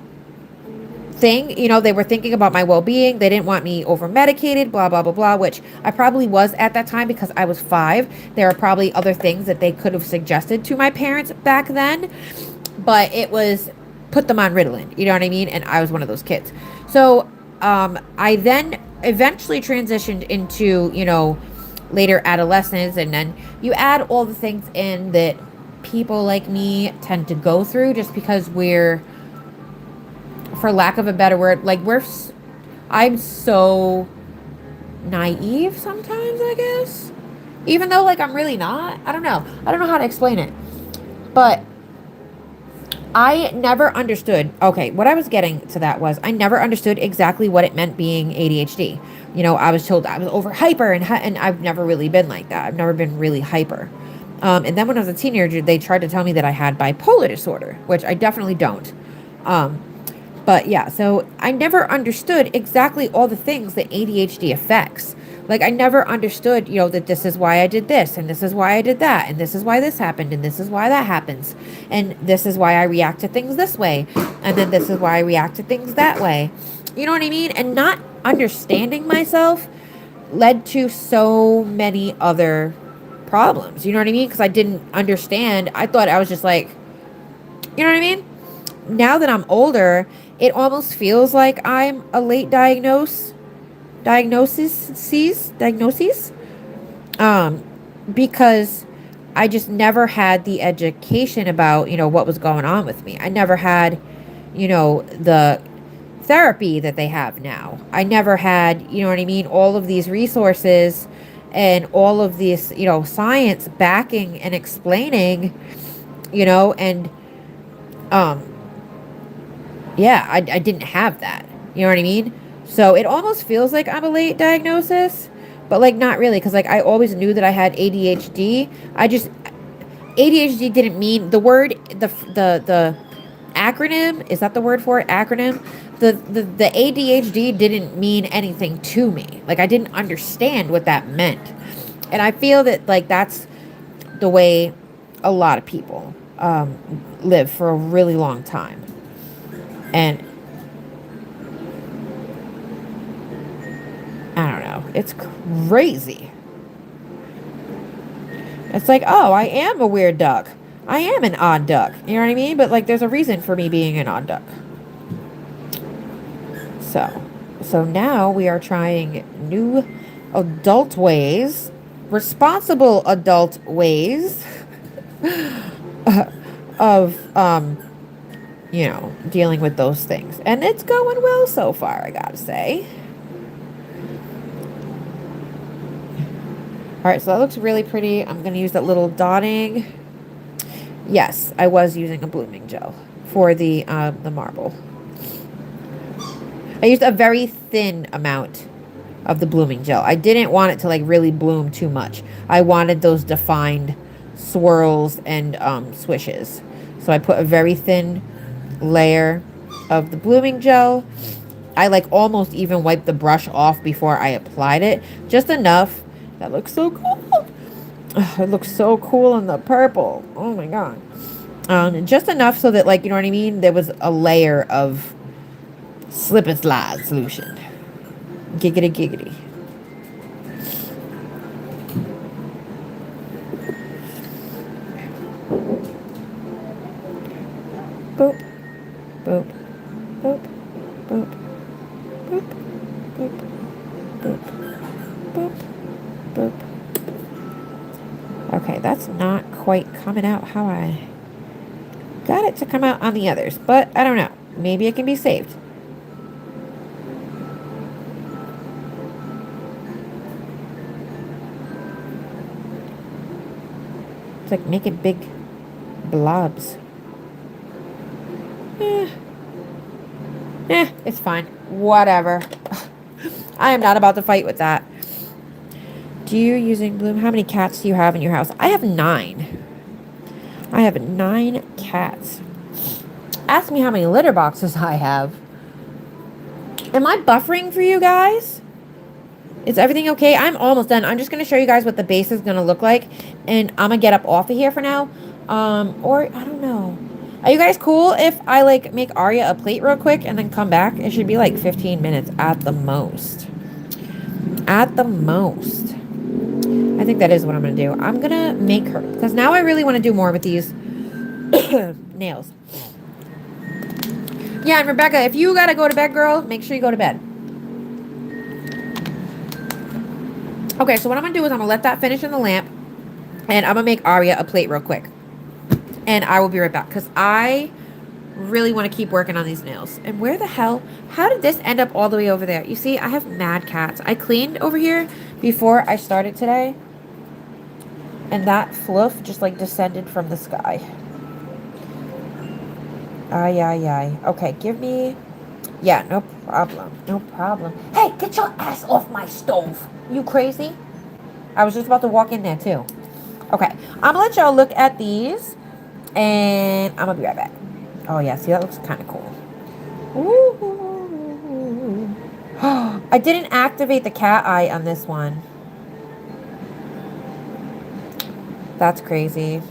thing. You know, they were thinking about my well-being. They didn't want me over medicated, blah blah blah blah, which I probably was at that time because I was 5. There are probably other things that they could have suggested to my parents back then, but it was put them on Ritalin, you know what I mean? And I was one of those kids. So I then eventually transitioned into, you know, later adolescence, and then you add all the things in that people like me tend to go through just because we're, for lack of a better word, like I'm so naive sometimes, I guess. Even though, like, I'm really not. I don't know. I don't know how to explain it. But I never understood. Okay, what I was getting to that was I never understood exactly what it meant being ADHD. You know, I was told I was over hyper, and I've never really been like that. I've never been really hyper. And then when I was a teenager, they tried to tell me that I had bipolar disorder, which I definitely don't. But yeah, so I never understood exactly all the things that ADHD affects. Like, I never understood, you know, that this is why I did this, and this is why I did that, and this is why this happened, and this is why that happens, and this is why I react to things this way, and then this is why I react to things that way. You know what I mean? And not understanding myself led to so many other problems. You know what I mean? Because I didn't understand. I thought I was just like, you know what I mean? Now that I'm older, it almost feels like I'm a late diagnosis, because I just never had the education about, you know, what was going on with me. I never had, you know, the therapy that they have now. I never had, you know what I mean, all of these resources and all of this, you know, science backing and explaining, you know, and um yeah, I didn't have that. You know what I mean? So it almost feels like I'm a late diagnosis, but like not really, because like I always knew that I had ADHD. ADHD didn't mean the word, the acronym, is that the word for it? Acronym? The ADHD didn't mean anything to me. Like, I didn't understand what that meant. And I feel that like that's the way a lot of people live for a really long time. And I don't know. It's crazy. It's like, oh, I am a weird duck. I am an odd duck. You know what I mean? But like, there's a reason for me being an odd duck. So now we are trying new adult ways, responsible adult ways of, you know, dealing with those things. And it's going well so far, I gotta say. All right, so that looks really pretty. I'm going to use that little dotting. Yes, I was using a blooming gel for the marble. I used a very thin amount of the blooming gel. I didn't want it to like really bloom too much. I wanted those defined swirls and swishes. So I put a very thin layer of the blooming gel. I like almost even wiped the brush off before I applied it. Just enough. That looks so cool. Oh, it looks so cool in the purple. Oh my god. Just enough so that, like, you know what I mean? There was a layer of slip and slide solution. Giggity giggity. Boop. Boop. Boop. Boop. Boop. Boop. Boop. Boop. Boop. Okay, that's not quite coming out how I got it to come out on the others, but I don't know. Maybe it can be saved. It's like making big blobs. It's fine. Whatever. I am not about to fight with that. Do you using Bloom? How many cats do you have in your house? I have 9. I have 9 cats. Ask me how many litter boxes I have. Am I buffering for you guys? Is everything okay? I'm almost done. I'm just going to show you guys what the base is going to look like. And I'm going to get up off of here for now. Or, I don't know. Are you guys cool if I, like, make Arya a plate real quick and then come back? It should be, like, 15 minutes at the most. At the most. I think that is what I'm going to do. I'm going to make her. Because now I really want to do more with these nails. Yeah, and Rebecca, if you got to go to bed, girl, make sure you go to bed. Okay, so what I'm going to do is I'm going to let that finish in the lamp. And I'm going to make Arya a plate real quick. And I will be right back. Because I really want to keep working on these nails. And where the hell? How did this end up all the way over there? You see, I have mad cats. I cleaned over here before I started today. And that fluff just like descended from the sky. Ay, ay, ay. Okay, give me... Yeah, no problem. No problem. Hey, get your ass off my stove. You crazy? I was just about to walk in there too. Okay, I'm gonna let y'all look at these. And I'm gonna be right back. Oh yeah, see, that looks kind of cool. Ooh. I didn't activate the cat eye on this one. That's crazy.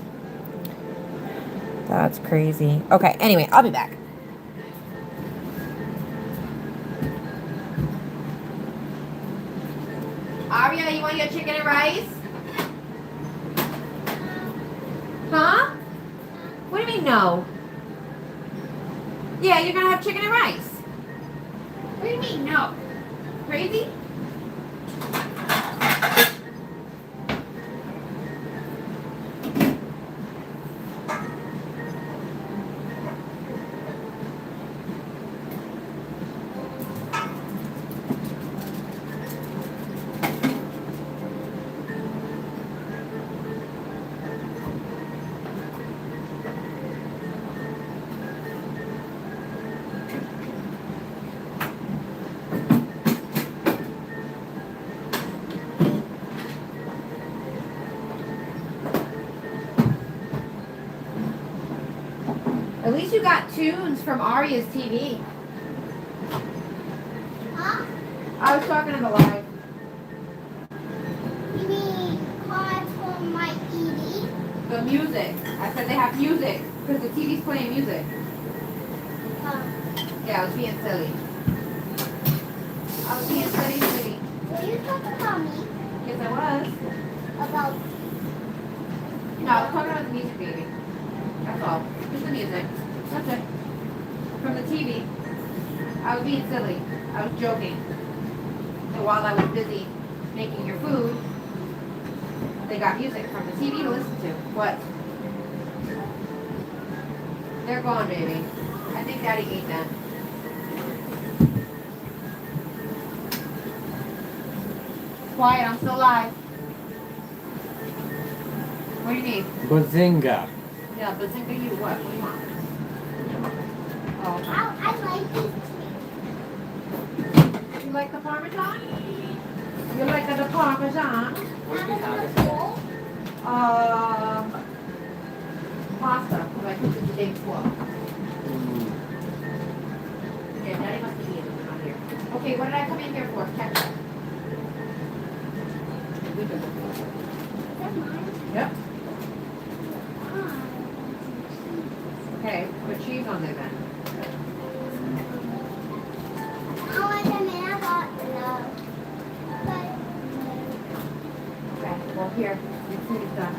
That's crazy. Okay, anyway, I'll be back. Arya, you want your chicken and rice? Huh? What do you mean no? Yeah, you're gonna have chicken and rice. What do you mean no? Crazy? At least you got tunes from Arya's TV. Huh? I was talking to the live. You mean cards for my ED? The music. I said they have music because the TV's playing music. Yeah, I was being silly. I was being silly. Were you talking about me? Yes, I was. About No, I was talking about the music, baby. That's all. Just the music. That's it. From the TV. I was being silly. I was joking. And while I was busy making your food, they got music from the TV to listen to. What? They're gone, baby. I think Daddy ate them. Quiet, I'm still alive. What do you need? Bazinga. Yeah, but think of you. What? What do you want? Oh, I like this. you like the Parmesan? You like the Parmesan? Pasta, because I cooked it the day before. Yeah, Daddy must be eating it out here. Okay, what did I come in here for? Ketchup. Yep. Okay, put cheese on there then. I want them in a hot love. Okay, well here, your food is done.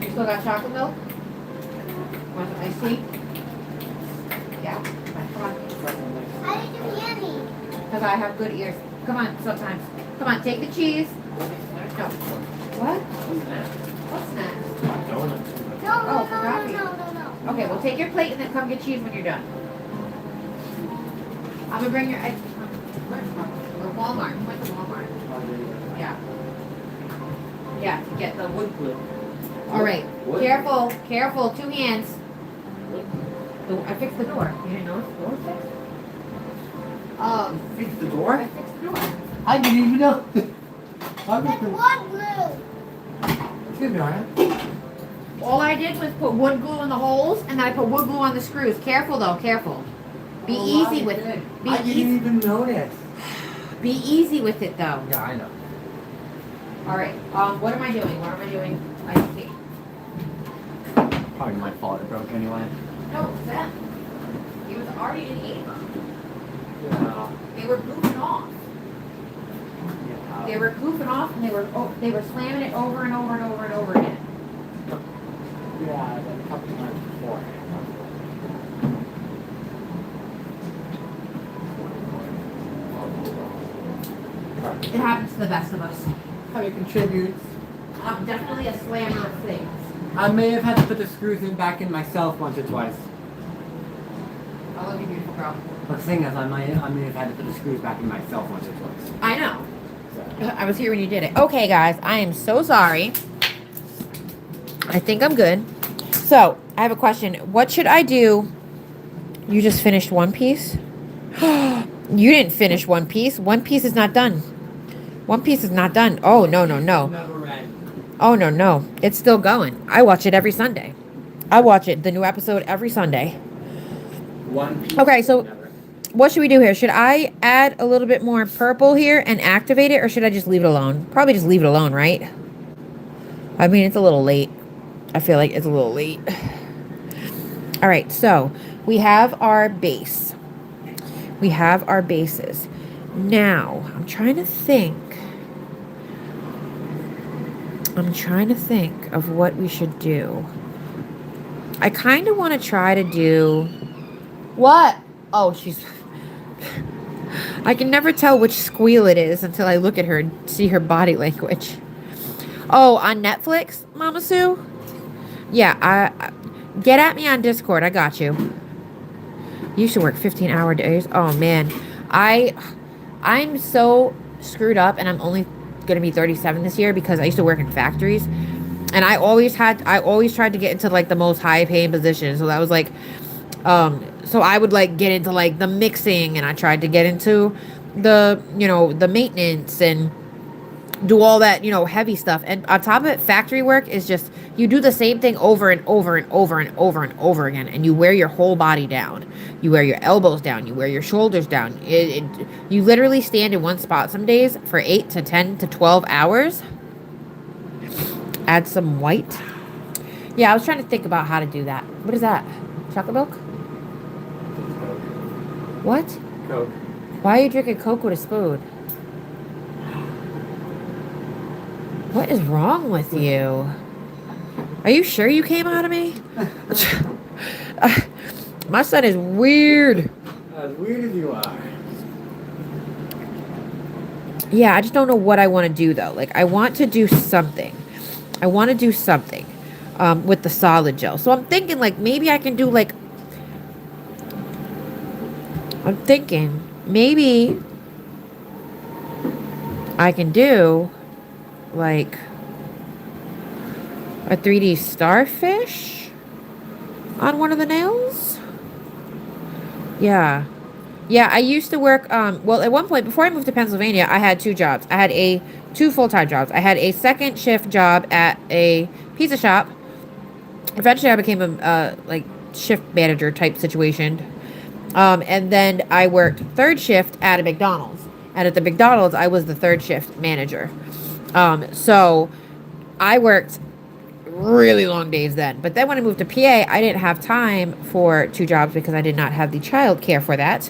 You still got chocolate milk? Want some iced tea? Yeah. Come on. How did you hear me? Because I have good ears. Come on, sometimes. Come on, take the cheese. No. What? What's next? Donut. No, Oh, no, for no, coffee. no, no, no. Okay, well, take your plate and then come get cheese when you're done. I'm gonna bring your eggs. Or Walmart. We went to Walmart. Yeah. Yeah, to get the wood glue. All right. Wood? Careful, careful. 2 hands. I fixed the door. You didn't notice the door was fixed? Fix the I door? fixed the door. I didn't even know. That's wood glue. Excuse me, Ryan. All I did was put wood glue in the holes, and then I put wood glue on the screws. Careful though, careful. Be easy with it. Be I didn't easy. even notice. Be easy with it though. Yeah, I know. All right. What am I doing? What am I doing? I see. Probably my fault it broke anyway. No, it's them. It was already in Hema. Yeah. They were goofing off. They were goofing off, and they were slamming it over and over and over and over again. Yeah, then a couple times before. It happens to the best of us. How it contributes. I'm definitely a slammer of things. I may have had to put the screws back in myself once or twice. I love you, beautiful girl. But the thing is, I may have had to put the screws back in myself once or twice. I know. So. I was here when you did it. Okay, guys, I am so sorry. I think I'm good. So, I have a question. What should I do? You just finished One Piece? You didn't finish One Piece. One Piece is not done. One Piece is not done. Oh, no, no, no. Never end. Oh, no, no. It's still going. I watch it every Sunday. I watch it, the new episode, every Sunday. One Piece. Okay, so Never. what should we do here? Should I add a little bit more purple here and activate it, or should I just leave it alone? Probably just leave it alone, right? I mean, it's a little late. I feel like it's a little late. All right, so we have our base. We have our bases. Now, I'm trying to think of what we should do. I kind of want to try to do... What? Oh, she's... I can never tell which squeal it is until I look at her and see her body language. Oh, on Netflix, Mama Sue? Yeah, I get at me on Discord. I got you. You used to work 15-hour days. Oh, man. I'm so screwed up, and I'm only going to be 37 this year because I used to work in factories. And I always tried to get into, like, the most high-paying position. So that was, like... so I would like get into like the mixing, and I tried to get into the, the maintenance and do all that, heavy stuff. And on top of it, factory work is just, you do the same thing over and over and over and over and over again, and you wear your whole body down. You wear your elbows down. You wear your shoulders down. You literally stand in one spot some days for 8 to 10 to 12 hours. Add some white. Yeah, I was trying to think about how to do that. What is that? Chocolate milk? What? Coke. Why are you drinking Coke with a spoon? What is wrong with you? Are you sure you came out of me? My son is weird. As weird as you are. Yeah, I just don't know what I want to do, though. Like, I want to do something. With the solid gel. So I'm thinking, like, maybe I can do, like... maybe I can do, like, a 3D starfish on one of the nails. Yeah. Yeah, I used to work, well, at one point, before I moved to Pennsylvania, I had 2 jobs. I had 2 full-time jobs. I had a second shift job at a pizza shop. Eventually, I became a, like, shift manager type situation. And then I worked third shift at a McDonald's. And at the McDonald's, I was the third shift manager. So I worked really long days then. But then when I moved to PA, I didn't have time for 2 jobs because I did not have the child care for that.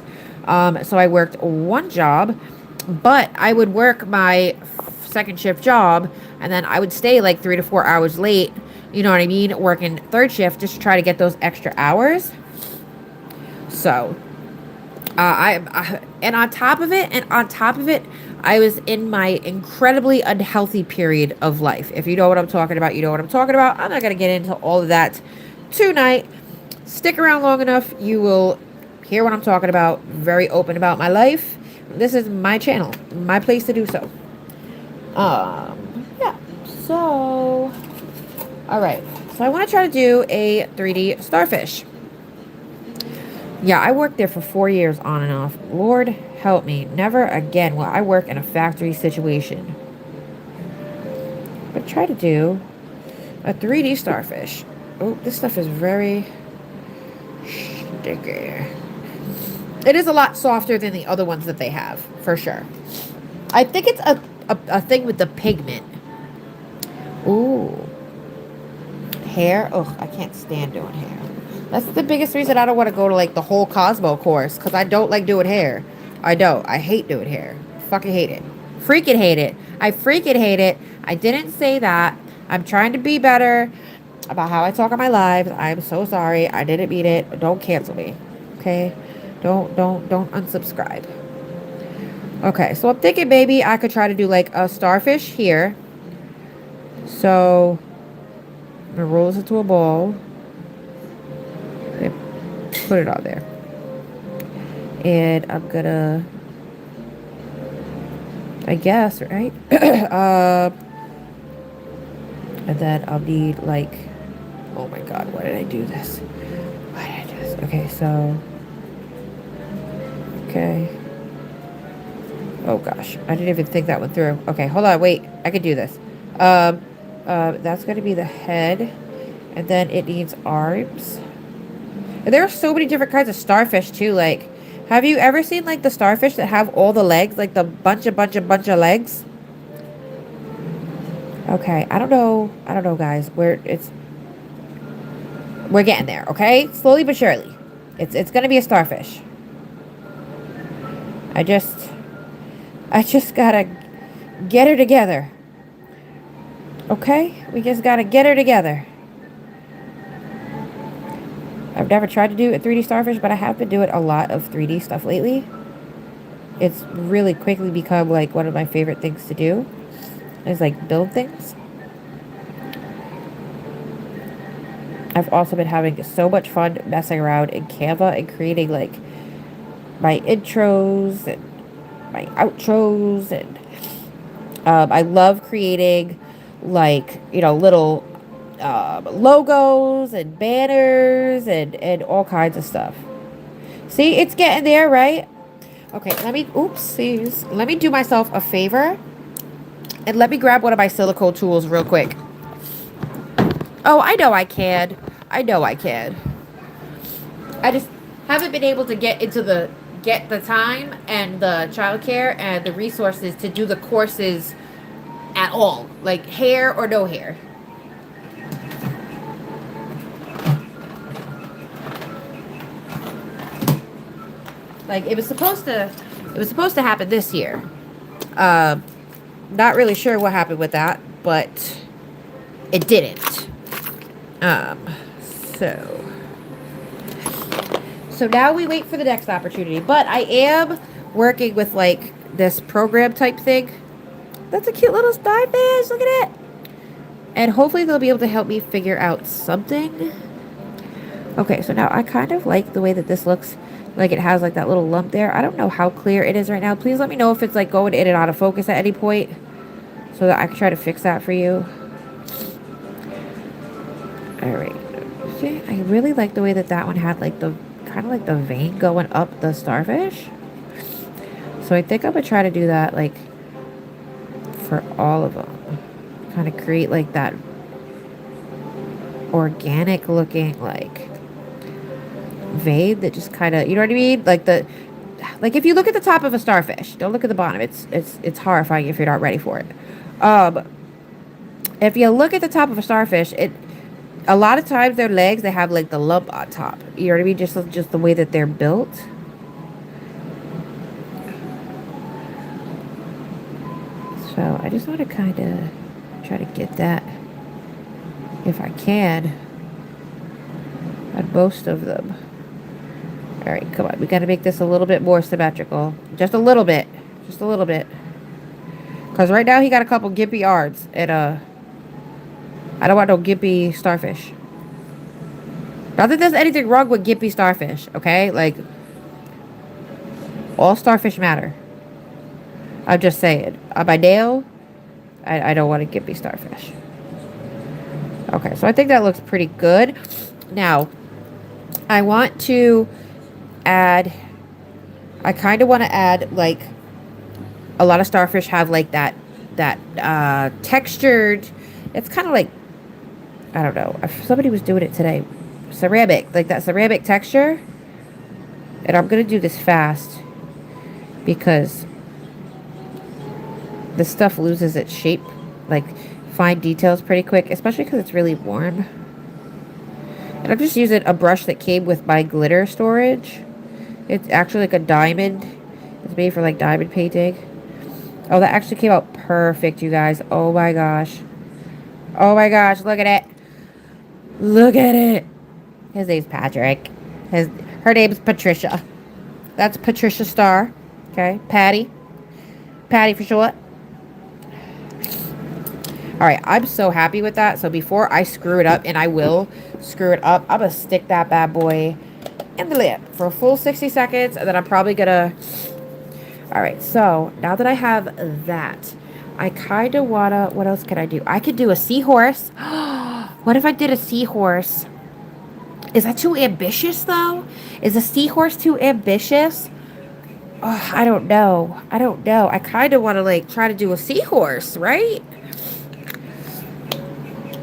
So I worked 1 job, but I would work my second shift job, and then I would stay like 3 to 4 hours late, you know what I mean, working third shift just to try to get those extra hours. So And on top of it, I was in my incredibly unhealthy period of life. If you know what I'm talking about, you know what I'm talking about. I'm not going to get into all of that tonight. Stick around long enough, you will hear what I'm talking about. Very open about my life. This is my channel, my place to do so. Yeah. So, all right. So I want to try to do a 3D starfish. Yeah, I worked there for 4 years on and off. Lord help me. Never again will I work in a factory situation. But try to do a 3D starfish. Oh, this stuff is very sticky. It is a lot softer than the other ones that they have, for sure. I think it's a thing with the pigment. Ooh. Hair? Ugh, I can't stand doing hair. That's the biggest reason I don't want to go to like the whole Cosmo course, because I don't like doing hair. I don't. I hate doing hair. Fucking hate it. Freaking hate it. I freaking hate it. I didn't say that. I'm trying to be better about how I talk on my lives. I'm so sorry. I didn't mean it. Don't cancel me. Okay? Don't unsubscribe. Okay, so I'm thinking maybe I could try to do like a starfish here. So I'm gonna roll this into a ball. Put it on there. And I'm gonna, I guess, right? And then I'll need like, oh my god, why did I do this? Why did I do this? Okay, so, okay. Oh gosh, I didn't even think that one through. Okay, hold on, wait, I could do this. That's gonna be the head, and then it needs arms. And there are so many different kinds of starfish too. Like, have you ever seen like the starfish that have all the legs, like the bunch of legs? Okay, I don't know, guys. We're getting there. Okay, slowly but surely. It's gonna be a starfish. I just gotta get her together. Okay, we just gotta get her together. I've never tried to do a 3D starfish, but I have been doing a lot of 3D stuff lately. It's really quickly become like one of my favorite things to do. Is like build things. I've also been having so much fun messing around in Canva and creating like my intros and my outros, and I love creating like, you know, little logos and banners and all kinds of stuff. See, it's getting there, right? Okay, let me do myself a favor and let me grab one of my silicone tools real quick. Oh, I know I can. I just haven't been able to get the time and the childcare and the resources to do the courses at all, like hair or no hair. Like it was supposed to happen this year. Not really sure what happened with that, but it didn't. So now we wait for the next opportunity. But I am working with like this program type thing. That's a cute little starfish. Look at it. And hopefully they'll be able to help me figure out something. Okay, so now I kind of like the way that this looks. Like it has like that little lump there. I don't know how clear it is right now. Please let me know if it's like going in and out of focus at any point, so that I can try to fix that for you. Alright. See, I really like the way that one had like the kind of like the vein going up the starfish. So I think I'm gonna try to do that like for all of them. Kind of create like that organic looking like vein that just kind of, you know what I mean? Like if you look at the top of a starfish, don't look at the bottom. It's horrifying if you're not ready for it. If you look at the top of a starfish, a lot of times their legs, they have like the lump on top. You know what I mean? Just the way that they're built. So I just want to kind of try to get that, if I can, on most of them. All right, come on. We got to make this a little bit more symmetrical. Just a little bit. Just a little bit. Because right now he got a couple gimpy arms. And, I don't want no gimpy starfish. Not that there's anything wrong with gimpy starfish, okay? Like, all starfish matter. I'm just saying. On my nail, I don't want a gimpy starfish. Okay, so I think that looks pretty good. Now, I want to add... I kind of want to add, like... A lot of starfish have, like, that textured... It's kind of like... I don't know. Somebody was doing it today. Ceramic. Like, that ceramic texture. And I'm going to do this fast. Because... this stuff loses its shape. Like, fine details pretty quick. Especially because it's really warm. And I'm just using a brush that came with my glitter storage. It's actually like a diamond. It's made for, like, diamond painting. Oh, that actually came out perfect, you guys. Oh, my gosh. Oh, my gosh. Look at it. Look at it. His name's Patrick. Her name's Patricia. That's Patricia Star. Okay. Patty. Patty for short. Alright, I'm so happy with that. So before I screw it up, and I will screw it up, I'm going to stick that bad boy in the lip for a full 60 seconds. And then I'm probably going to... Alright, so now that I have that, I kind of want to... What else can I do? I could do a seahorse. What if I did a seahorse? Is that too ambitious, though? Is a seahorse too ambitious? Oh, I don't know. I don't know. I kind of want to, like, try to do a seahorse, right?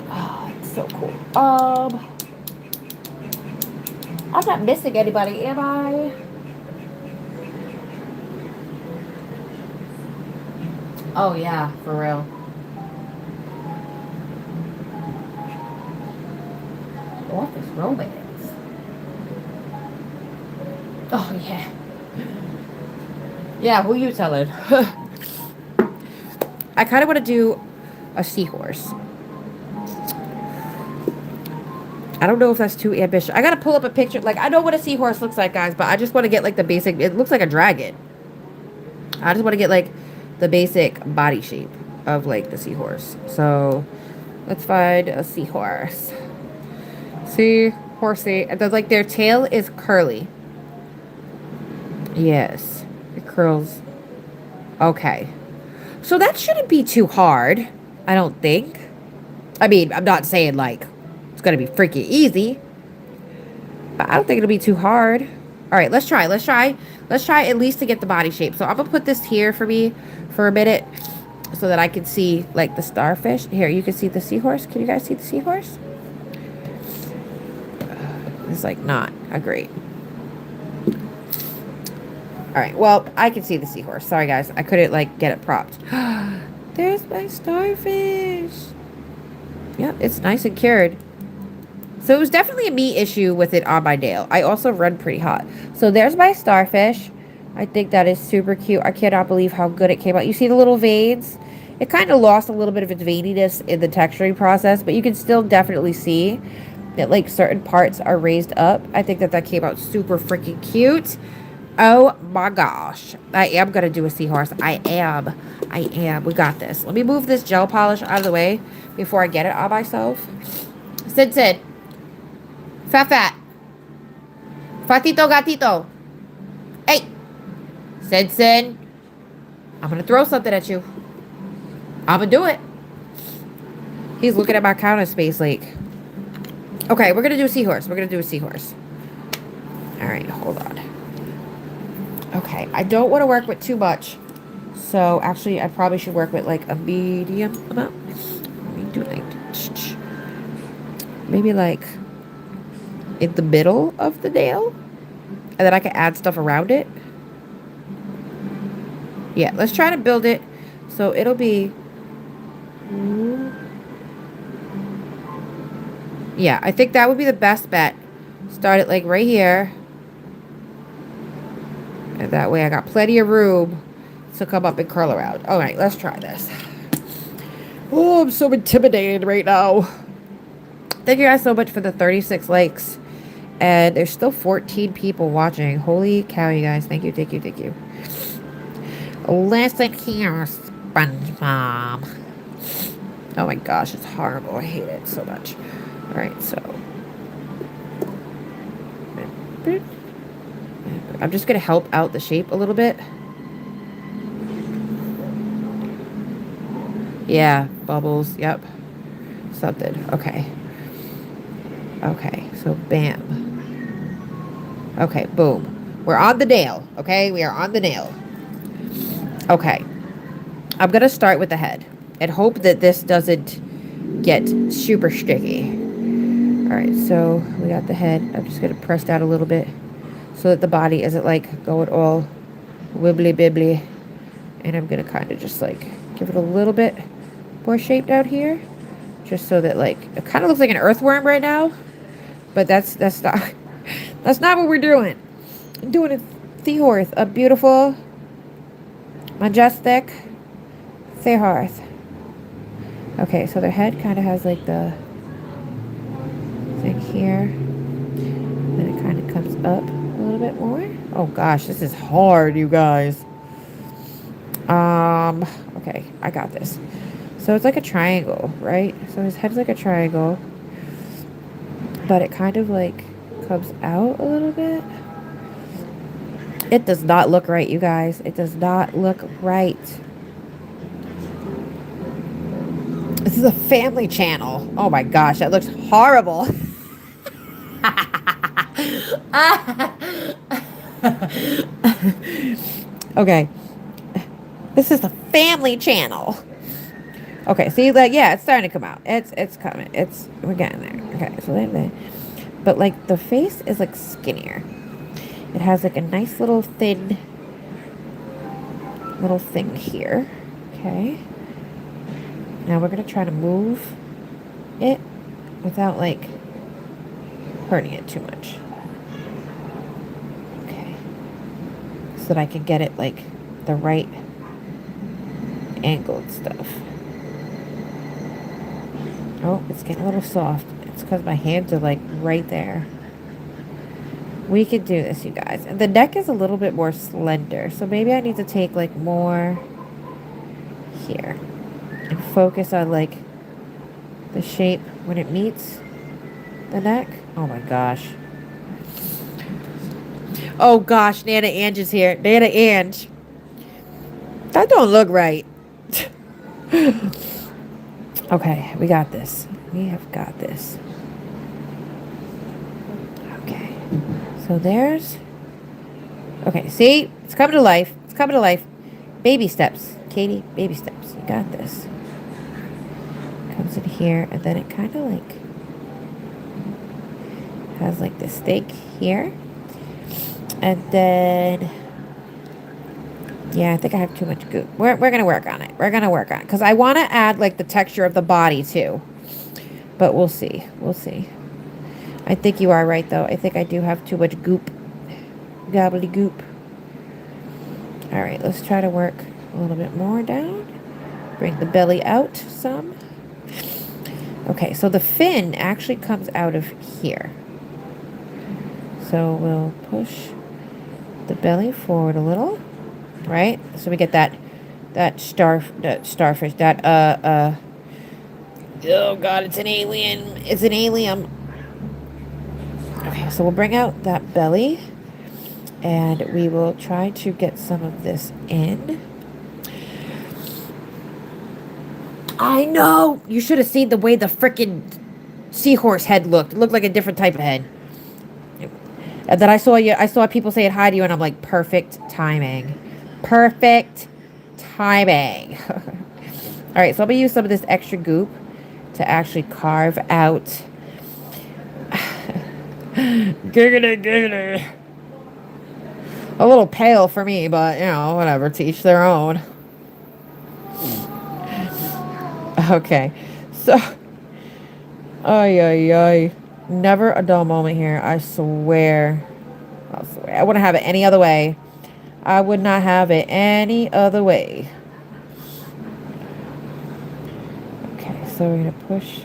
Oh, it's so cool. I'm not missing anybody, am I? Oh, yeah, for real. Office romance. Oh, yeah. Yeah, who you telling? I kind of want to do a seahorse. I don't know if that's too ambitious. I got to pull up a picture. Like, I know what a seahorse looks like, guys, but I just want to get, like, the basic... It looks like a dragon. I just want to get, like, the basic body shape of, like, the seahorse. So, let's find a seahorse. Seahorse. And then, like, their tail is curly. Yes. It curls. Okay. So that shouldn't be too hard. I don't think. I mean, I'm not saying, like, it's going to be freaking easy. But I don't think it'll be too hard. All right, let's try. Let's try at least to get the body shape. So I'm going to put this here for me for a minute so that I can see, like, the starfish. Here, you can see the seahorse. Can you guys see the seahorse? It's, like, not a great. All right, well, I can see the seahorse. Sorry, guys. I couldn't, like, get it propped. There's my starfish. Yep, it's nice and cured. So it was definitely a me issue with it on my nail. I also run pretty hot. So there's my starfish. I think that is super cute. I cannot believe how good it came out. You see the little veins? It kind of lost a little bit of its veininess in the texturing process, but you can still definitely see that, like, certain parts are raised up. I think that that came out super freaking cute. Oh my gosh. I am going to do a seahorse. I am. We got this. Let me move this gel polish out of the way before I get it on myself. Sid. Fat. Fatito gatito. Hey. Sid. I'm going to throw something at you. I'm going to do it. He's looking at my counter space like. Okay, we're going to do a seahorse. All right, hold on. Okay, I don't want to work with too much. So, actually, I probably should work with, like, a medium amount. Let me do, like, maybe, like, in the middle of the nail. And then I can add stuff around it. Yeah, let's try to build it so it'll be... Yeah, I think that would be the best bet. Start it, like, right here. And that way I got plenty of room to come up and curl around. All right, let's try this. Oh, I'm so intimidated right now. Thank you guys so much for the 36 likes And there's still 14 people watching. Holy cow, you guys. Thank you, thank you, thank you. Listen here, SpongeBob. Oh my gosh, it's horrible. I hate it so much. Alright, so. I'm just going to help out the shape a little bit. Yeah, bubbles. Yep. Something. Okay. Okay, so bam. Okay, boom. We're on the nail. Okay, we are on the nail. Okay. I'm going to start with the head and hope that this doesn't get super sticky. Alright, so we got the head. I'm just going to press down a little bit so that the body isn't like going all wibbly bibbly. And I'm going to kind of just like give it a little bit more shape down here. Just so that like, it kind of looks like an earthworm right now. But that's not, that's not what we're doing. I'm doing a seahorse, a beautiful, majestic seahorse. Okay, so their head kind of has like the thing here. Then it kind of comes up a little bit more. Oh gosh, this is hard, you guys. Okay, I got this. So it's like a triangle, right? So his head's like a triangle. But it kind of like comes out a little bit. It does not look right, you guys. It does not look right. This is a family channel. Oh my gosh, that looks horrible. Okay. This is a family channel. Okay, see, like, yeah, it's starting to come out. It's coming. We're getting there. Okay, so then, but like the face is like skinnier. It has like a nice little thin little thing here. Okay. Now we're gonna try to move it without like hurting it too much. Okay. So that I can get it like the right angled stuff. Oh, it's getting a little soft. It's because my hands are like right there. We can do this, you guys. And the neck is a little bit more slender. So maybe I need to take like more here. And focus on like the shape when it meets the neck. Oh my gosh. Oh gosh, Nana Ange is here. Nana Ange. That don't look right. Okay, we got this. We have got this. Okay. So there's... Okay, see? It's coming to life. It's coming to life. Baby steps. Katie, baby steps. You got this. Comes in here, and then it kind of like... has like this stake here. And then... Yeah, I think I have too much goop. We're going to work on it. We're going to work on it. Because I want to add, like, the texture of the body, too. But we'll see. We'll see. I think you are right, though. I think I do have too much goop. Gobbledygook. All right, let's try to work a little bit more down. Bring the belly out some. Okay, so the fin actually comes out of here. So we'll push the belly forward a little. Right? So we get that starfish, oh god, it's an alien. It's an alien. Okay, so we'll bring out that belly and we will try to get some of this in. I know! You should have seen the way the frickin' seahorse head looked. It looked like a different type of head. And then I saw people saying hi to you and I'm like, perfect timing. Perfect timing. All right, so I'm going to use some of this extra goop to actually carve out. Giggity, giggity. A little pale for me, but, you know, whatever. To each their own. Okay. So, ay. Never a dull moment here. I swear. I wouldn't have it any other way. I would not have it any other way. Okay, so we're going to push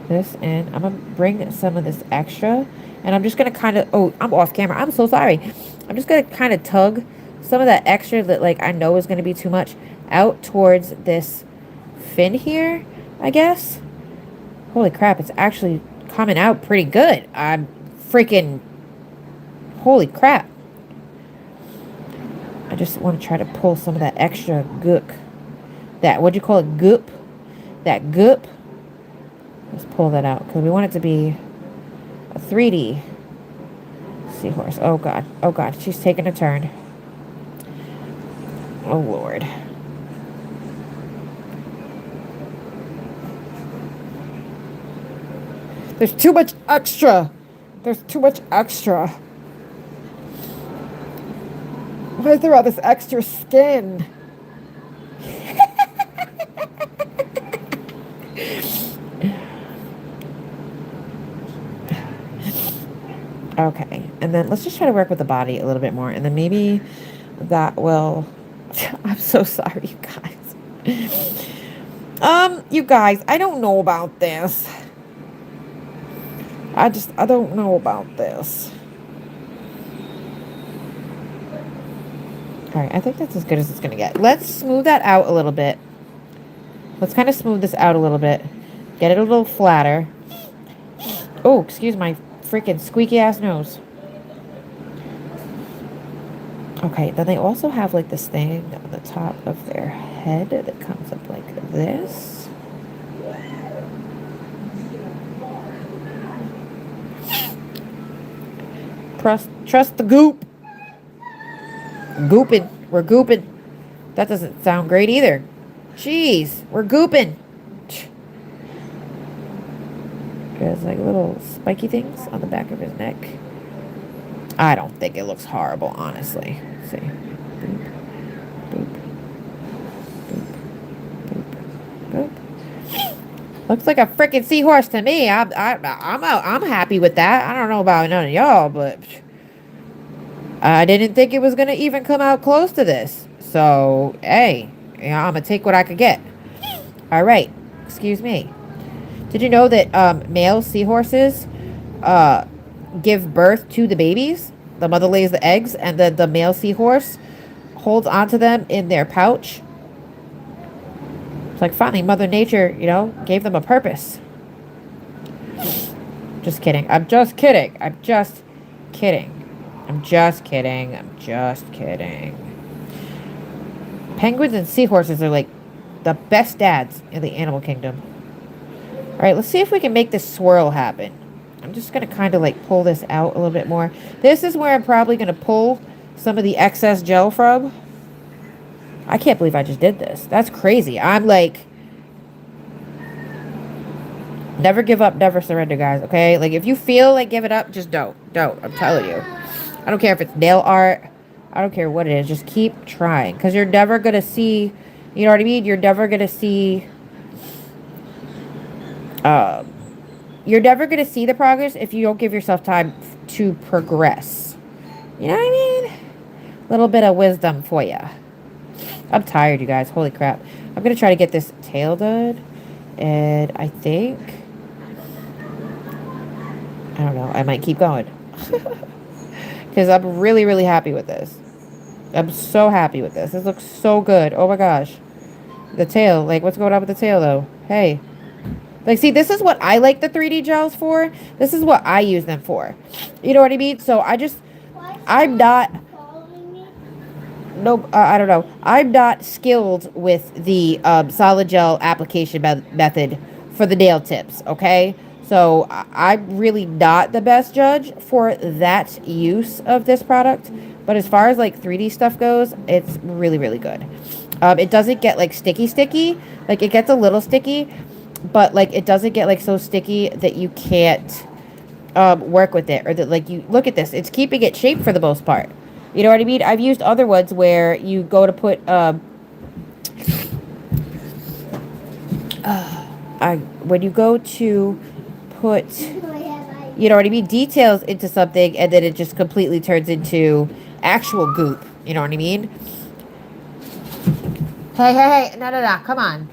this in. I'm going to bring some of this extra. And I'm just going to kind of... Oh, I'm off camera. I'm so sorry. I'm just going to kind of tug some of that extra that, like, I know is going to be too much out towards this fin here, I guess. Holy crap, it's actually coming out pretty good. I'm freaking... Holy crap. I just want to try to pull some of that extra gook. That, what'd you call it? Goop? That goop. Let's pull that out because we want it to be a 3D seahorse. Oh God. Oh God. She's taking a turn. Oh Lord. There's too much extra. There's too much extra. Why is there all this extra skin? Okay, and then let's just try to work with the body a little bit more, and then maybe that will... I'm so sorry, you guys. You guys, I don't know about this. I don't know about this. All right, I think that's as good as it's gonna get. Let's smooth that out a little bit. Let's kind of smooth this out a little bit. Get it a little flatter. Oh, excuse my freaking squeaky ass nose. Okay, then they also have like this thing on the top of their head that comes up like this. Trust the goop. Gooping. We're gooping. That doesn't sound great either. Jeez, we're gooping. There's like little spiky things on the back of his neck. I don't think it looks horrible, honestly. Let's see. Boop, boop, boop, boop, boop. Looks like a freaking seahorse to me. I'm happy with that. I don't know about none of y'all, but I didn't think it was gonna even come out close to this. So hey, you know, I'm gonna take what I could get. All right. Excuse me. Did you know that male seahorses give birth to the babies? The mother lays the eggs, and then the male seahorse holds onto them in their pouch. It's like finally Mother Nature, you know, gave them a purpose. Just kidding. I'm just kidding. I'm just kidding. I'm just kidding. I'm just kidding. Penguins and seahorses are like the best dads in the animal kingdom. All right, let's see if we can make this swirl happen. I'm just going to kind of like pull this out a little bit more. This is where I'm probably going to pull some of the excess gel from. I can't believe I just did this. That's crazy. I'm like, never give up, never surrender, guys, okay? Like, if you feel like give it up, just don't. Don't. I'm telling you. I don't care if it's nail art. I don't care what it is. Just keep trying. Because you're never going to see, you know what I mean? You're never going to see... you're never going to see the progress if you don't give yourself time to progress. You know what I mean? A little bit of wisdom for you. I'm tired, you guys. Holy crap. I'm going to try to get this tail done. And I think... I don't know. I might keep going. Because I'm really, really happy with this. I'm so happy with this. This looks so good. Oh my gosh. The tail. Like, what's going on with the tail, though? Hey. Like, see, this is what I like the 3D gels for. This is what I use them for. You know what I mean? So I'm not... No, I don't know. I'm not skilled with the solid gel application method for the nail tips, okay? So I'm really not the best judge for that use of this product. But as far as like 3D stuff goes, it's really, really good. It doesn't get like sticky. Like it gets a little sticky, but like it doesn't get like so sticky that you can't work with it, or that like you look at this, it's keeping it shaped for the most part. You know what I mean? I've used other ones where you go to put when you go to put, you know what I mean, details into something, and then it just completely turns into actual goop. You know what I mean? Hey, no, come on.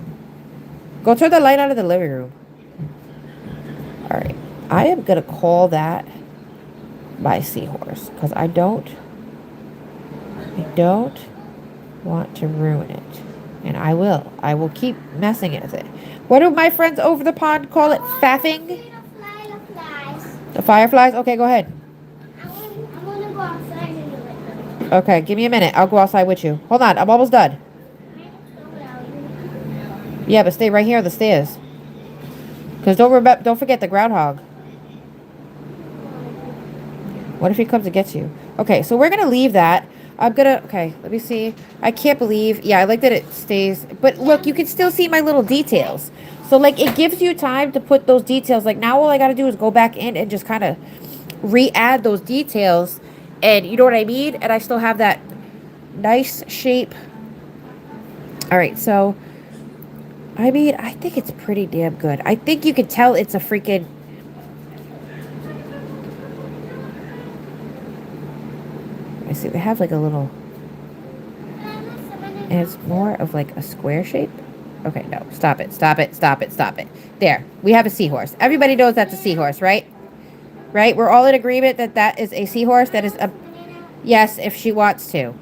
Go turn the light out of the living room. All right. I am going to call that my seahorse because I don't want to ruin it. And I will. I will keep messing with it. What do my friends over the pond call it? Faffing? The fireflies? Okay, go ahead. I want to go outside and do it. Okay, give me a minute. I'll go outside with you. Hold on, I'm almost done. Yeah, but stay right here on the stairs. Because don't forget the groundhog. What if he comes and gets you? Okay, so we're going to leave that. Okay, let me see. I can't believe, yeah, I like that it stays. But look, you can still see my little details. So, like, it gives you time to put those details. Like, now all I got to do is go back in and just kind of re-add those details. And you know what I mean? And I still have that nice shape. All right, so, I mean, I think it's pretty damn good. I think you can tell it's a freaking... I see, they have like a little... And it's more of like a square shape. Okay, no, stop it, stop it, stop it, stop it. There, we have a seahorse. Everybody knows that's a seahorse, right? Right? We're all in agreement that that is a seahorse. That is a... Yes, if she wants to.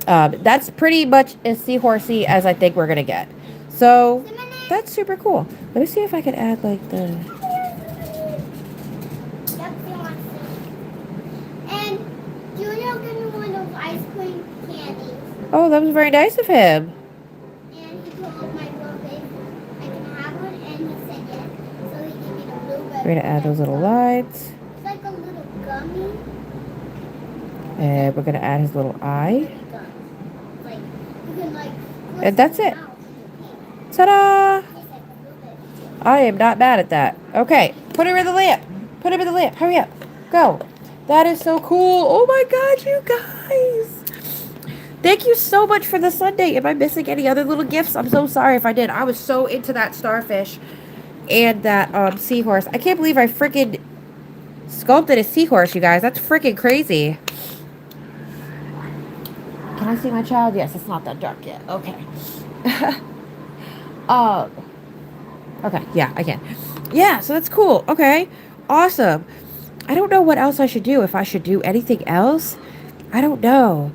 That's pretty much as seahorsey as I think we're going to get. So, that's super cool. Let me see if I can add like the... And Julio gave me one of those ice cream candies. Oh, that was very nice of him. And he told my birthday I can have one, and he said yes. So he gave me the blueberry. We're going to add those little lines. It's like a little gummy. And we're going to add his little eye. Like, you can like... And that's it. Ta-da! I am not mad at that. Okay, put her in the lamp. Put him in the lamp. Hurry up. Go. That is so cool. Oh my God, you guys. Thank you so much for the Sunday. Am I missing any other little gifts? I'm so sorry if I did. I was so into that starfish and that seahorse. I can't believe I freaking sculpted a seahorse, you guys. That's freaking crazy. Can I see my child? Yes, it's not that dark yet. Okay. Okay, yeah, I can. Yeah, so that's cool. Okay, awesome. I don't know what else I should do. If I should do anything else, I don't know.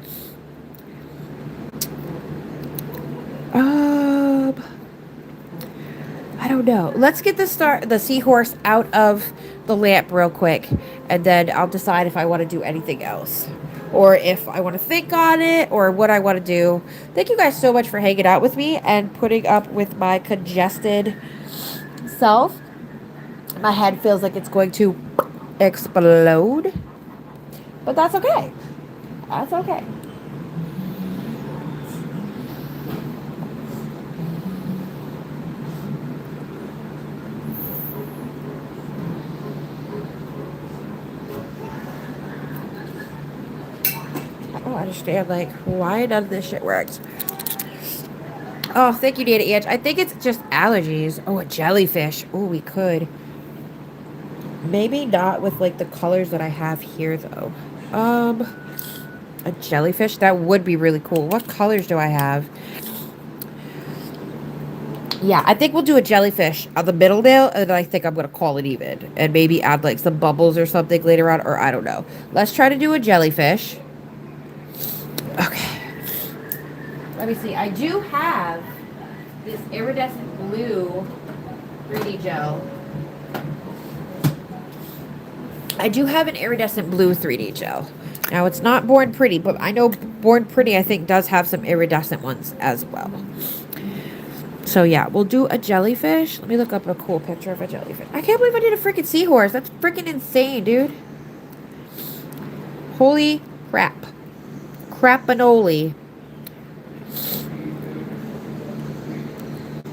I don't know. Let's get the seahorse out of the lamp real quick, and then I'll decide if I want to do anything else, or if I want to think on it, or what I want to do. Thank you guys so much for hanging out with me and putting up with my congested self. My head feels like it's going to explode, but that's okay. That's okay. I don't understand, like, why none of this shit works. Oh, thank you, Data Edge. I think it's just allergies. Oh, a jellyfish. Oh, we could. Maybe not with, like, the colors that I have here, though. A jellyfish? That would be really cool. What colors do I have? Yeah, I think we'll do a jellyfish on the middle nail, and I think I'm going to call it even. And maybe add, like, some bubbles or something later on, or I don't know. Let's try to do a jellyfish. Okay. Let me see. I do have this iridescent blue 3D gel. I do have an iridescent blue 3D gel. Now, it's not Born Pretty, but I know Born Pretty, I think, does have some iridescent ones as well. So, yeah, we'll do a jellyfish. Let me look up a cool picture of a jellyfish. I can't believe I did a freaking seahorse. That's freaking insane, dude. Holy crap. Crappanoli.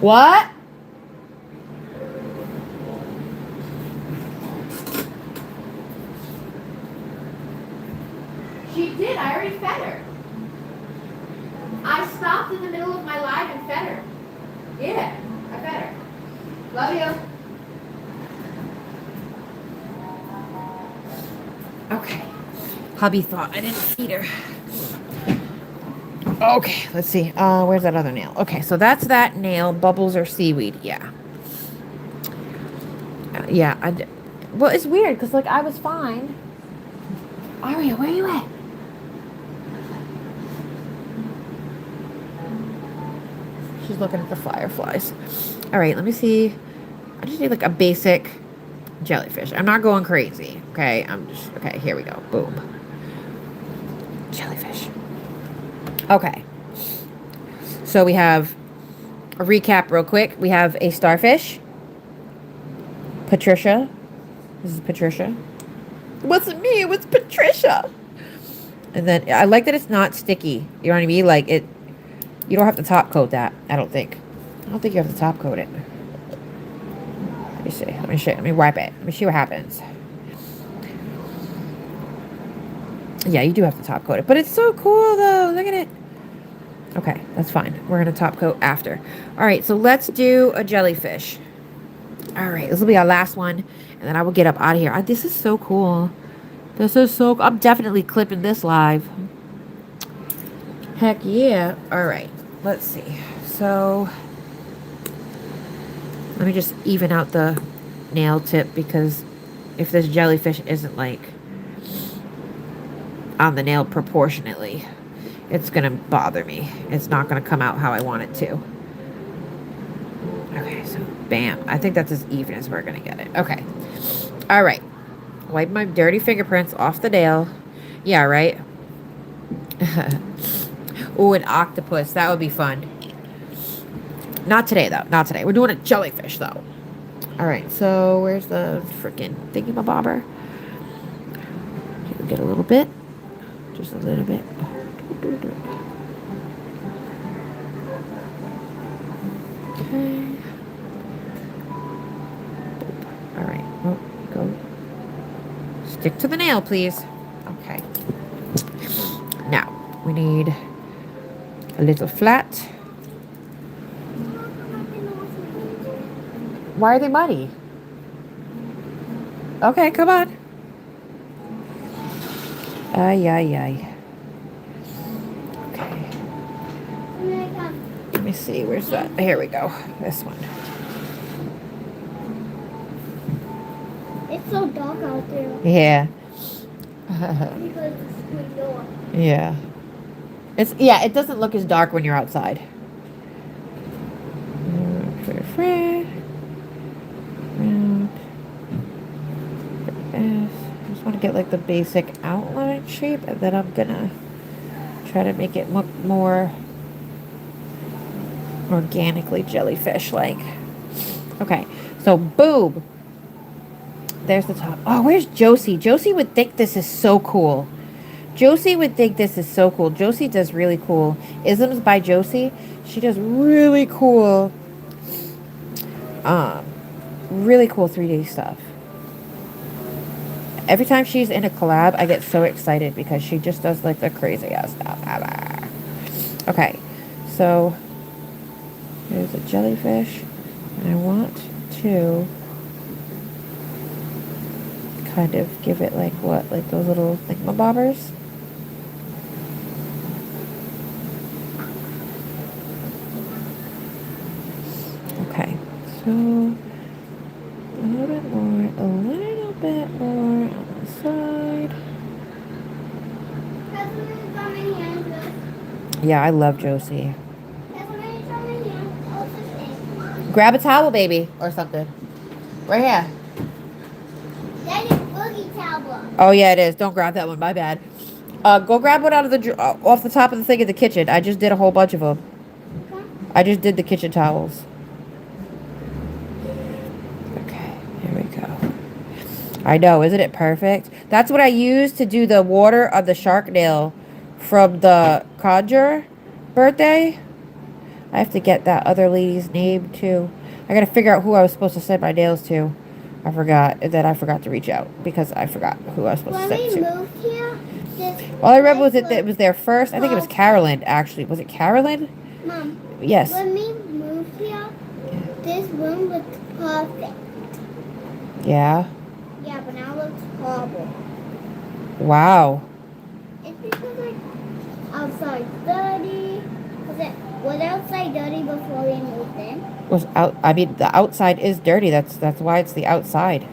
What? She did. I already fed her. I stopped in the middle of my live and fed her. Yeah, I fed her. Love you. Okay. Hubby thought I didn't feed her. Okay, let's see. Where's that other nail? Okay, so that's that nail. Bubbles or seaweed. Yeah. Yeah, well, it's weird because like I was fine. Aria, where are you at? She's looking at the fireflies. All right, let me see. I just need like a basic jellyfish. I'm not going crazy. Okay, okay. Here we go. Boom. Jellyfish. Okay. So we have a recap real quick. We have a starfish. Patricia. This is Patricia. It wasn't me. It was Patricia. And then I like that it's not sticky. You know what I mean? Like it. You don't have to top coat that. I don't think. I don't think you have to top coat it. Let me see. Let me wipe it. Let me see what happens. Yeah, you do have to top coat it. But it's so cool though. Look at it. Okay, that's fine. We're going to top coat after. All right, so let's do a jellyfish. All right, this will be our last one. And then I will get up out of here. This is so cool. This is so... I'm definitely clipping this live. Heck yeah. All right, let's see. So... let me just even out the nail tip because if this jellyfish isn't like on the nail proportionately, it's gonna bother me. It's not gonna come out how I want it to. Okay, so bam. I think that's as even as we're gonna get it. Okay. All right. Wipe my dirty fingerprints off the nail. Yeah, right? Ooh, an octopus. That would be fun. Not today, though. Not today. We're doing a jellyfish, though. All right, so where's the freaking thingy-ma-bobber? Get a little bit. Just a little bit. Okay. All right. Oh, go. Stick to the nail, please. Okay. Now, we need a little flat. Why are they muddy? Okay, come on. Ay, ay, ay. Okay. Let me see. Where's that? Here we go. This one. It's so dark out there. Yeah. Because it's screen door. Yeah. Yeah, it doesn't look as dark when you're outside. I just want to get like the basic outline shape, and then I'm gonna try to make it look more organically jellyfish like. Okay, so boom. There's the top. Oh, where's Josie? Josie would think this is so cool. Josie would think this is so cool. Josie does really cool isms by Josie. She does really cool, really cool 3D stuff. Every time she's in a collab, I get so excited because she just does like the crazy ass stuff. Okay, so here's a jellyfish, and I want to kind of give it like what, like those little thingamabobbers. Okay, so a little bit more, a little bit more on the side. Yeah, I love Josie. Grab a towel, baby, or something. Right here. That is boogie towel. Oh yeah, it is. Don't grab that one. My bad. Go grab one out of the off the top of the thing in the kitchen. I just did a whole bunch of them. I just did the kitchen towels. Okay, here we go. I know, isn't it perfect? That's what I used to do the water of the shark nail from the Conjure birthday. I have to get that other lady's name too. I gotta figure out who I was supposed to send my nails to. I forgot. And then I forgot to reach out because I forgot who I was supposed to send to. When we moved here, All I remember was that it was there first. I think it was Carolyn, actually. Was it Carolyn? Mom. Yes. When we moved here, this room looked perfect. Yeah. Yeah, but now it looks horrible. Wow. It's because like outside dirty. Was outside dirty before we moved in? Was out. I mean, the outside is dirty. That's why it's the outside.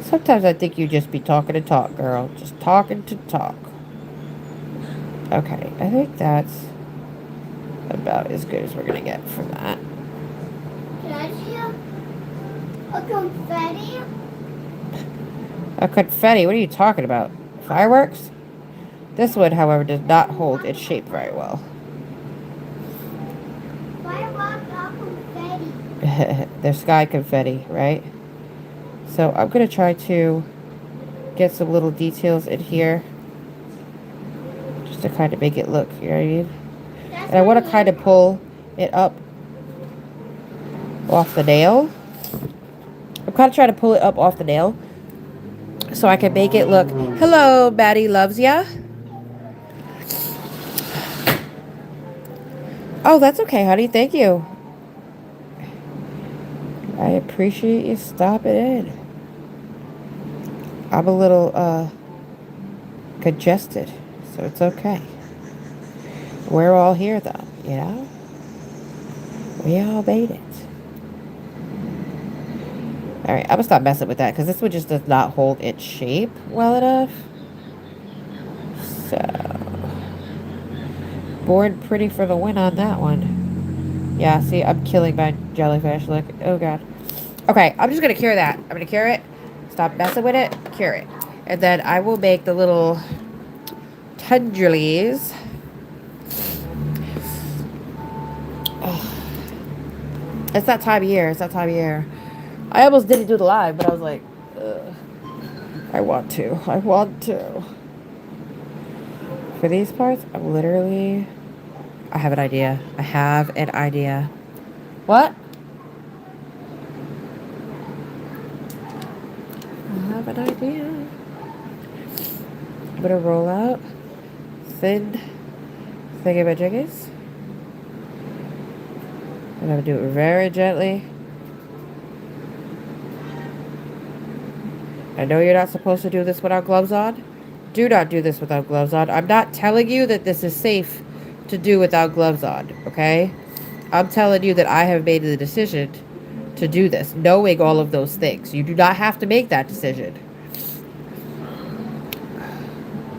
Sometimes I think you just be talking to talk, girl. Just talking to talk. Okay, I think that's about as good as we're gonna get for that. Can I see a confetti? A confetti? What are you talking about? Fireworks? This one, however, does not hold its shape very well. Fireworks or confetti? They're sky confetti, right? So I'm gonna try to get some little details in here, just to kind of make it look, you know what I mean? That's And I want to what kind of pull it up off the nail. I'm kind of trying to pull it up off the nail so I can make it look. Hello, Maddie loves ya. Oh, that's okay, honey. Thank you. I appreciate you stopping in. I'm a little congested, so it's okay. We're all here, though, you know? We all made it. Alright, I'm gonna stop messing with that because this one just does not hold its shape well enough. So, born pretty for the win on that one. Yeah, see, I'm killing my jellyfish. Look, oh god. Okay, I'm just gonna cure that. I'm gonna cure it. Stop messing with it. Cure it. And then I will make the little tendrilies. It's that time of year. It's that time of year. I almost didn't do the live, but I was like, ugh, I want to. I want to. For these parts, I have an idea. I have an idea. What? I have an idea. I'm gonna roll out thin thingamajiggies. And I'm gonna do it very gently. I know you're not supposed to do this without gloves on. Do not do this without gloves on. I'm not telling you that this is safe to do without gloves on, okay? I'm telling you that I have made the decision to do this, knowing all of those things. You do not have to make that decision.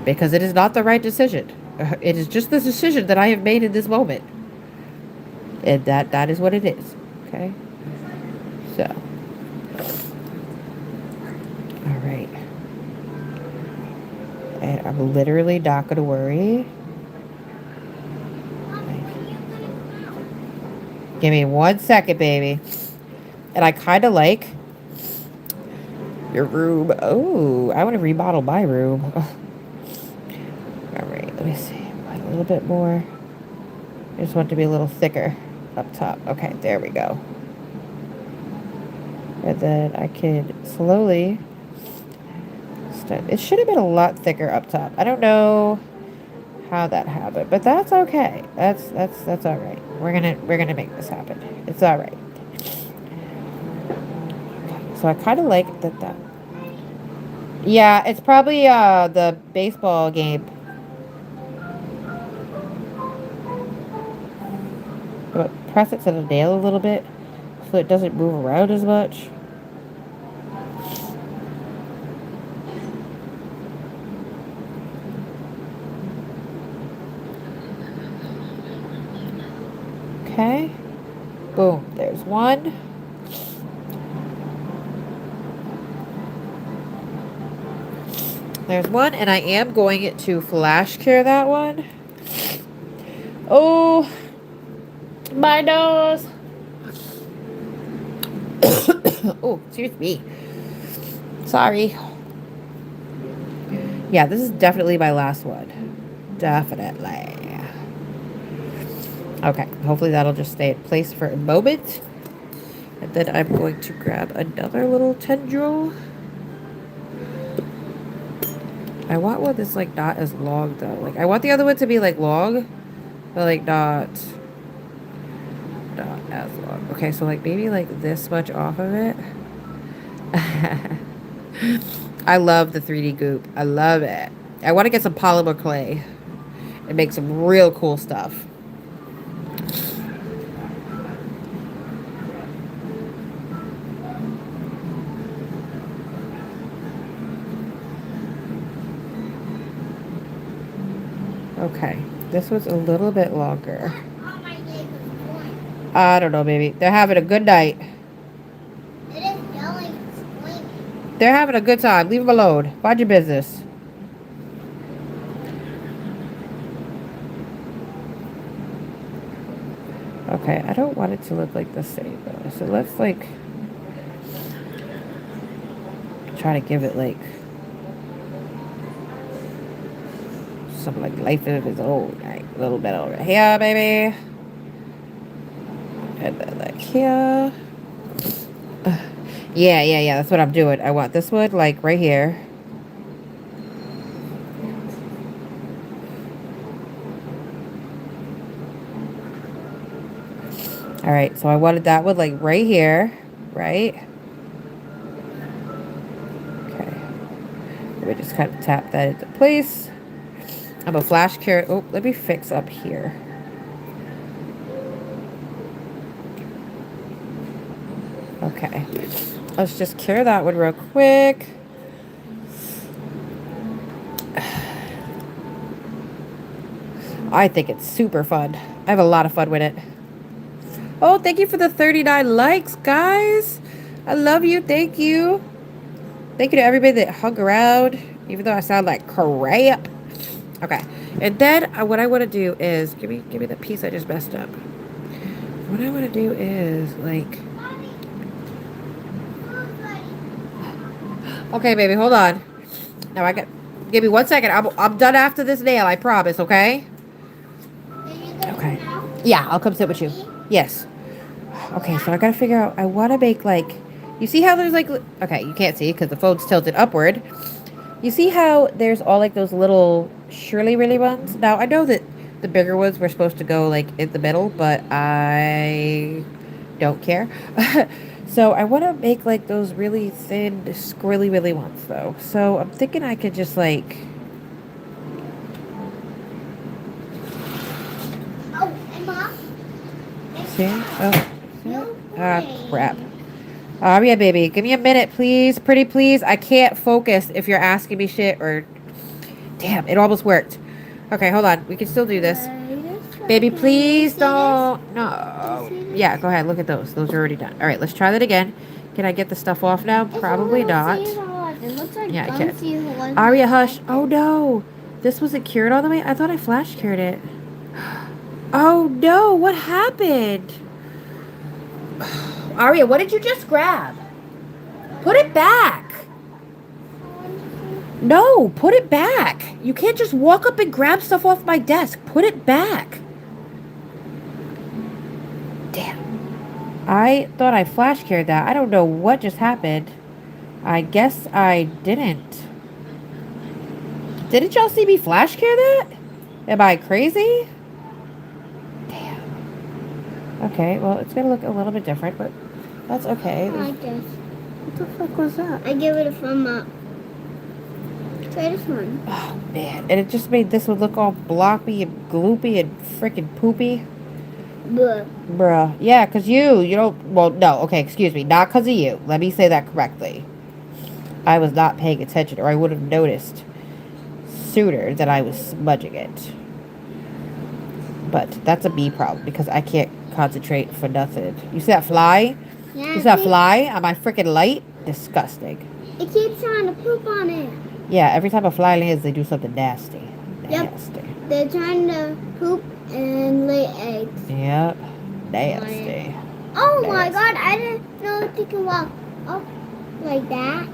Because it is not the right decision. It is just the decision that I have made in this moment. And that is what it is, okay? So. Alright. And I'm literally not going to worry. Give me 1 second, baby. And I kind of like your room. Oh, I want to remodel my room. Alright, let me see. A little bit more. I just want it to be a little thicker up top. Okay, there we go. And then I can slowly... It should have been a lot thicker up top. I don't know how that happened, but that's okay. That's all right. We're gonna make this happen. It's all right. So I kind of like that. Yeah, it's probably the baseball game. But press it to the nail a little bit so it doesn't move around as much. Okay. Boom. There's one. There's one, and I am going to flash cure that one. Oh, my nose. Oh, excuse me. Sorry. Yeah, this is definitely my last one. Definitely. Okay, hopefully that'll just stay in place for a moment. And then I'm going to grab another little tendril. I want one that's like not as long though. Like I want the other one to be like long, but like not as long. Okay, so like maybe like this much off of it. I love the 3D goop. I love it. I want to get some polymer clay and make some real cool stuff. Okay, this was a little bit longer. On my leg was going. I don't know, baby. They're having a good night. It is yelling and screaming. They're having a good time. Leave them alone. Mind your business. Okay, I don't want it to look like the same though. So let's like try to give it like some like life of its own. Like a little bit over here, baby. And then like here. Yeah. That's what I'm doing. I want this one like right here. All right, so I wanted that one like right here, right? Okay. Let me just kind of tap that into place. I'm a flash carrot. Oh, let me fix up here. Okay. Let's just cure that one real quick. I think it's super fun. I have a lot of fun with it. Oh, thank you for the 39 likes, guys. I love you. Thank you. Thank you to everybody that hung around, even though I sound like crap. Okay. And then what I want to do is give me the piece I just messed up. What I want to do is like, okay, baby, hold on. Now give me 1 second. I'm done after this nail, I promise, okay? Okay. Yeah, I'll come sit with you. Yes. Okay, so I gotta figure out, I want to make like, you see how there's like, okay, you can't see because the phone's tilted upward. You see how there's all like those little Shirley Really ones? Now, I know that the bigger ones were supposed to go like in the middle, but I don't care. So I want to make like those really thin, squirrely Willy ones though. So I'm thinking I could just like, Oh, Emma. see? Oh. No Ah, way. crap. Yeah, baby. Give me a minute, please. Pretty please. I can't focus if you're asking me shit or... Damn, it almost worked. Okay, hold on. We can still do this. Baby, please don't... No. Yeah, go ahead. Look at those. Those are already done. All right, let's try that again. Can I get the stuff off now? Probably not. It looks like Yeah, I gum can. season. Aria, hush. Oh, no. This wasn't cured all the way? I thought I flash cured it. Oh, no. What happened? Aria, what did you just grab? Put it back. No, put it back. You can't just walk up and grab stuff off my desk. Put it back. Damn. I thought I flash carried that. I don't know what just happened. I guess I didn't. Didn't y'all see me flash carry that? Am I crazy? Damn. Okay, well, it's going to look a little bit different, but that's okay. I like this. What the fuck was that? I give it a thumb up. Try this one. Oh, man. And it just made this one look all bloppy and gloopy and freaking poopy. Bleh. Bruh. Yeah, because you don't... Well, no. Okay, excuse me. Not because of you. Let me say that correctly. I was not paying attention, or I would have noticed sooner that I was smudging it. But that's a me problem, because I can't concentrate for nothing. You see that fly? Yeah, You see that fly on my freaking light? Disgusting. It keeps trying to poop on it. Yeah, every time a fly lands, they do something nasty. Yep. Nasty. They're trying to poop and lay eggs. Yep. Nasty. Oh my Nasty. god, I didn't know if you can walk up like that.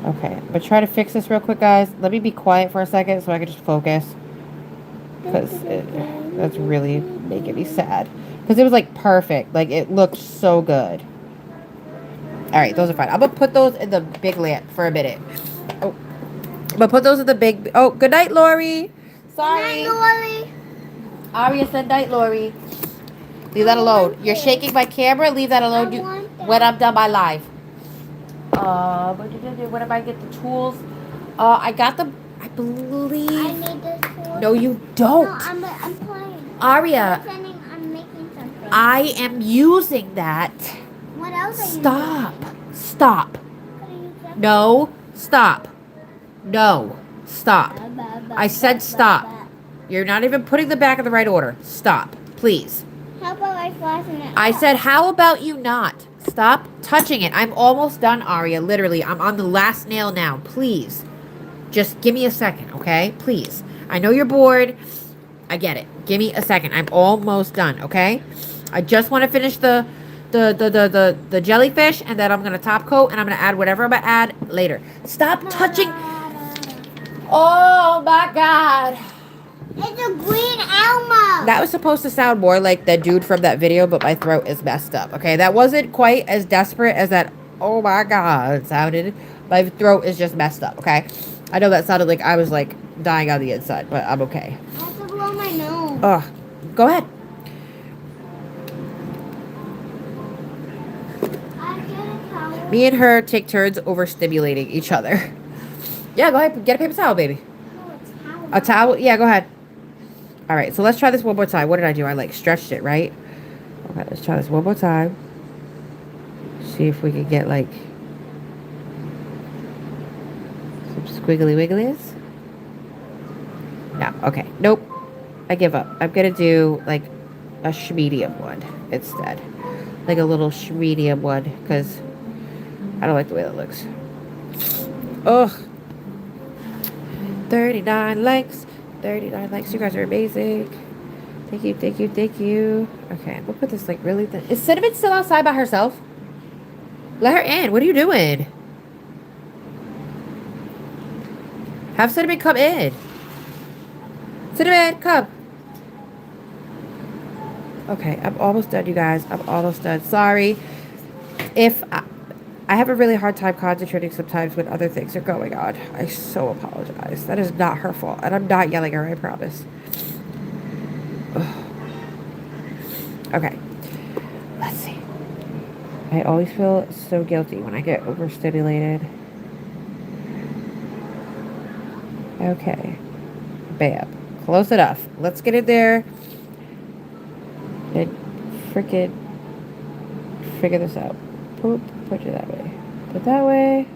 Okay, but try to fix this real quick, guys. Let me be quiet for a second so I can just focus. Because that's really making me sad. Because it was like perfect. Like it looked so good. Alright, those are fine. I'm going to put those in the big lamp for a minute. Oh, I'm going to put those in the big... Oh, good night, Lori. Sorry. Good night, Lori. Aria said night, Lori. Leave that alone. You're shaking my camera. Leave that alone when I'm done my live. When am I get the tools? I got them. I believe. I need this tool. No, you don't. No, I'm playing. Aria, I'm making something. I am using that. What else are you Stop. Stop. doing? No. Stop. No. Stop. I said stop. You're not even putting them back in the right order. Stop, please. How about I flatten it I up? said, how about you not? Stop touching it. I'm almost done, Aria. Literally, I'm on the last nail now. Please. Just give me a second, okay? Please. I know you're bored. I get it. Give me a second. I'm almost done, okay? I just want to finish the jellyfish, and then I'm going to top coat, and I'm going to add whatever I'm going to add later. Stop touching. Oh, my God. It's a green Elmo. That was supposed to sound more like the dude from that video, but my throat is messed up, okay? That wasn't quite as desperate as that, oh my God, sounded. My throat is just messed up, okay? I know that sounded like I was, like, dying on the inside, but I'm okay. I have to blow my nose. Ugh. Go ahead. I get a towel. Me and her take turns overstimulating each other. Yeah, go ahead. Get a paper towel, baby. No, it's towel. A towel? Yeah, go ahead. All right, so let's try this one more time. What did I do? I, like, stretched it, right? Okay, let's try this one more time. See if we can get, like, some squiggly wigglies. No, okay. Nope. I give up. I'm going to do, like, a medium one instead. Like a little medium one, because I don't like the way that looks. Ugh. 39 likes. 39 likes. You guys are amazing. Thank you, thank you, thank you. Okay, we'll put this, like, really thin. Is Cinnamon still outside by herself? Let her in. What are you doing? Have Cinnamon come in. Cinnamon, come. Okay, I'm almost done, you guys. I'm almost done. Sorry if I have a really hard time concentrating sometimes when other things are going on. I so apologize. That is not her fault. And I'm not yelling at her, I promise. Ugh. Okay. Let's see. I always feel so guilty when I get overstimulated. Okay. Bam. Close enough. Let's get in there and freaking figure this out. Poop. Put it that way. Put that way.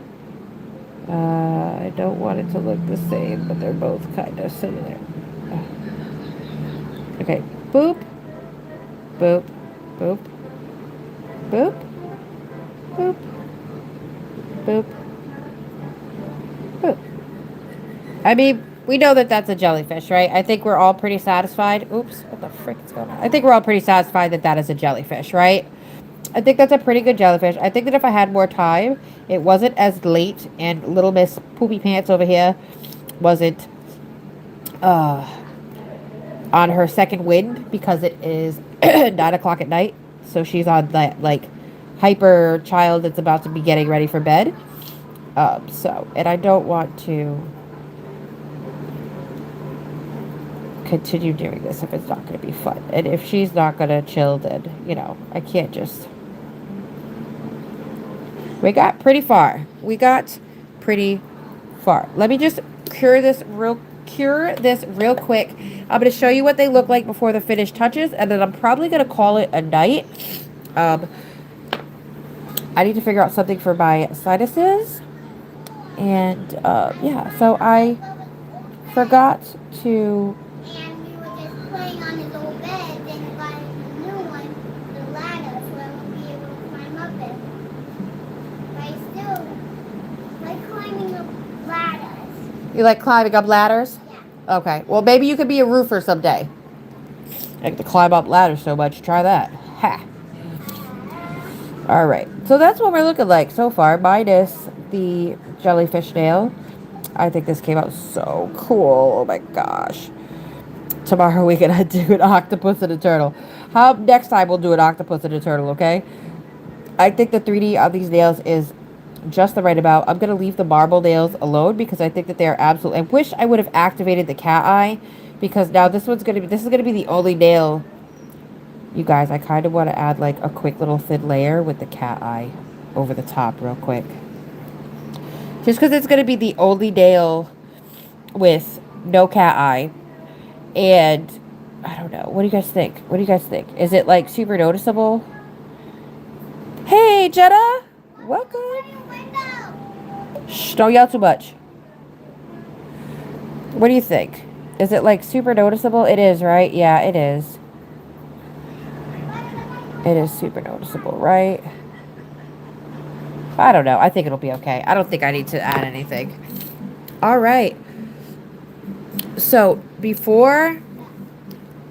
I don't want it to look the same, but they're both kind of similar. Okay. Boop. Boop. Boop. Boop. Boop. Boop. Boop. I mean, we know that that's a jellyfish, right? I think we're all pretty satisfied. Oops, what the frick is going on? I think we're all pretty satisfied that that is a jellyfish, right? I think that's a pretty good jellyfish. I think that if I had more time, it wasn't as late, and Little Miss Poopy Pants over here wasn't on her second wind, because it is 9 o'clock at night. So she's on that, like, hyper child that's about to be getting ready for bed. And I don't want to continue doing this if it's not going to be fun. And if she's not going to chill, then, you know, I can't just... We got pretty far. Let me just cure this real quick. I'm going to show you what they look like before the finish touches, and then I'm probably going to call it a night. I need to figure out something for my sinuses. And, yeah, so I forgot to... And we were just playing on his old bed, then we got a new one, the ladder, so I won't be able to climb up it. But I still like climbing up ladders. You like climbing up ladders? Yeah. Okay. Well, maybe you could be a roofer someday. I like to climb up ladders so much. Try that. Ha. All right. So that's what we're looking like so far, minus the jellyfish nail. I think this came out so cool. Oh my gosh. Tomorrow we're gonna do an octopus and a turtle. Next time we'll do an octopus and a turtle, okay? I think the 3D on these nails is just the right amount. I'm gonna leave the marble nails alone because I think that they are absolute. I wish I would have activated the cat eye, because now this is gonna be the only nail. You guys, I kind of want to add like a quick little thin layer with the cat eye over the top real quick. Just because it's gonna be the only nail with no cat eye. And I don't know. What do you guys think? Is it like super noticeable? Hey, Jenna. Welcome. Shh, don't yell too much. What do you think? Is it like super noticeable? It is, right? Yeah, it is. It is super noticeable, right? I don't know. I think it'll be okay. I don't think I need to add anything. All right. So before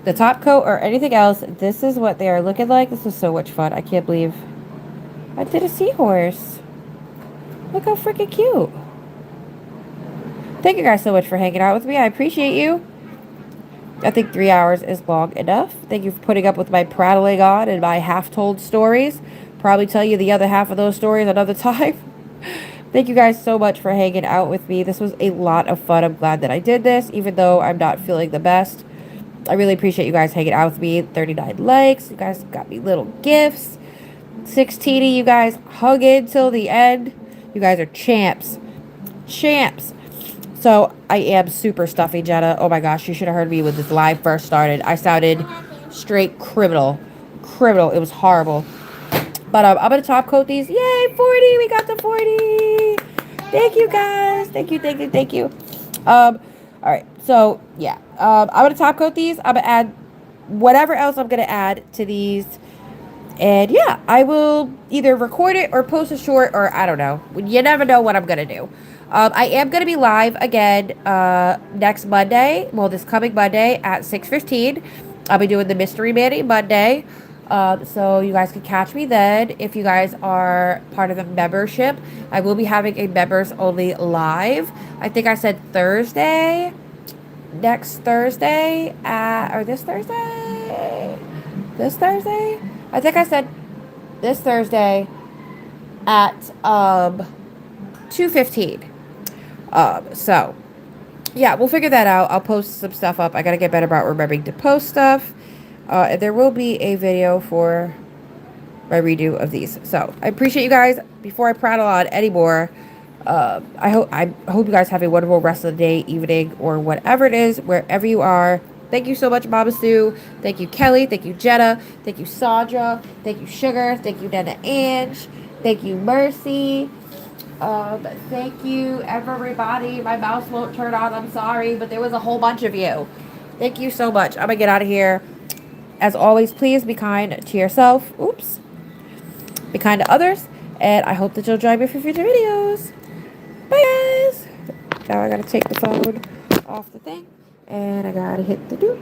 the top coat or anything else, this is what they are looking like. This is so much fun. I can't believe I did a seahorse. Look how freaking cute. Thank you guys so much for hanging out with me. I appreciate you. I think 3 hours is long enough. Thank you for putting up with my prattling on and my half-told stories. Probably tell you the other half of those stories another time. Thank you guys so much for hanging out with me. This was a lot of fun. I'm glad that I did this, even though I'm not feeling the best. I really appreciate you guys hanging out with me. 39 likes. You guys got me little gifts. 16 of you guys hung in till the end. You guys are champs. Champs. So I am super stuffy, Jenna. Oh my gosh, you should have heard me when this live first started. I sounded straight criminal. Criminal. It was horrible. But I'm going to top coat these. Yay, 40. We got the 40. Thank you, guys. Thank you, thank you, thank you. All right. So, yeah. I'm going to top coat these. I'm going to add whatever else I'm going to add to these. And, yeah, I will either record it or post a short or I don't know. You never know what I'm going to do. I am going to be live again next Monday. Well, this coming Monday at 6:15. I'll be doing the Mystery Manny Monday. So you guys can catch me then. If you guys are part of the membership, I will be having a members only live. I think I said Thursday. Next Thursday or this Thursday? This Thursday? I think I said this Thursday at 2:15. So yeah, we'll figure that out. I'll post some stuff up. I gotta get better about remembering to post stuff. There will be a video for my redo of these. So I appreciate you guys. Before I prattle on anymore, I hope you guys have a wonderful rest of the day, evening, or whatever it is, wherever you are. Thank you so much, Mama Sue. Thank you, Kelly. Thank you, Jenna. Thank you, Sandra. Thank you, Sugar. Thank you, Nana Ange. Thank you, Mercy. Thank you, everybody. My mouse won't turn on. I'm sorry, but there was a whole bunch of you. Thank you so much. I'm gonna get out of here. As always, please be kind to yourself. Oops. Be kind to others. And I hope that you'll join me for future videos. Bye, guys. Now I gotta take the phone off the thing. And I gotta hit the do.